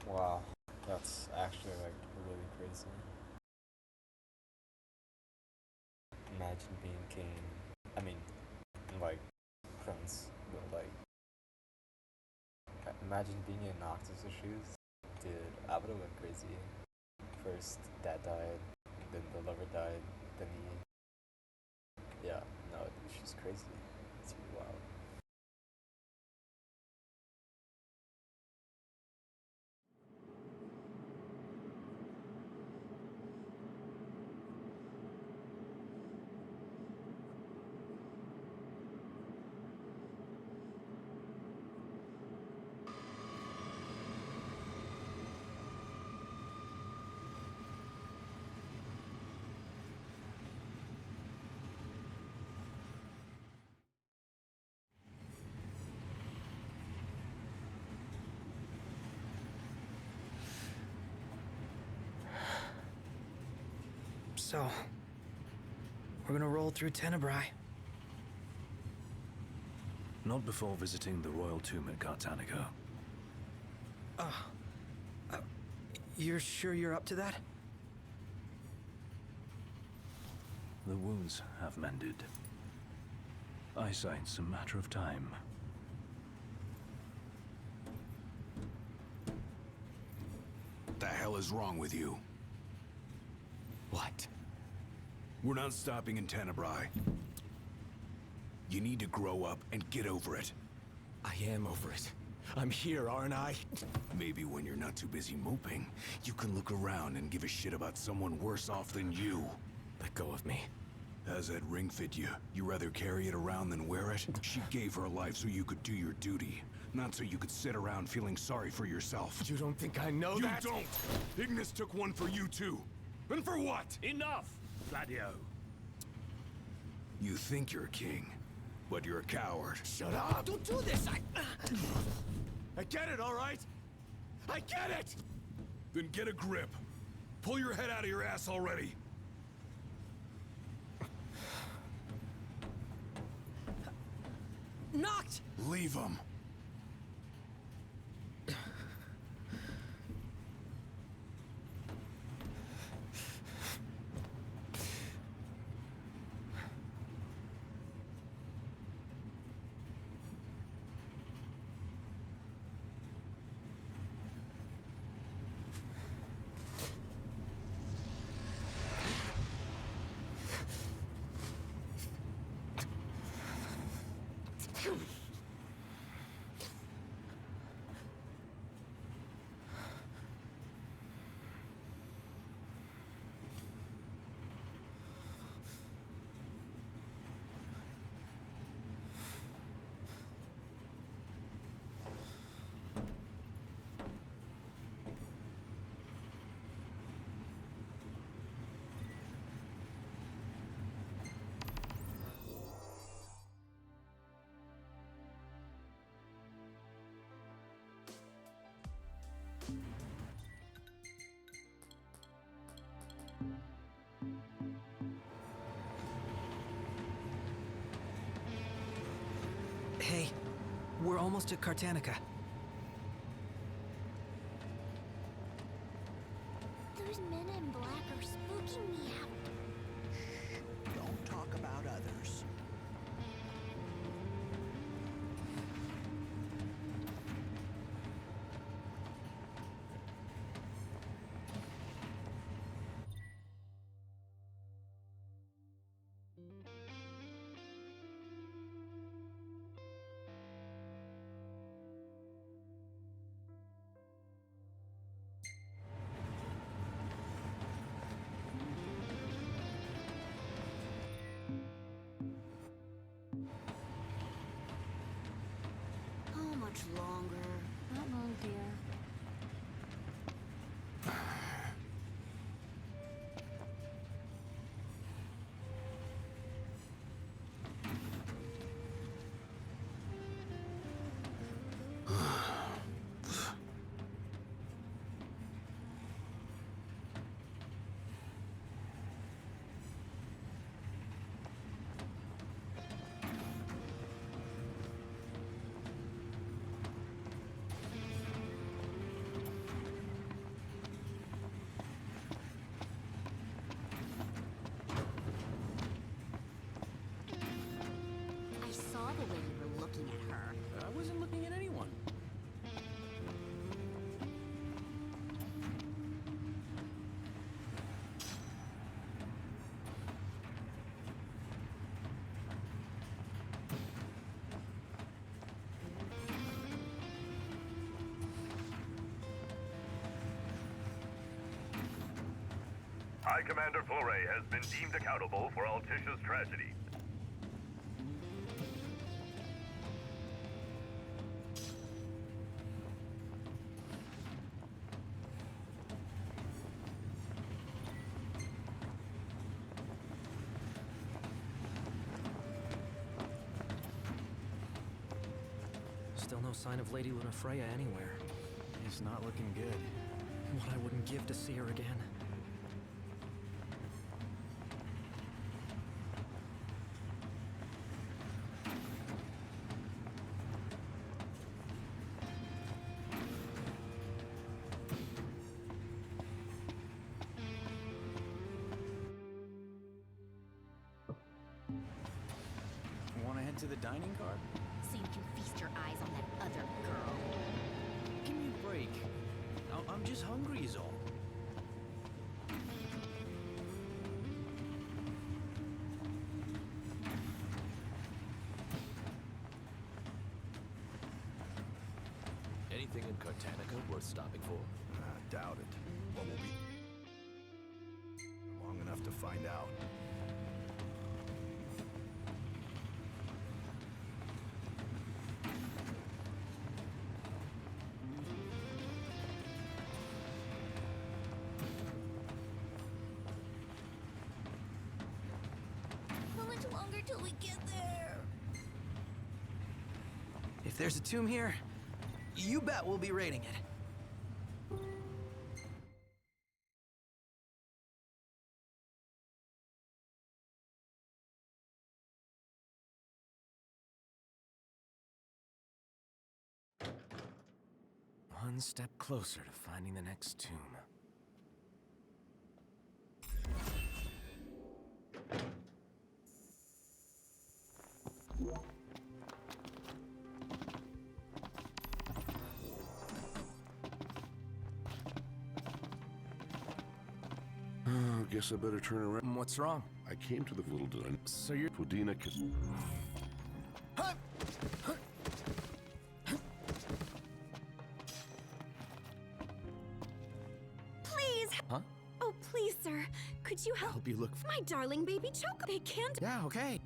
Wow, that's actually like really crazy. Imagine being king. I mean, like prince, but like imagine being in Noctis' shoes. Dude, I would have went crazy. First, dad died, then the lover died, then he. Yeah, no, it's just crazy. It's really wild. So, we're gonna roll through Tenebrae. Not before visiting the royal tomb at Cartanica. You're sure you're up to that? The wounds have mended. Eyesight's a matter of time. What the hell is wrong with you? What? We're not stopping in Tenebrae. You need to grow up and get over it. I am over it. I'm here, aren't I? Maybe when you're not too busy moping, you can look around and give a shit about someone worse off than you. Let go of me. How's that ring fit you? You rather carry it around than wear it? She gave her life so you could do your duty, not so you could sit around feeling sorry for yourself. You don't think I know that? You don't! Ignis took one for you too. And for what? Enough, Gladio. You think you're a king, but you're a coward. Shut up! Don't do this! I get it, all right? I get it! Then get a grip. Pull your head out of your ass already. Knocked! Leave him. Hey, we're almost at Cartanica. Those men in black are spooking me out. Don't talk about others. High Commander Foray has been deemed accountable for Alticia's tragedy. Still no sign of Lady Lunafreya anywhere. It's not looking good. What I wouldn't give to see her again. Want to head to the dining car? So you can feast your eyes on that other girl. Give me a break. I'm just hungry is all. Anything in Cartanica worth stopping for? Doubt it. What will be long enough to find out. How much longer till we get there? If there's a tomb here, you bet we'll be raiding it. One step closer to finding the next tomb. Guess I better turn around. What's wrong? I came to the little dun. So you're... Fudina can... Please! Huh? Oh, please, sir. Could you help? Help you look... My darling baby Choco. They can't... Yeah, okay.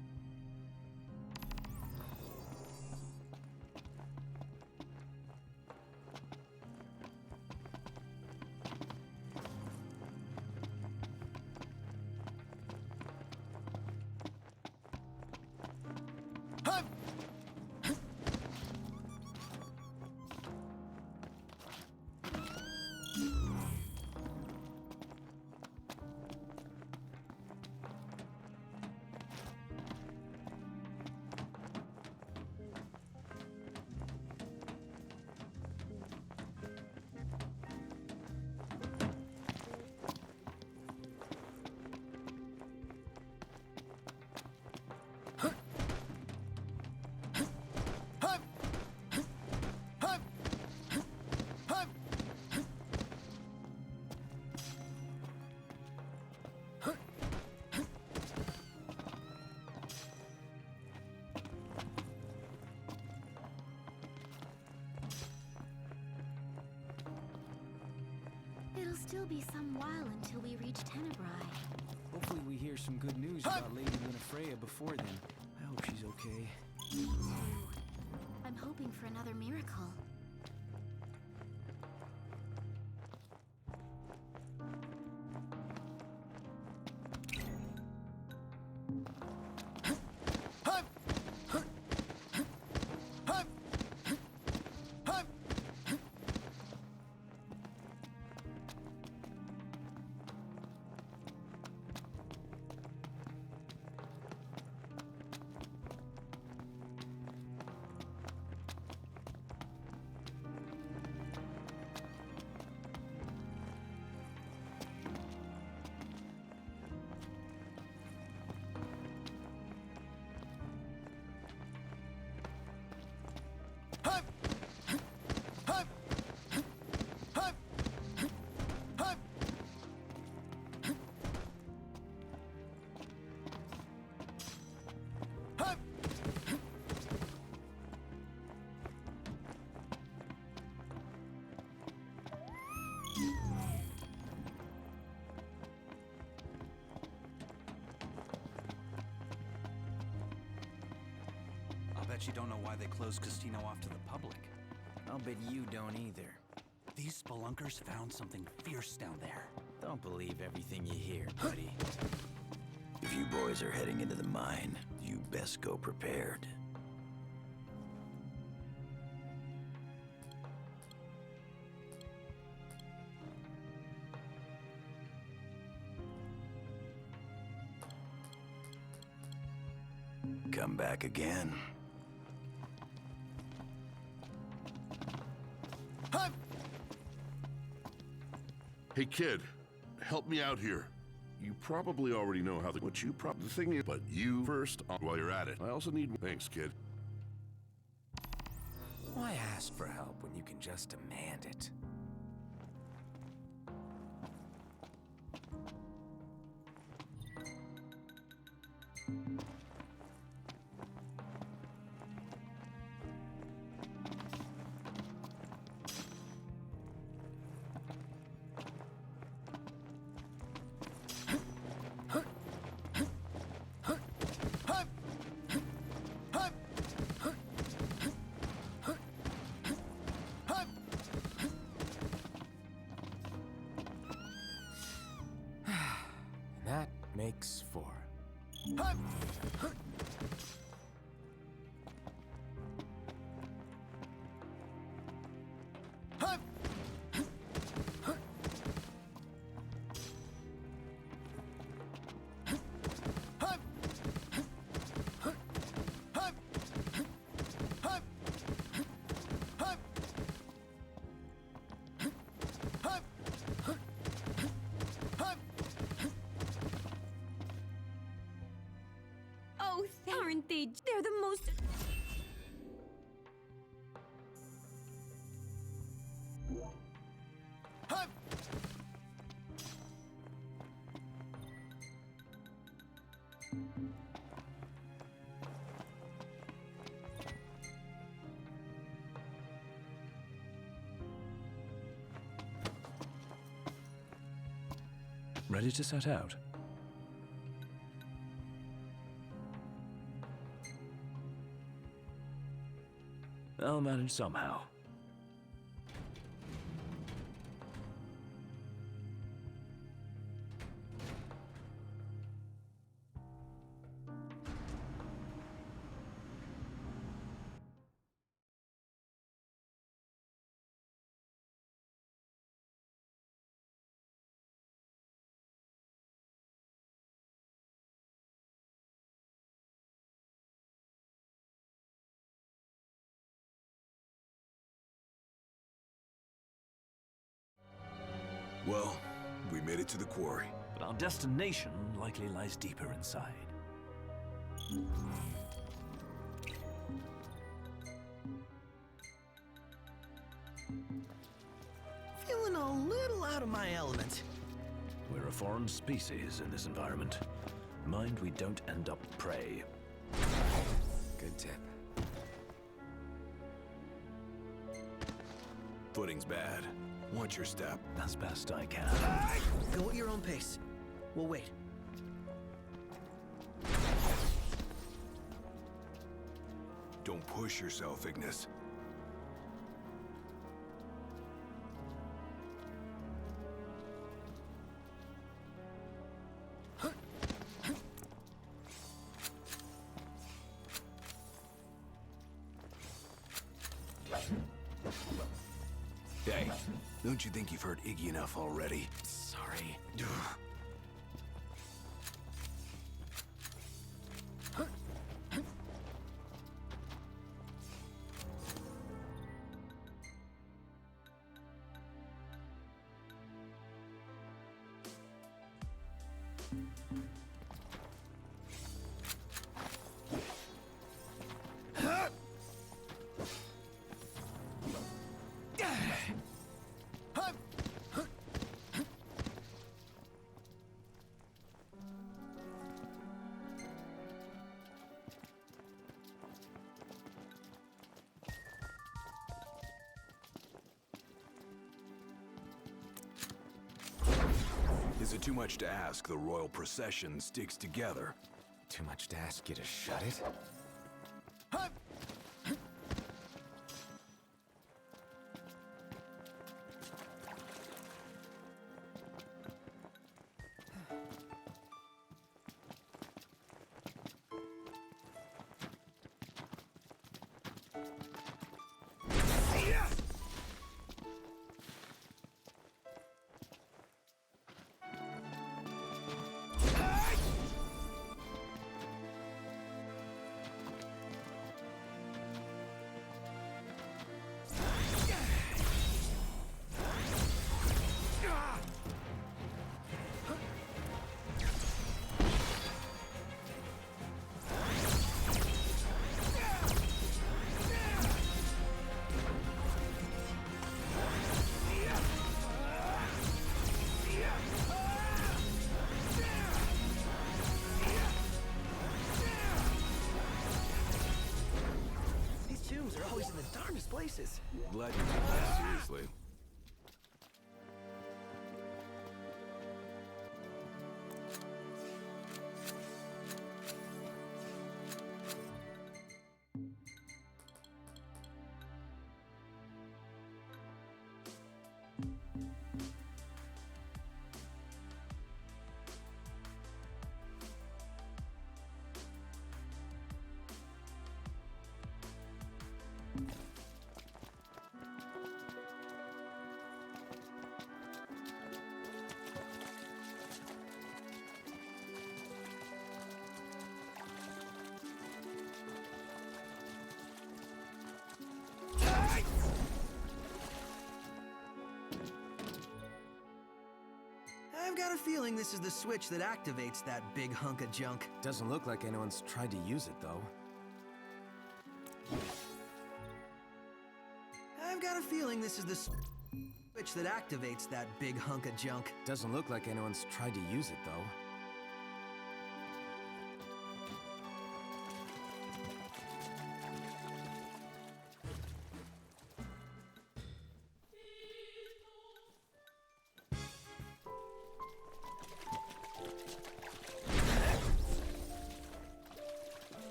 It'll still be some while until we reach Tenebrae. Hopefully we hear some good news about Lady Lunafreya before then. I hope she's okay. Me too. I'm hoping for another miracle. bet you don't know why they closed Castino off to the public. I'll bet you don't either. These spelunkers found something fierce down there. Don't believe everything you hear, buddy. If you boys are heading into the mine, you best go prepared. Come back again. Hey, kid, help me out here. You probably already know how the thing is, but you first while you're at it. I also need thanks, kid. Why ask for help when you can just demand it? That makes 4. Oh, aren't they? They're the most... Ready to set out? I'll manage somehow. Well, we made it to the quarry. But our destination likely lies deeper inside. Feeling a little out of my element. We're a foreign species in this environment. Mind we don't end up prey. Good tip. Footing's bad. Watch your step. As best I can. Go at your own pace. We'll wait. Don't push yourself, Ignis. Hey, don't you think you've heard Iggy enough already? Sorry. Is it too much to ask the royal procession sticks together? Too much to ask you to shut it? darndest places. Glad you took that seriously. I've got a feeling this is the switch that activates that big hunk of junk. Doesn't look like anyone's tried to use it, though. I've got a feeling this is the switch that activates that big hunk of junk. Doesn't look like anyone's tried to use it, though.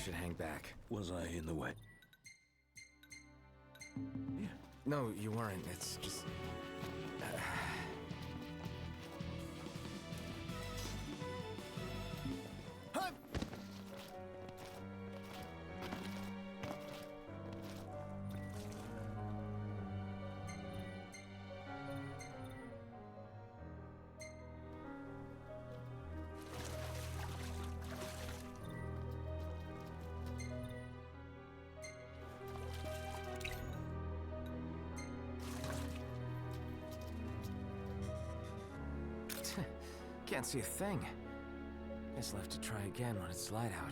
should hang back. Was I in the way? Yeah. No, you weren't. It's just... Can't see a thing. Guess I'll have to try again when it's light out.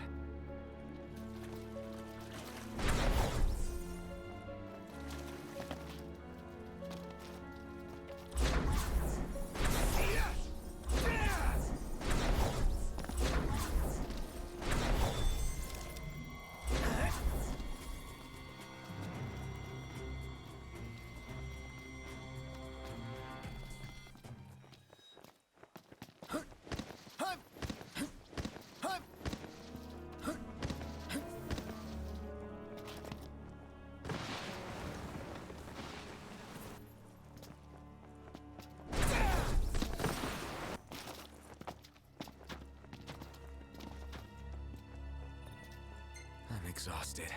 I'm exhausted.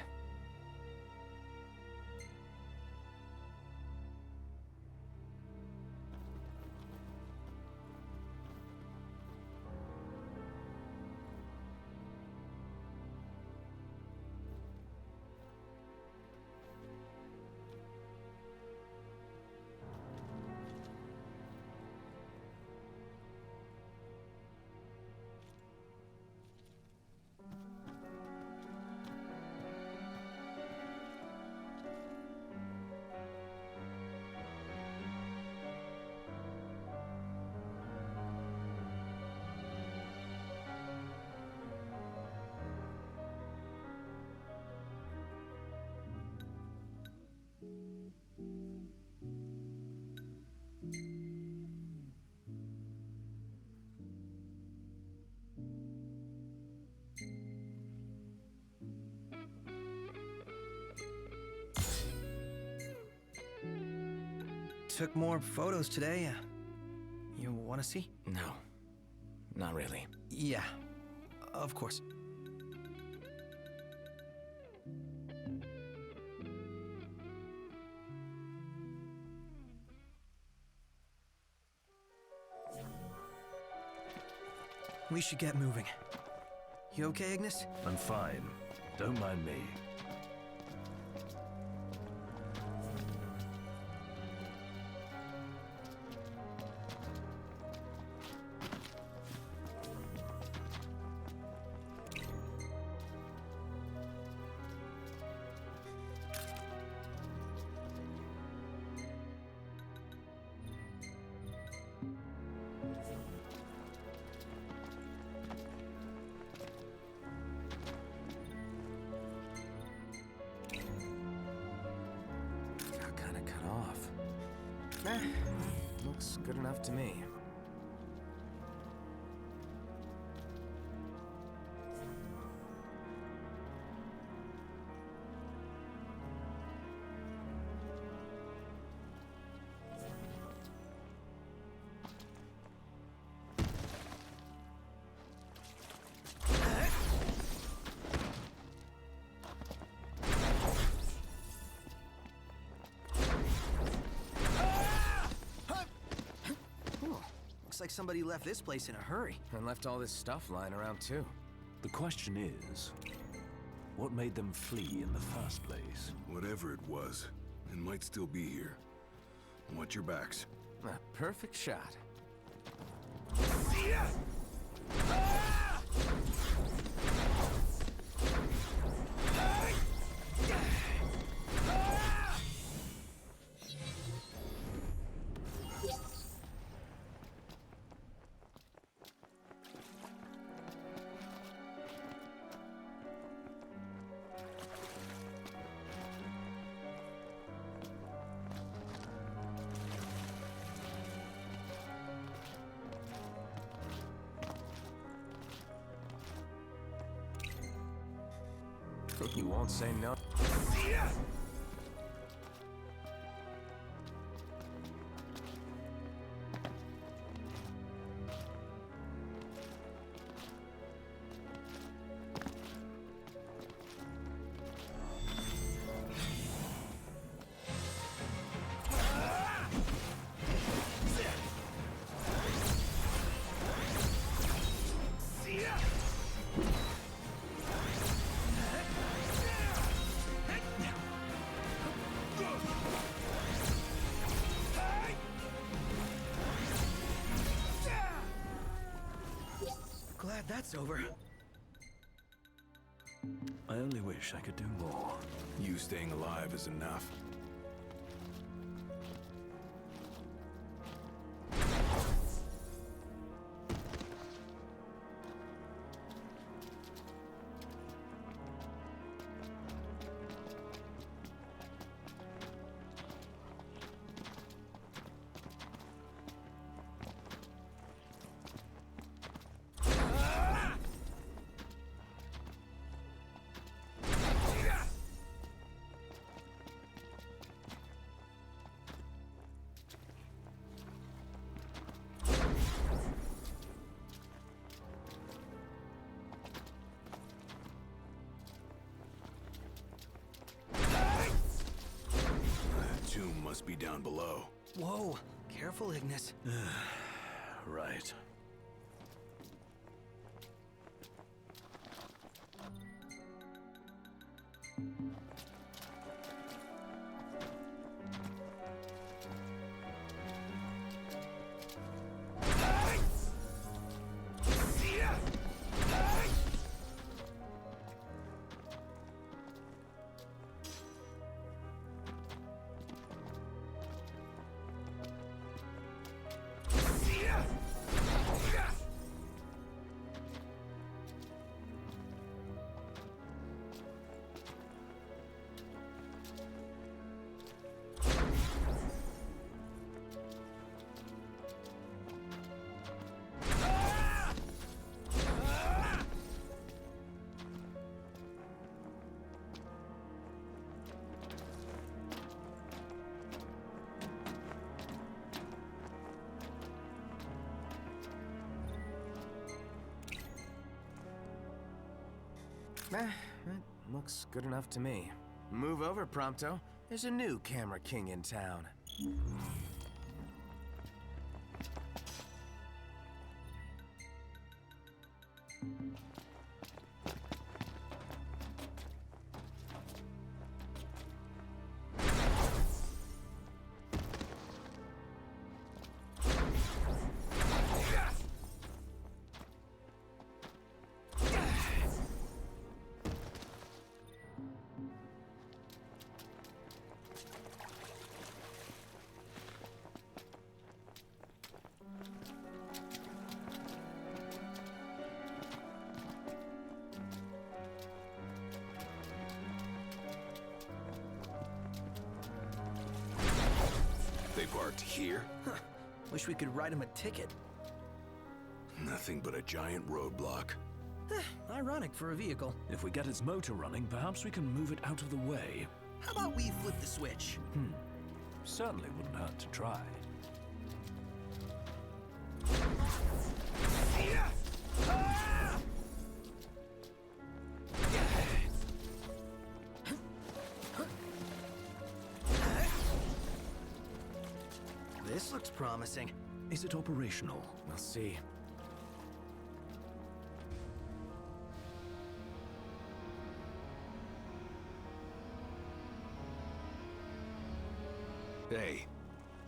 Took more photos today. You want to see? No. Not really. Yeah, of course. We should get moving. You okay, Ignis? I'm fine. Don't mind me. Looks good enough to me. Looks like somebody left this place in a hurry. And left all this stuff lying around too. The question is, what made them flee in the first place? Whatever it was, it might still be here. Watch your backs. A perfect shot. You won't say no. Glad that's over. I only wish I could do more. You staying alive is enough. Must be down below. Whoa, careful, Ignis. Right. It looks good enough to me. Move over, Prompto. There's a new Camera King in town. They parked here? Huh. Wish we could write him a ticket. Nothing but a giant roadblock. Ironic for a vehicle. If we get its motor running, perhaps we can move it out of the way. How about we flip the switch? Certainly wouldn't hurt to try. This looks promising. Is it operational? We'll see. Hey,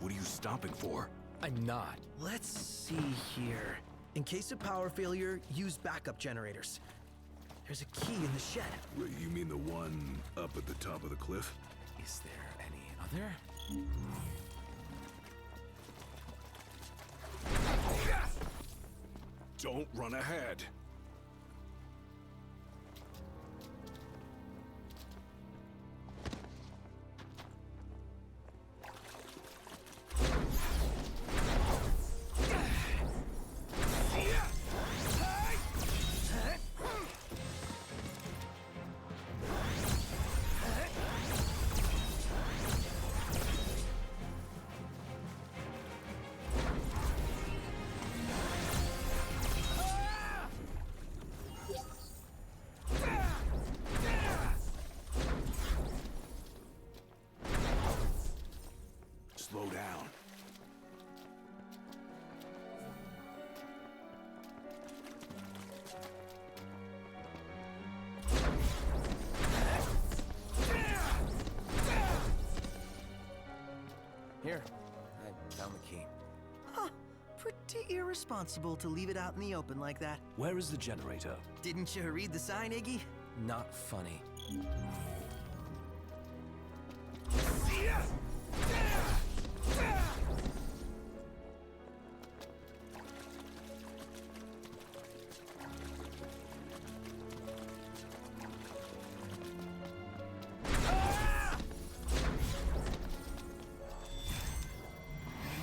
what are you stopping for? I'm not. Let's see here. In case of power failure, use backup generators. There's a key in the shed. Wait, you mean the one up at the top of the cliff? Is there any other? Don't run ahead. the key. Huh. Pretty irresponsible to leave it out in the open like that. Where is the generator? Didn't you read the sign, Iggy? Not funny.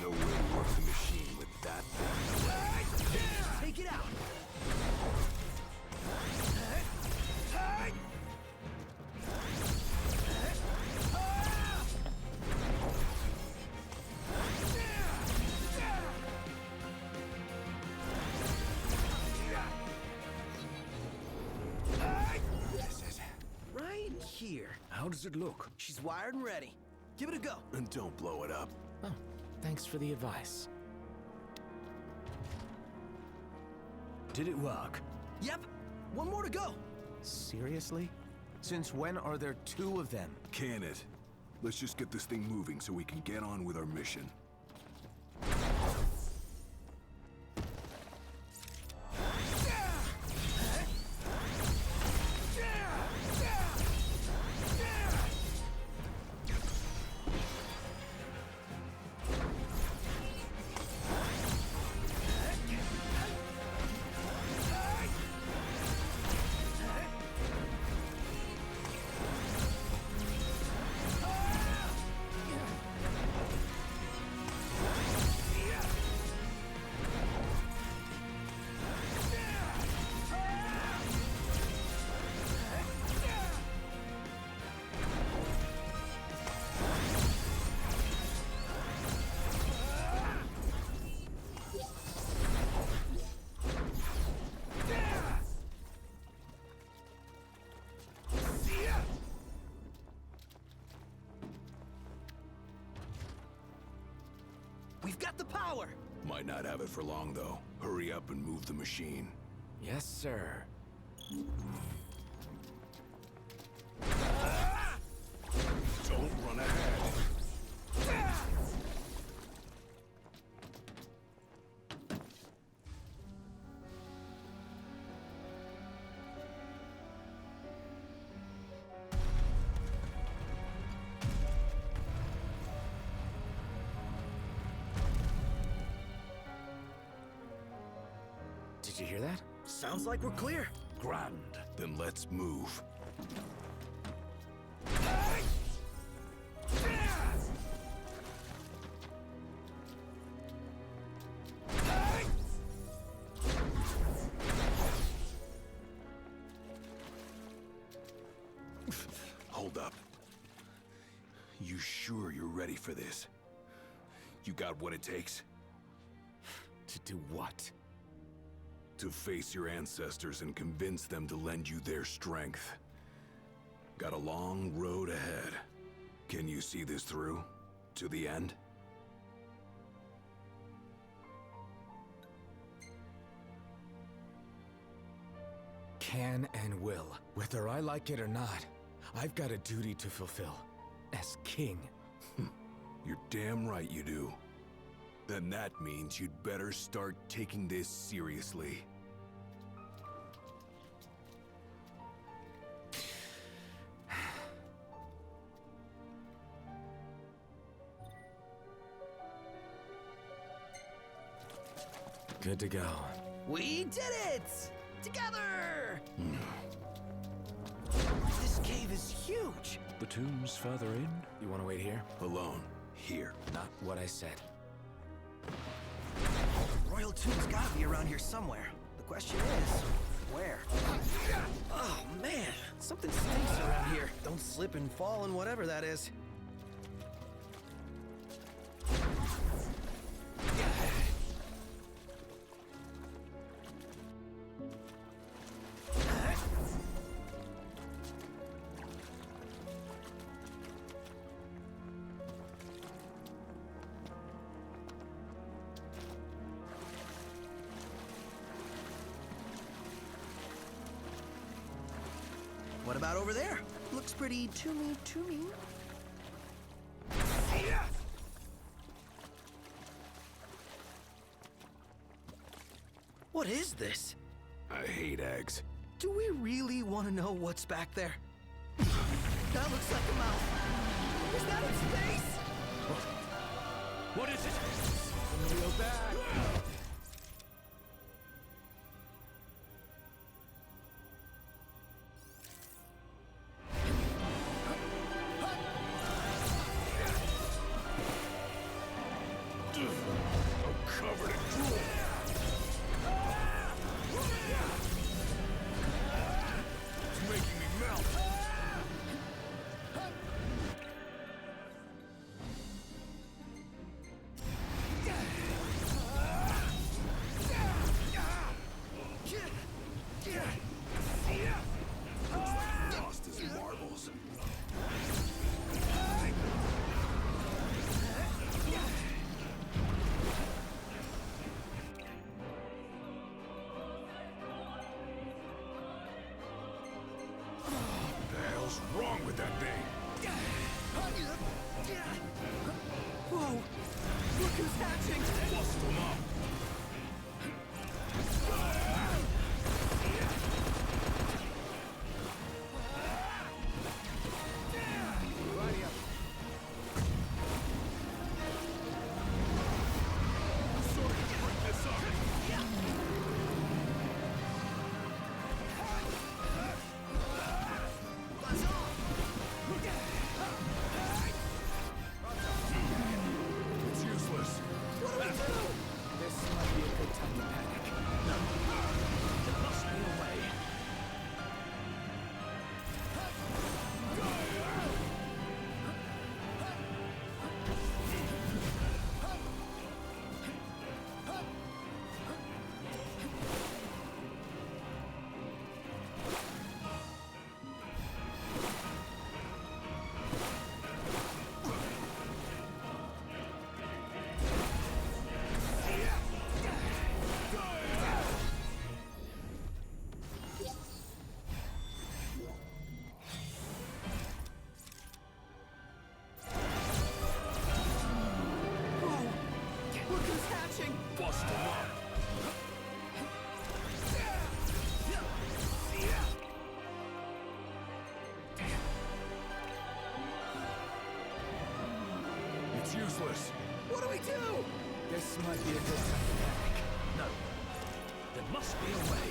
No way to work the machine with that thing. Take it out! Right here. How does it look? She's wired and ready. Give it a go. And don't blow it up. Oh, thanks for the advice. Did it work? Yep. One more to go. Seriously? Since when are there two of them? Can it? Let's just get this thing moving so we can get on with our mission. We've got the power! Might not have it for long, though. Hurry up and move the machine. Yes, sir. Don't run ahead. Did you hear that? Sounds like we're clear. Grand. Then let's move. Hold up. You sure you're ready for this? You got what it takes? To do what? To face your ancestors and convince them to lend you their strength. Got a long road ahead. Can you see this through? To the end? Can and will. Whether I like it or not, I've got a duty to fulfill. As king. You're damn right you do. Then that means you'd better start taking this seriously. Good to go. We did it! Together! This cave is huge! The tomb's further in? You want to wait here? Alone. Here. Not what I said. Royal Tomb's gotta be around here somewhere. The question is, where? Oh man, something stinks around here. Don't slip and fall and whatever that is. What about over there? Looks pretty tombey. What is this? I hate eggs. Do we really want to know what's back there? That looks like a mouth. Is that its face? What is it? Reel back. I'm covered in drool. It's making me melt. Dust as marbles. What the hell's wrong with that thing? Whoa! Look who's hatching! Bust them up. Sorry to break this up. It's useless. What do we do? This might be a good time to panic. No. There must be a way. Whoa! Look who's hatching! Bust them up. It's useless. What do we do? This might be a good time to panic. No. There must be a way.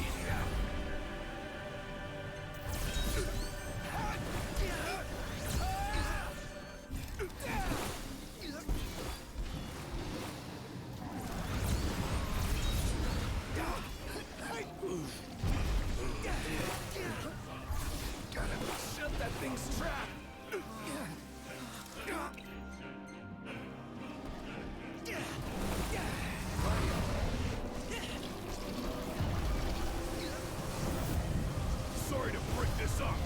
Gotta shut that thing's trap. Sorry to break this up.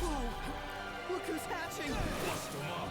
Whoa! Look who's hatching! Bust them up.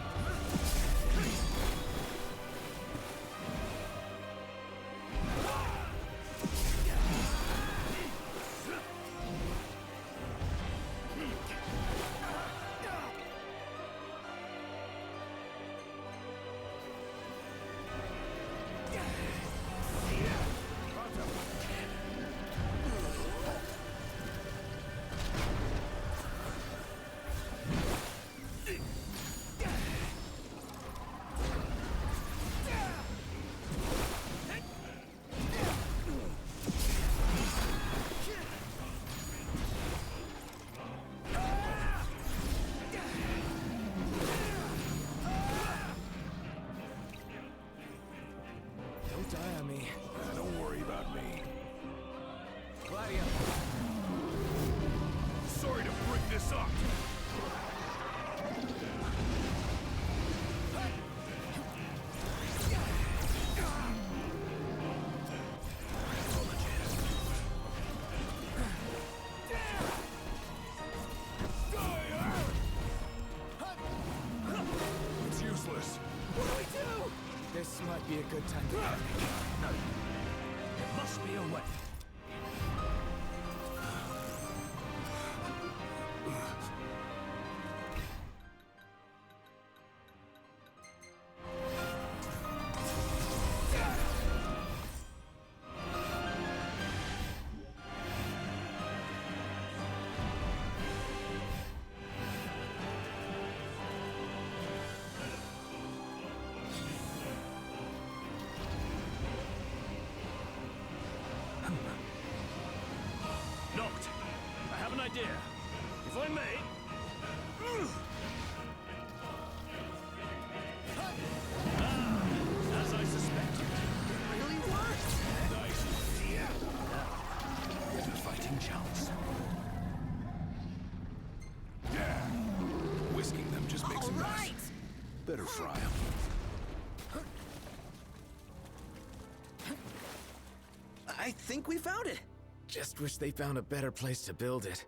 Don't die on me. Don't worry about me. Gladio. Sorry to break this up. It's useless. What do we do? This might be a good time to panic. No. There must be a way. idea. If I may... As I suspected. It really worked! Nice idea. Now, get a fighting chance. Yeah. Whisking them just makes them Right! mess. Better fry them. I think we found it. Just wish they found a better place to build it.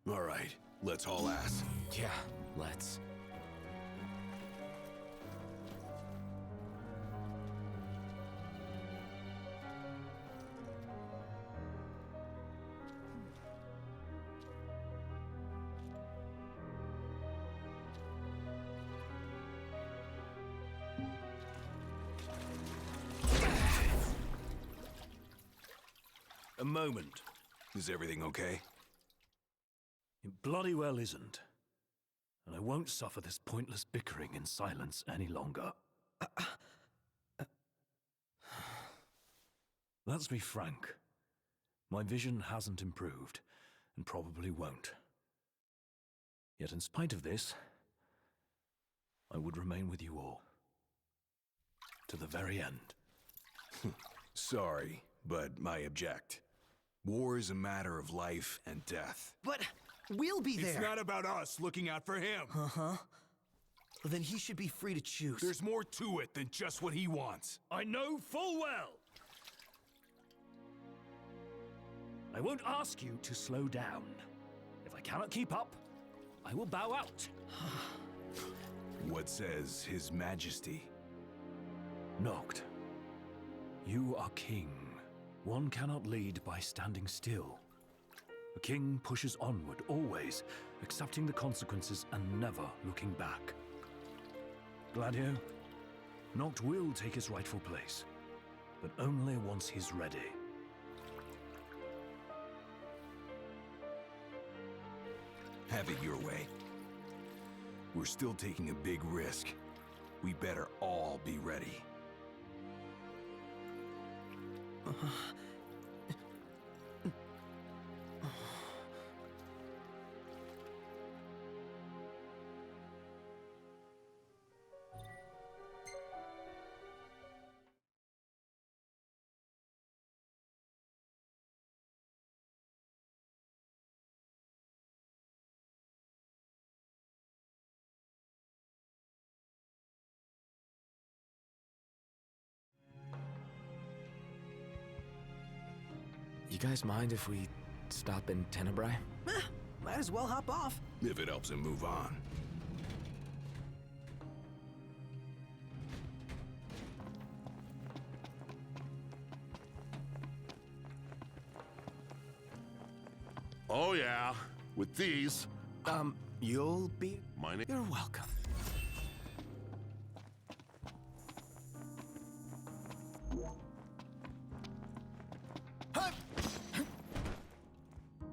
All right, let's haul ass. Yeah, let's. A moment. Is everything okay? It bloody well isn't. And I won't suffer this pointless bickering in silence any longer. Let's be frank. My vision hasn't improved, and probably won't. Yet in spite of this, I would remain with you all. To the very end. Sorry, but I object. War is a matter of life and death. But we'll be there. It's not about us looking out for him. Uh-huh. Well, then he should be free to choose. There's more to it than just what he wants. I know full well. I won't ask you to slow down. If I cannot keep up, I will bow out. What says His Majesty? Noct, you are king. One cannot lead by standing still. A king pushes onward, always, accepting the consequences and never looking back. Gladio, Noct will take his rightful place, but only once he's ready. Have it your way. We're still taking a big risk. We better all be ready. You guys mind if we stop in Tenebrae? Might as well hop off. If it helps him move on. Oh, yeah. With these. You'll be... My name... You're welcome.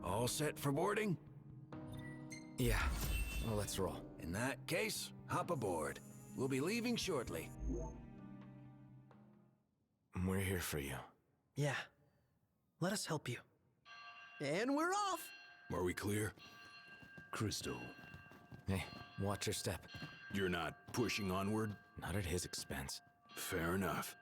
All set for boarding? Yeah. Well, let's roll. In that case, hop aboard. We'll be leaving shortly. We're here for you. Yeah. Let us help you. And we're off! Are we clear? Crystal. Hey, watch your step. You're not pushing onward? Not at his expense. Fair enough.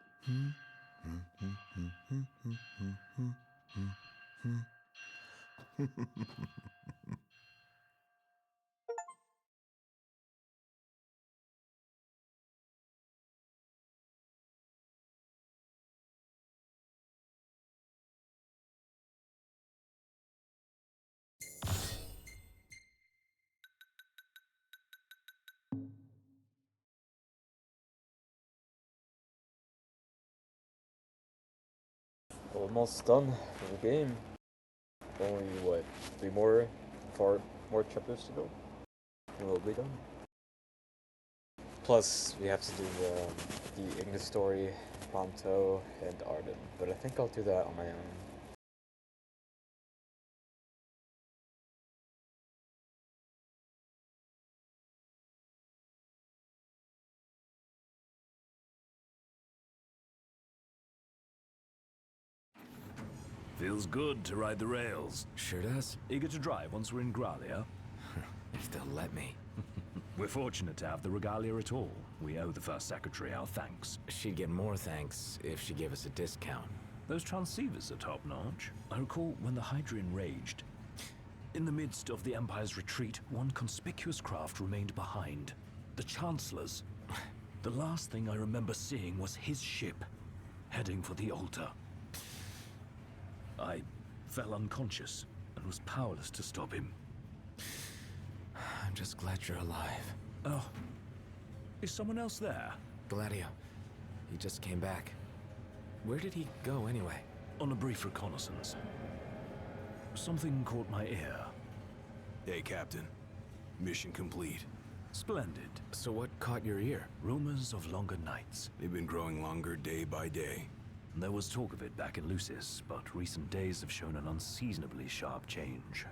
almost done for the game. Only what, 4 more chapters to go, and we'll be done. Plus, we have to do the Ignis story, Prompto, and Arden. But I think I'll do that on my own. Feels good to ride the rails. Sure does. Eager to drive once we're in Gralia? If they'll let me. We're fortunate to have the regalia at all. We owe the First Secretary our thanks. She'd get more thanks if she gave us a discount. Those transceivers are top-notch. I recall when the Hydrian raged. In the midst of the Empire's retreat, one conspicuous craft remained behind. The Chancellor's. The last thing I remember seeing was his ship, heading for the altar. I fell unconscious and was powerless to stop him. I'm just glad you're alive. Oh. Is someone else there? Gladio. He just came back. Where did he go anyway? On a brief reconnaissance. Something caught my ear. Hey, Captain. Mission complete. Splendid. So what caught your ear? Rumors of longer nights. They've been growing longer day by day. There was talk of it back in Lucis, but recent days have shown an unseasonably sharp change.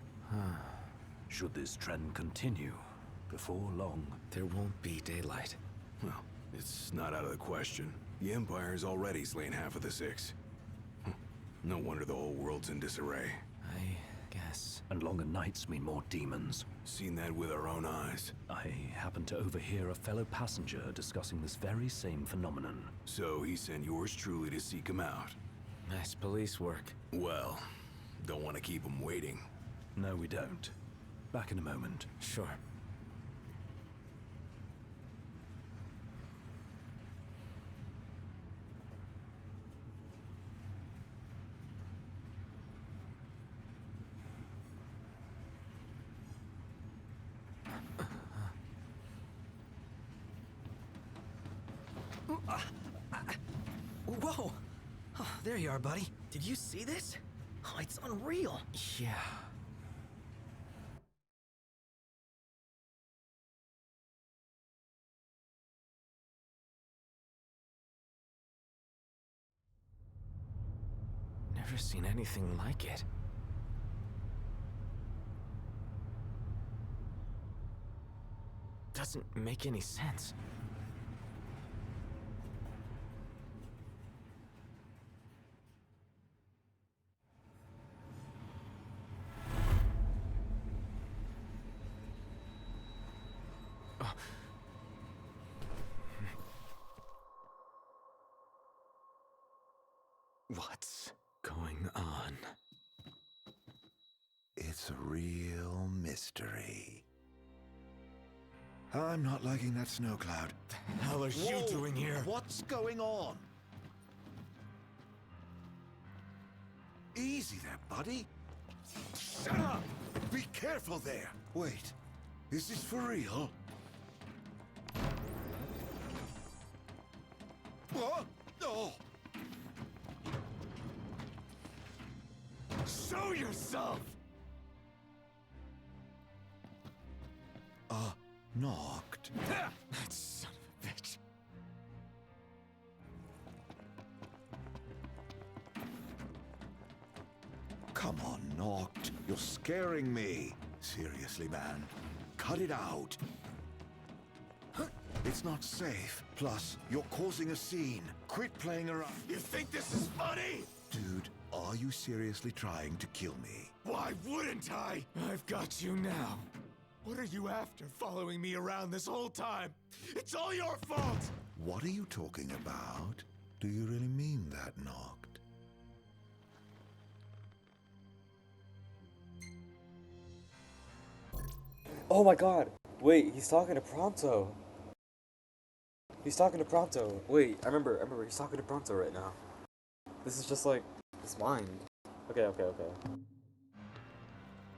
Should this trend continue, before long... There won't be daylight. Well, it's not out of the question. The Empire's already slain half of the 6. No wonder the whole world's in disarray. I guess. And longer nights mean more demons. Seen that with our own eyes. I happened to overhear a fellow passenger discussing this very same phenomenon. So he sent yours truly to seek him out. Nice police work. Well, don't want to keep him waiting. No, we don't. Back in a moment. Sure. Whoa! Oh, there you are, buddy. Did you see this? Oh, it's unreal. Yeah. Never seen anything like it. Doesn't make any sense. What's going on? It's a real mystery. I'm not liking that snow cloud. The hell are you doing here? What's going on? Easy there, buddy. Shut up! Be careful there. Wait, is this for real? What? No! Show yourself! Knocked. That son of a bitch. Come on, Knocked. You're scaring me. Seriously, man. Cut it out. It's not safe. Plus, you're causing a scene. Quit playing around. You think this is funny? Dude, are you seriously trying to kill me? Why wouldn't I? I've got you now. What are you after, following me around this whole time? It's all your fault! What are you talking about? Do you really mean that, Knocked? Oh my god! Wait, he's talking to Prompto! He's talking to Prompto! Wait, I remember, he's talking to Prompto right now. This is just like, his mind. Okay.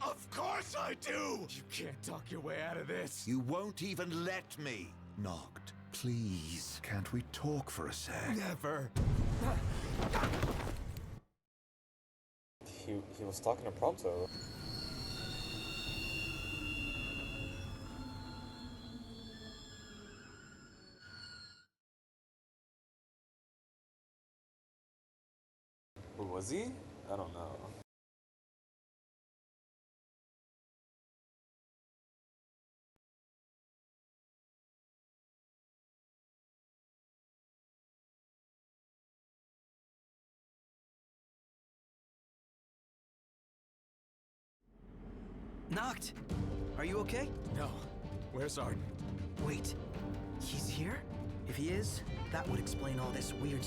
Of course I do! You can't talk your way out of this. You won't even let me. Knocked, please. Can't we talk for a sec? Never. he was talking to Prompto. Who was he? I don't know. Noct! Are you okay? No. Where's Arden? Wait. He's here? If he is, that would explain all this weird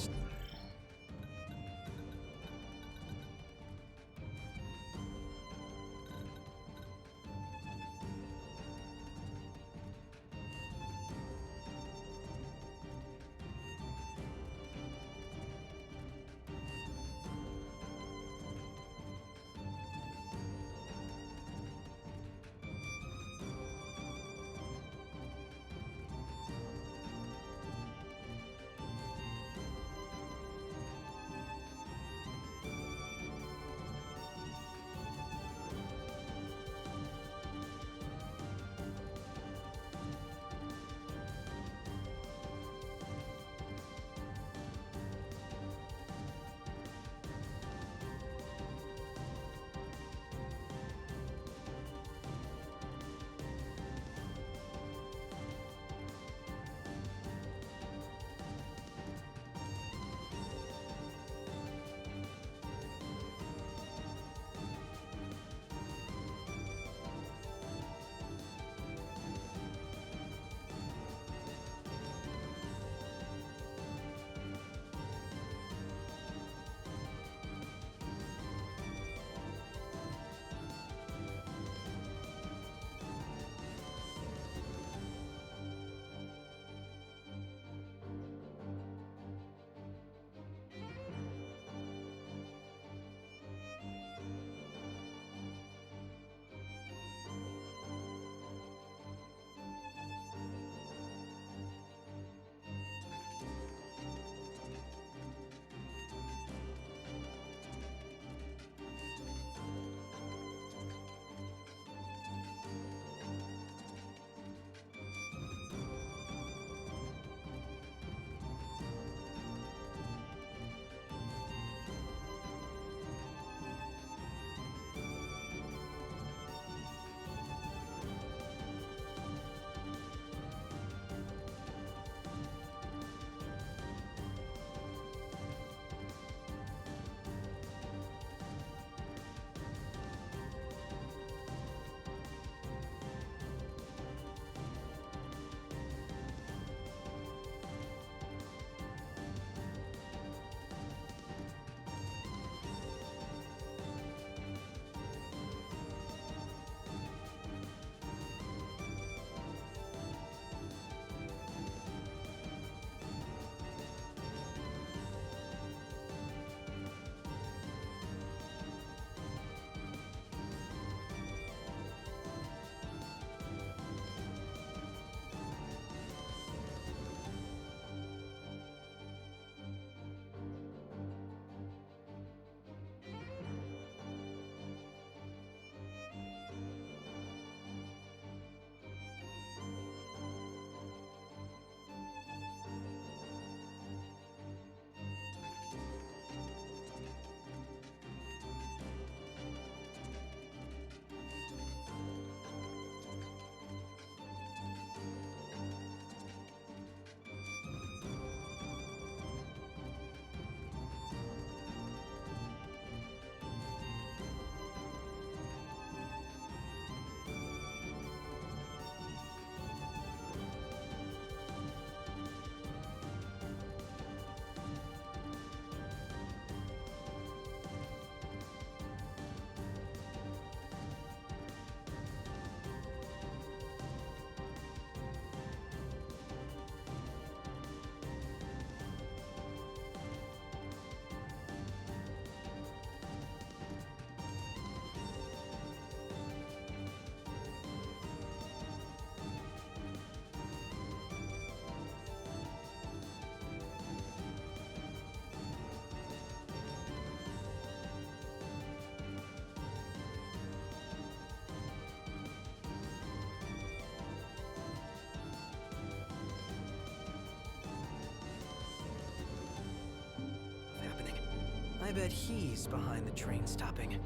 I bet he's behind the train stopping.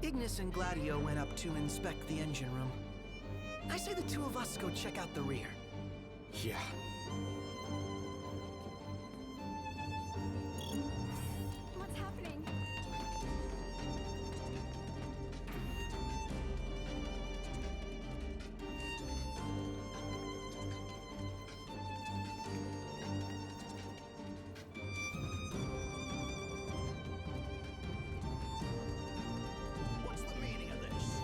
Ignis and Gladio went up to inspect the engine room. I say the two of us go check out the rear. Yeah. What's happening? What's the meaning of this?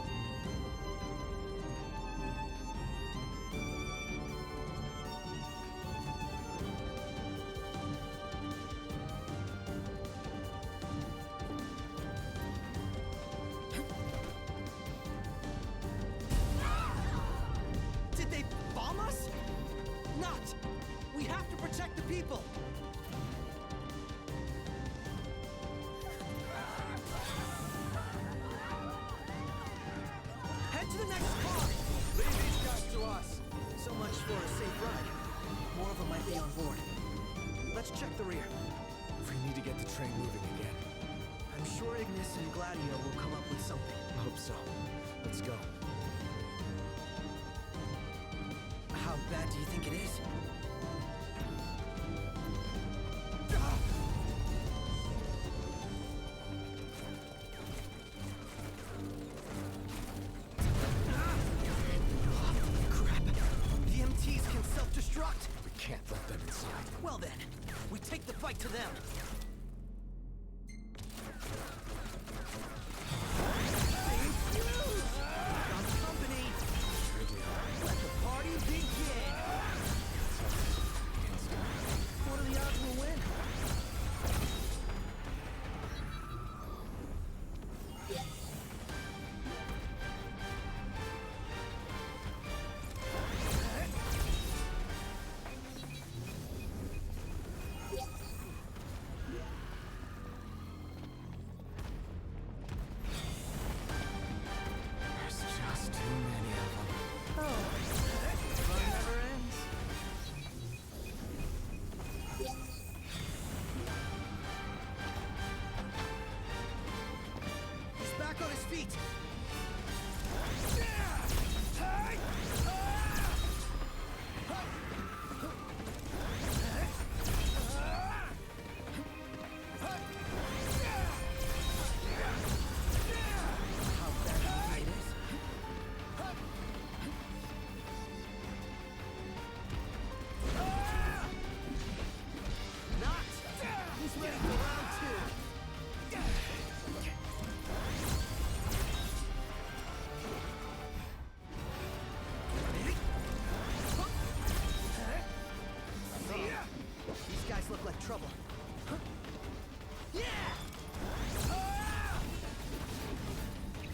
Did they bomb us? Not! We have to protect the people! Head to the next car! Leave these guys to us! So much for a safe ride. More of them might be on board. Let's check the rear. We need to get the train moving again. I'm sure Ignis and Gladio will come up with something. Hope so. Let's go. How bad do you think it is? Crap! The MTs can self-destruct! We can't let them inside. Well then, we take the fight to them. Got company! Let the party begin! What are the odds we'll win? There's just too many of them. Fun never ends. He's back on his feet. How bad do you think it is? Not! He's ready for round two. These guys look like trouble. Yeah!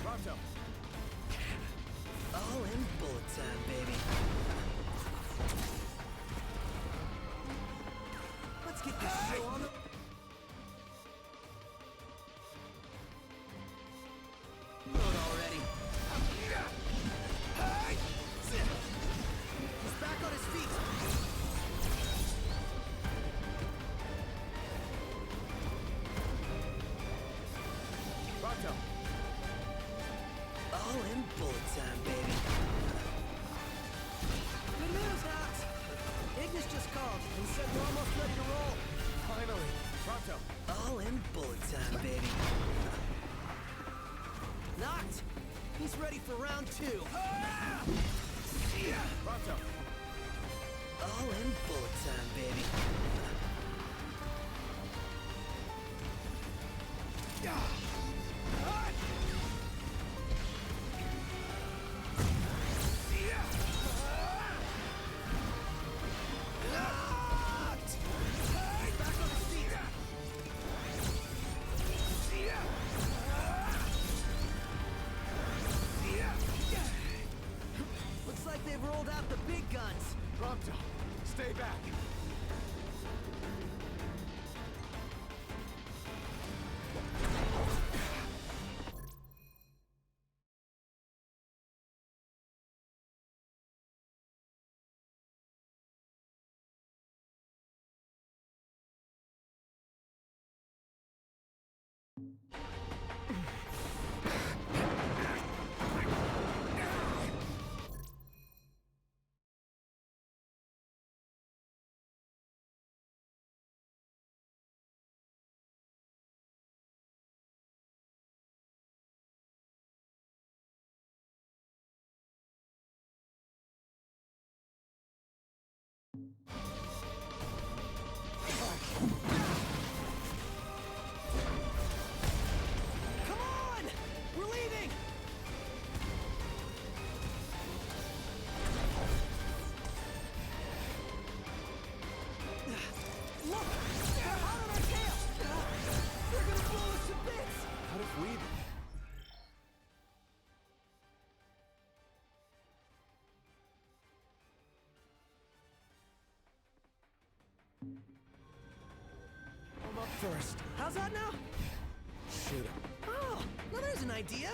Pronto. All in bullet time, baby. Let's get this show on the... Load already. He's back on his feet. Pronto. All in bullet time, baby. Good news, Knox. Ignis just called and said we're almost ready to roll. Finally. Pronto. All in bullet time, baby. Knocked. He's ready for round two. Pronto. All in bullet time, baby. Back on his feet. Looks like they've rolled out the big guns. Pronto. Stay back. Come on! We're leaving! Look! They're hot on our tail! They're gonna blow us to bits! What if we... I'm up first. How's that now? Shoot him. Oh, now there's an idea.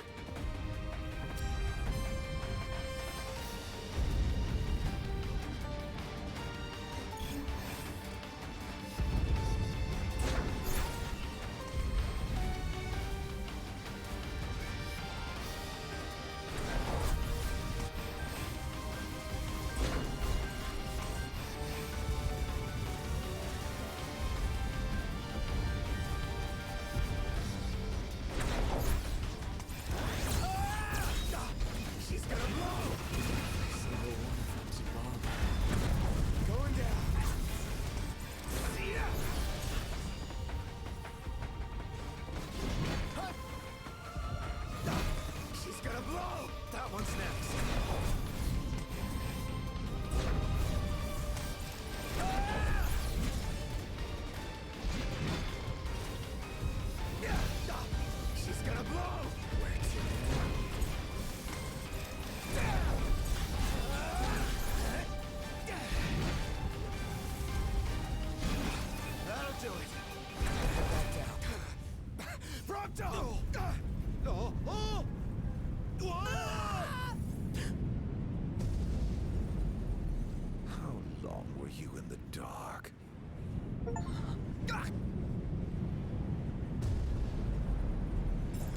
How long were you in the dark?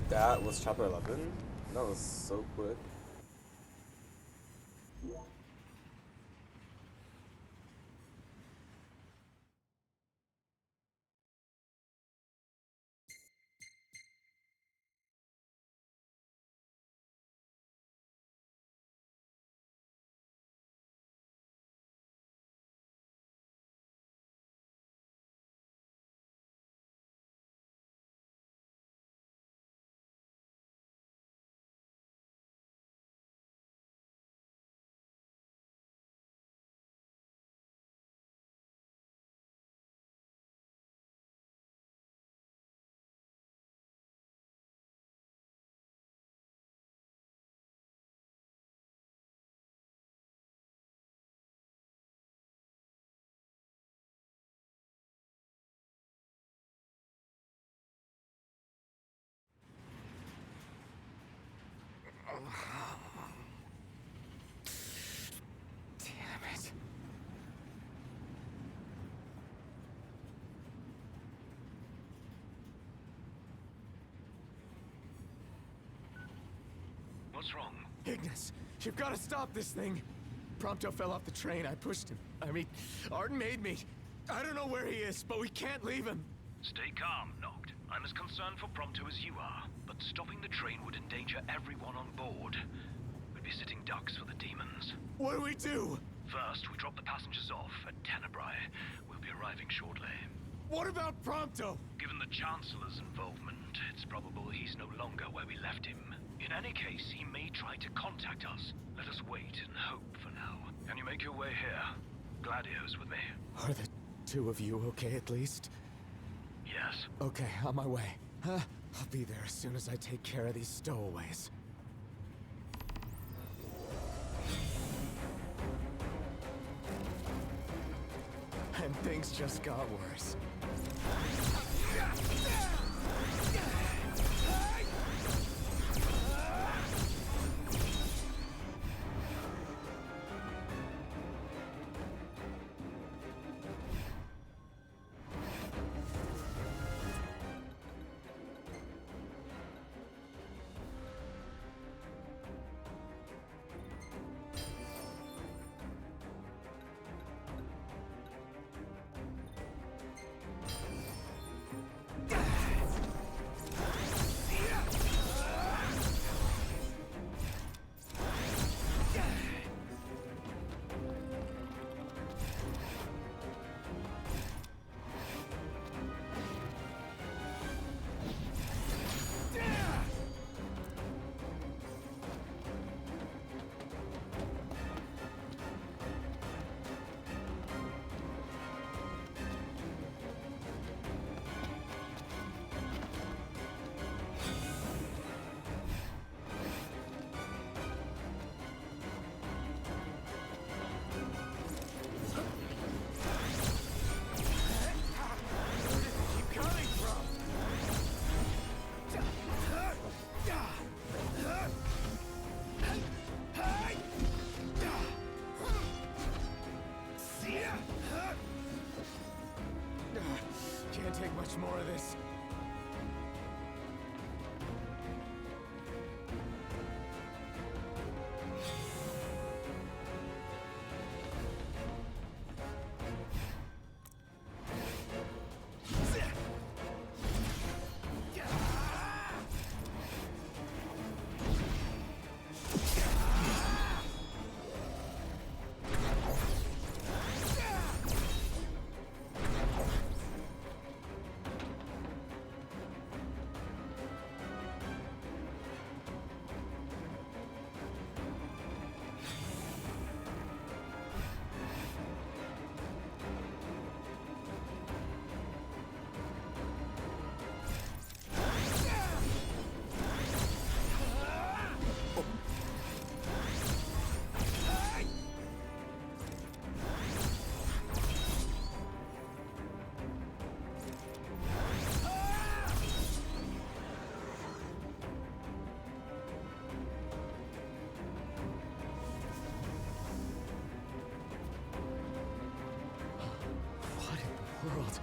That was chapter 11. That was so quick. Damn it. What's wrong? Ignis, you've got to stop this thing. Prompto fell off the train. I pushed him. I mean, Arden made me. I don't know where he is, but we can't leave him. Stay calm, Noct. I'm as concerned for Prompto as you are, but stopping the train would endanger everyone on board. We'd be sitting ducks for the demons. What do we do? First, we drop the passengers off at Tenebrae. We'll be arriving shortly. What about Prompto? Given the Chancellor's involvement, it's probable he's no longer where we left him. In any case, he may try to contact us. Let us wait and hope for now. Can you make your way here? Gladio's with me. Are the two of you okay at least? Yes. Okay, on my way. I'll be there as soon as I take care of these stowaways. And things just got worse. take much more of this. World.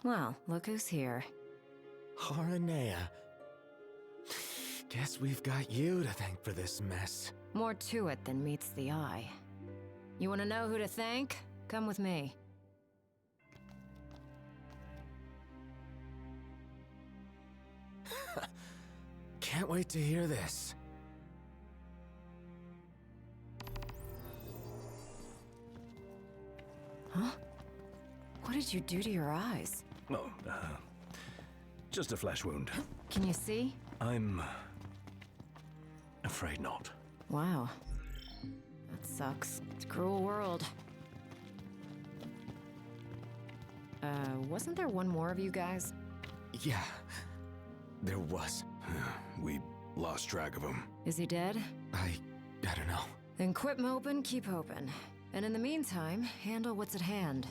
Well, look who's here. Haranea. Guess we've got you to thank for this mess. More to it than meets the eye. You want to know who to thank? Come with me. Can't wait to hear this. Huh? What did you do to your eyes? Oh, just a flesh wound. Can you see? I'm afraid not. Wow. That sucks. It's a cruel world. Wasn't there one more of you guys? Yeah, there was. We lost track of him. Is he dead? I don't know. Then quit moping, keep hoping. And in the meantime, handle what's at hand.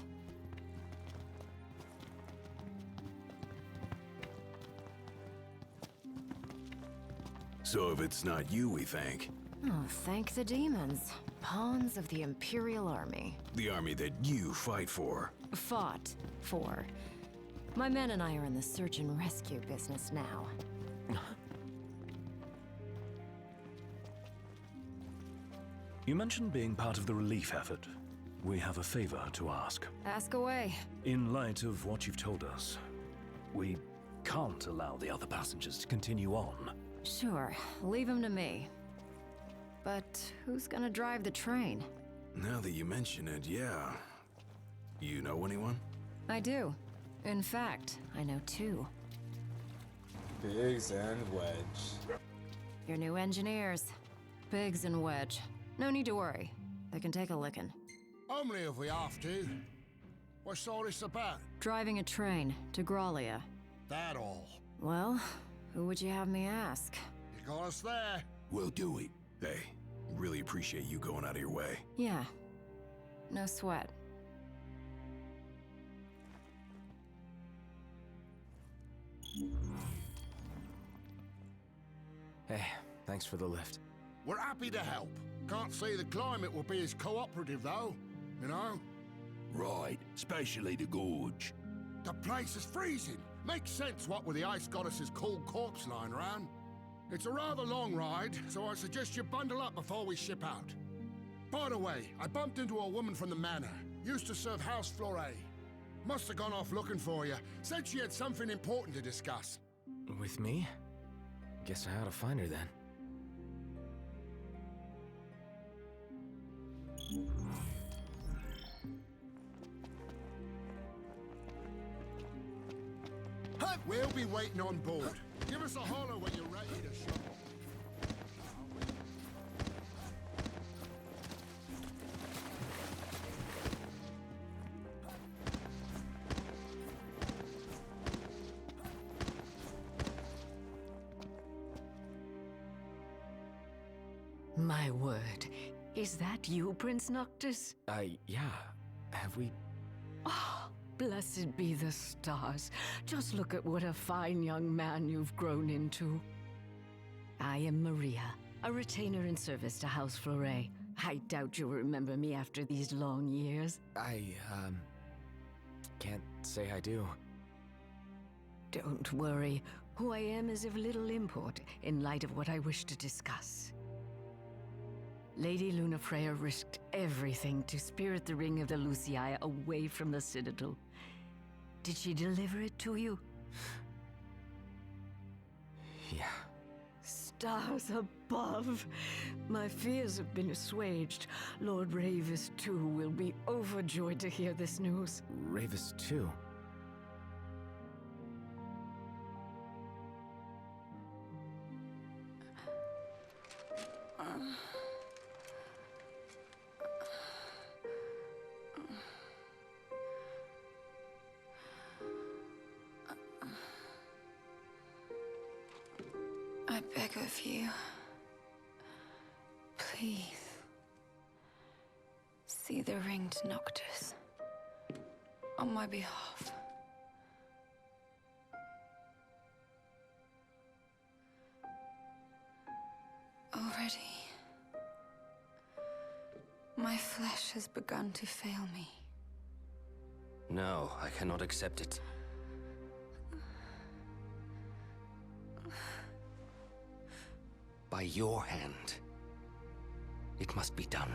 So if it's not you we thank, Oh, thank the demons. Pawns of the Imperial Army. the army that you fight for. Fought for. My men and I are in the search and rescue business now. You mentioned being part of the relief effort. We have a favor to ask. Ask away. In light of what you've told us, we can't allow the other passengers to continue on. Sure, leave him to me. But who's gonna drive the train? Now that you mention it, yeah. You know anyone? I do. In fact, I know two. Biggs and Wedge. Your new engineers. Biggs and Wedge. No need to worry. They can take a licking. Only if we have to. What's all this about? Driving a train to Graulia. That all. Well, who would you have me ask? You got us there. We'll do it. Hey, really appreciate you going out of your way. Yeah. No sweat. Hey, thanks for the lift. We're happy to help. Can't say the climate will be as cooperative, though. You know? Right, especially the gorge. The place is freezing. Makes sense what with the ice goddess's cold corpse lying around. It's a rather long ride, so I suggest you bundle up before we ship out. By the way, I bumped into a woman from the manor. Used to serve House Fleury. Must have gone off looking for you. Said she had something important to discuss. With me? Guess I ought to find her then. We'll be waiting on board. Give us a holler when you're ready to show. My word. Is that you, Prince Noctis? Yeah. Have we... Oh, blessed be the stars. Just look at what a fine young man you've grown into. I am Maria, a retainer in service to House Fleury. I doubt you'll remember me after these long years. Can't say I do. Don't worry. Who I am is of little import in light of what I wish to discuss. Lady Lunafreya risked everything to spirit the Ring of the Lucii away from the Citadel. Did she deliver it to you? Yeah. Stars above! My fears have been assuaged. Lord Ravis, too, will be overjoyed to hear this news. Ravis, too? I beg of you, please, see the ring to Noctis, on my behalf. Already, my flesh has begun to fail me. No, I cannot accept it. By your hand, it must be done.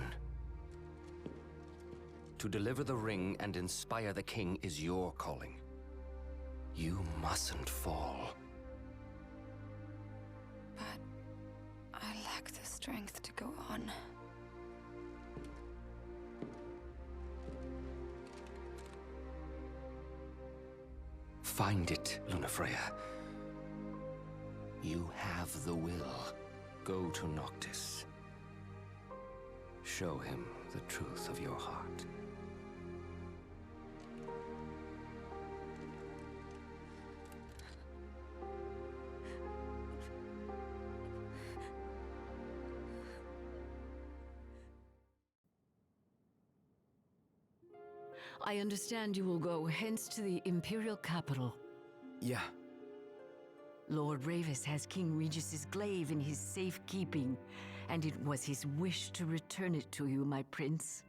To deliver the ring and inspire the king is your calling. You mustn't fall. But I lack the strength to go on. Find it, Lunafreya. You have the will. Go to Noctis. Show him the truth of your heart. I understand you will go hence to the Imperial capital. Yeah. Lord Ravis has King Regis's glaive in his safekeeping, and it was his wish to return it to you, my prince.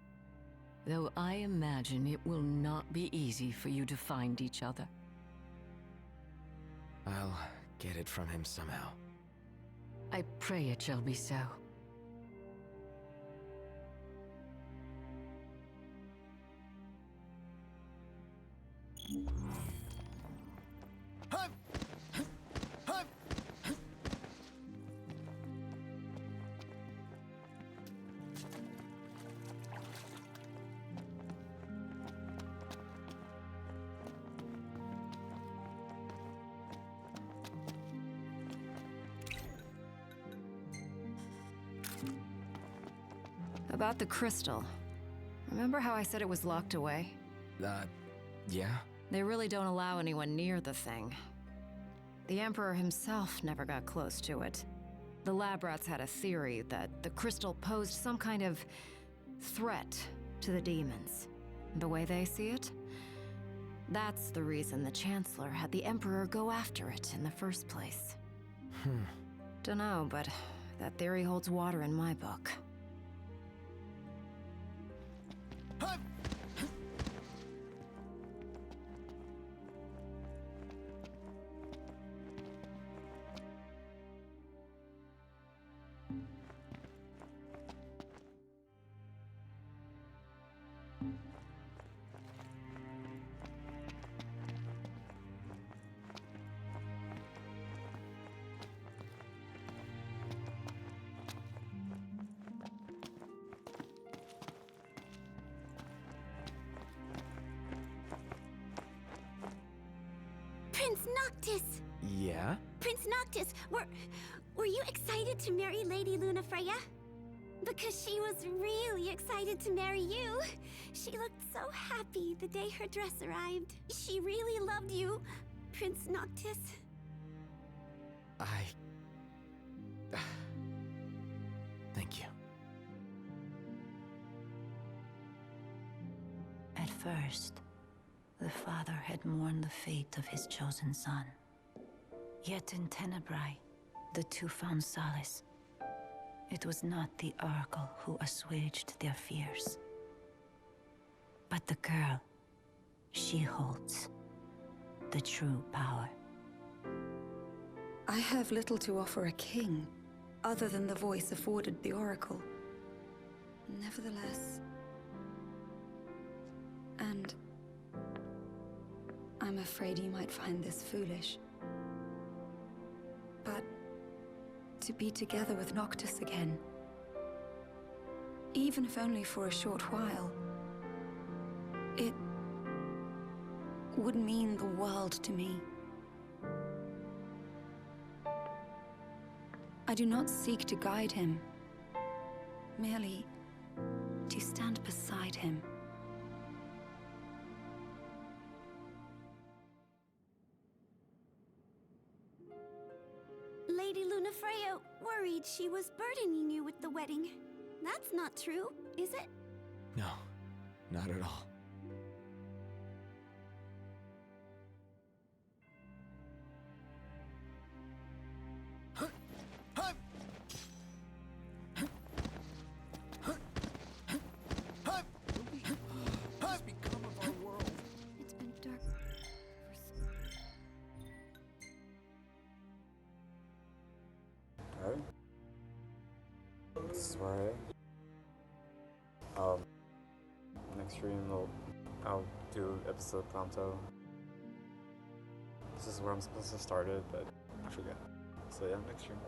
Though I imagine it will not be easy for you to find each other. I'll get it from him somehow. I pray it shall be so. About the crystal. Remember how I said it was locked away? Yeah? They really don't allow anyone near the thing. The Emperor himself never got close to it. The lab rats had a theory that the crystal posed some kind of threat to the demons. The way they see it? That's the reason the Chancellor had the Emperor go after it in the first place. Dunno, but that theory holds water in my book. Prince Noctis! Yeah? Prince Noctis, were you excited to marry Lady Lunafreya? Because she was really excited to marry you. She looked so happy the day her dress arrived. She really loved you, Prince Noctis. Thank you. At first, the father had mourned the fate of his chosen son. Yet in Tenebrae, the two found solace. It was not the Oracle who assuaged their fears, but the girl. She holds the true power. I have little to offer a king, other than the voice afforded the Oracle. Nevertheless... And... I'm afraid you might find this foolish. But... to be together with Noctis again, even if only for a short while, it would mean the world to me. I do not seek to guide him, merely to stand beside him. Lady Lunafreya worried she was burdening you with the wedding. That's not true, is it? No, not at all. It's been dark. Alright. This is where I am. Next stream I'll do episode Pronto. This is where I'm supposed to start it, but I forgot. So yeah, next stream.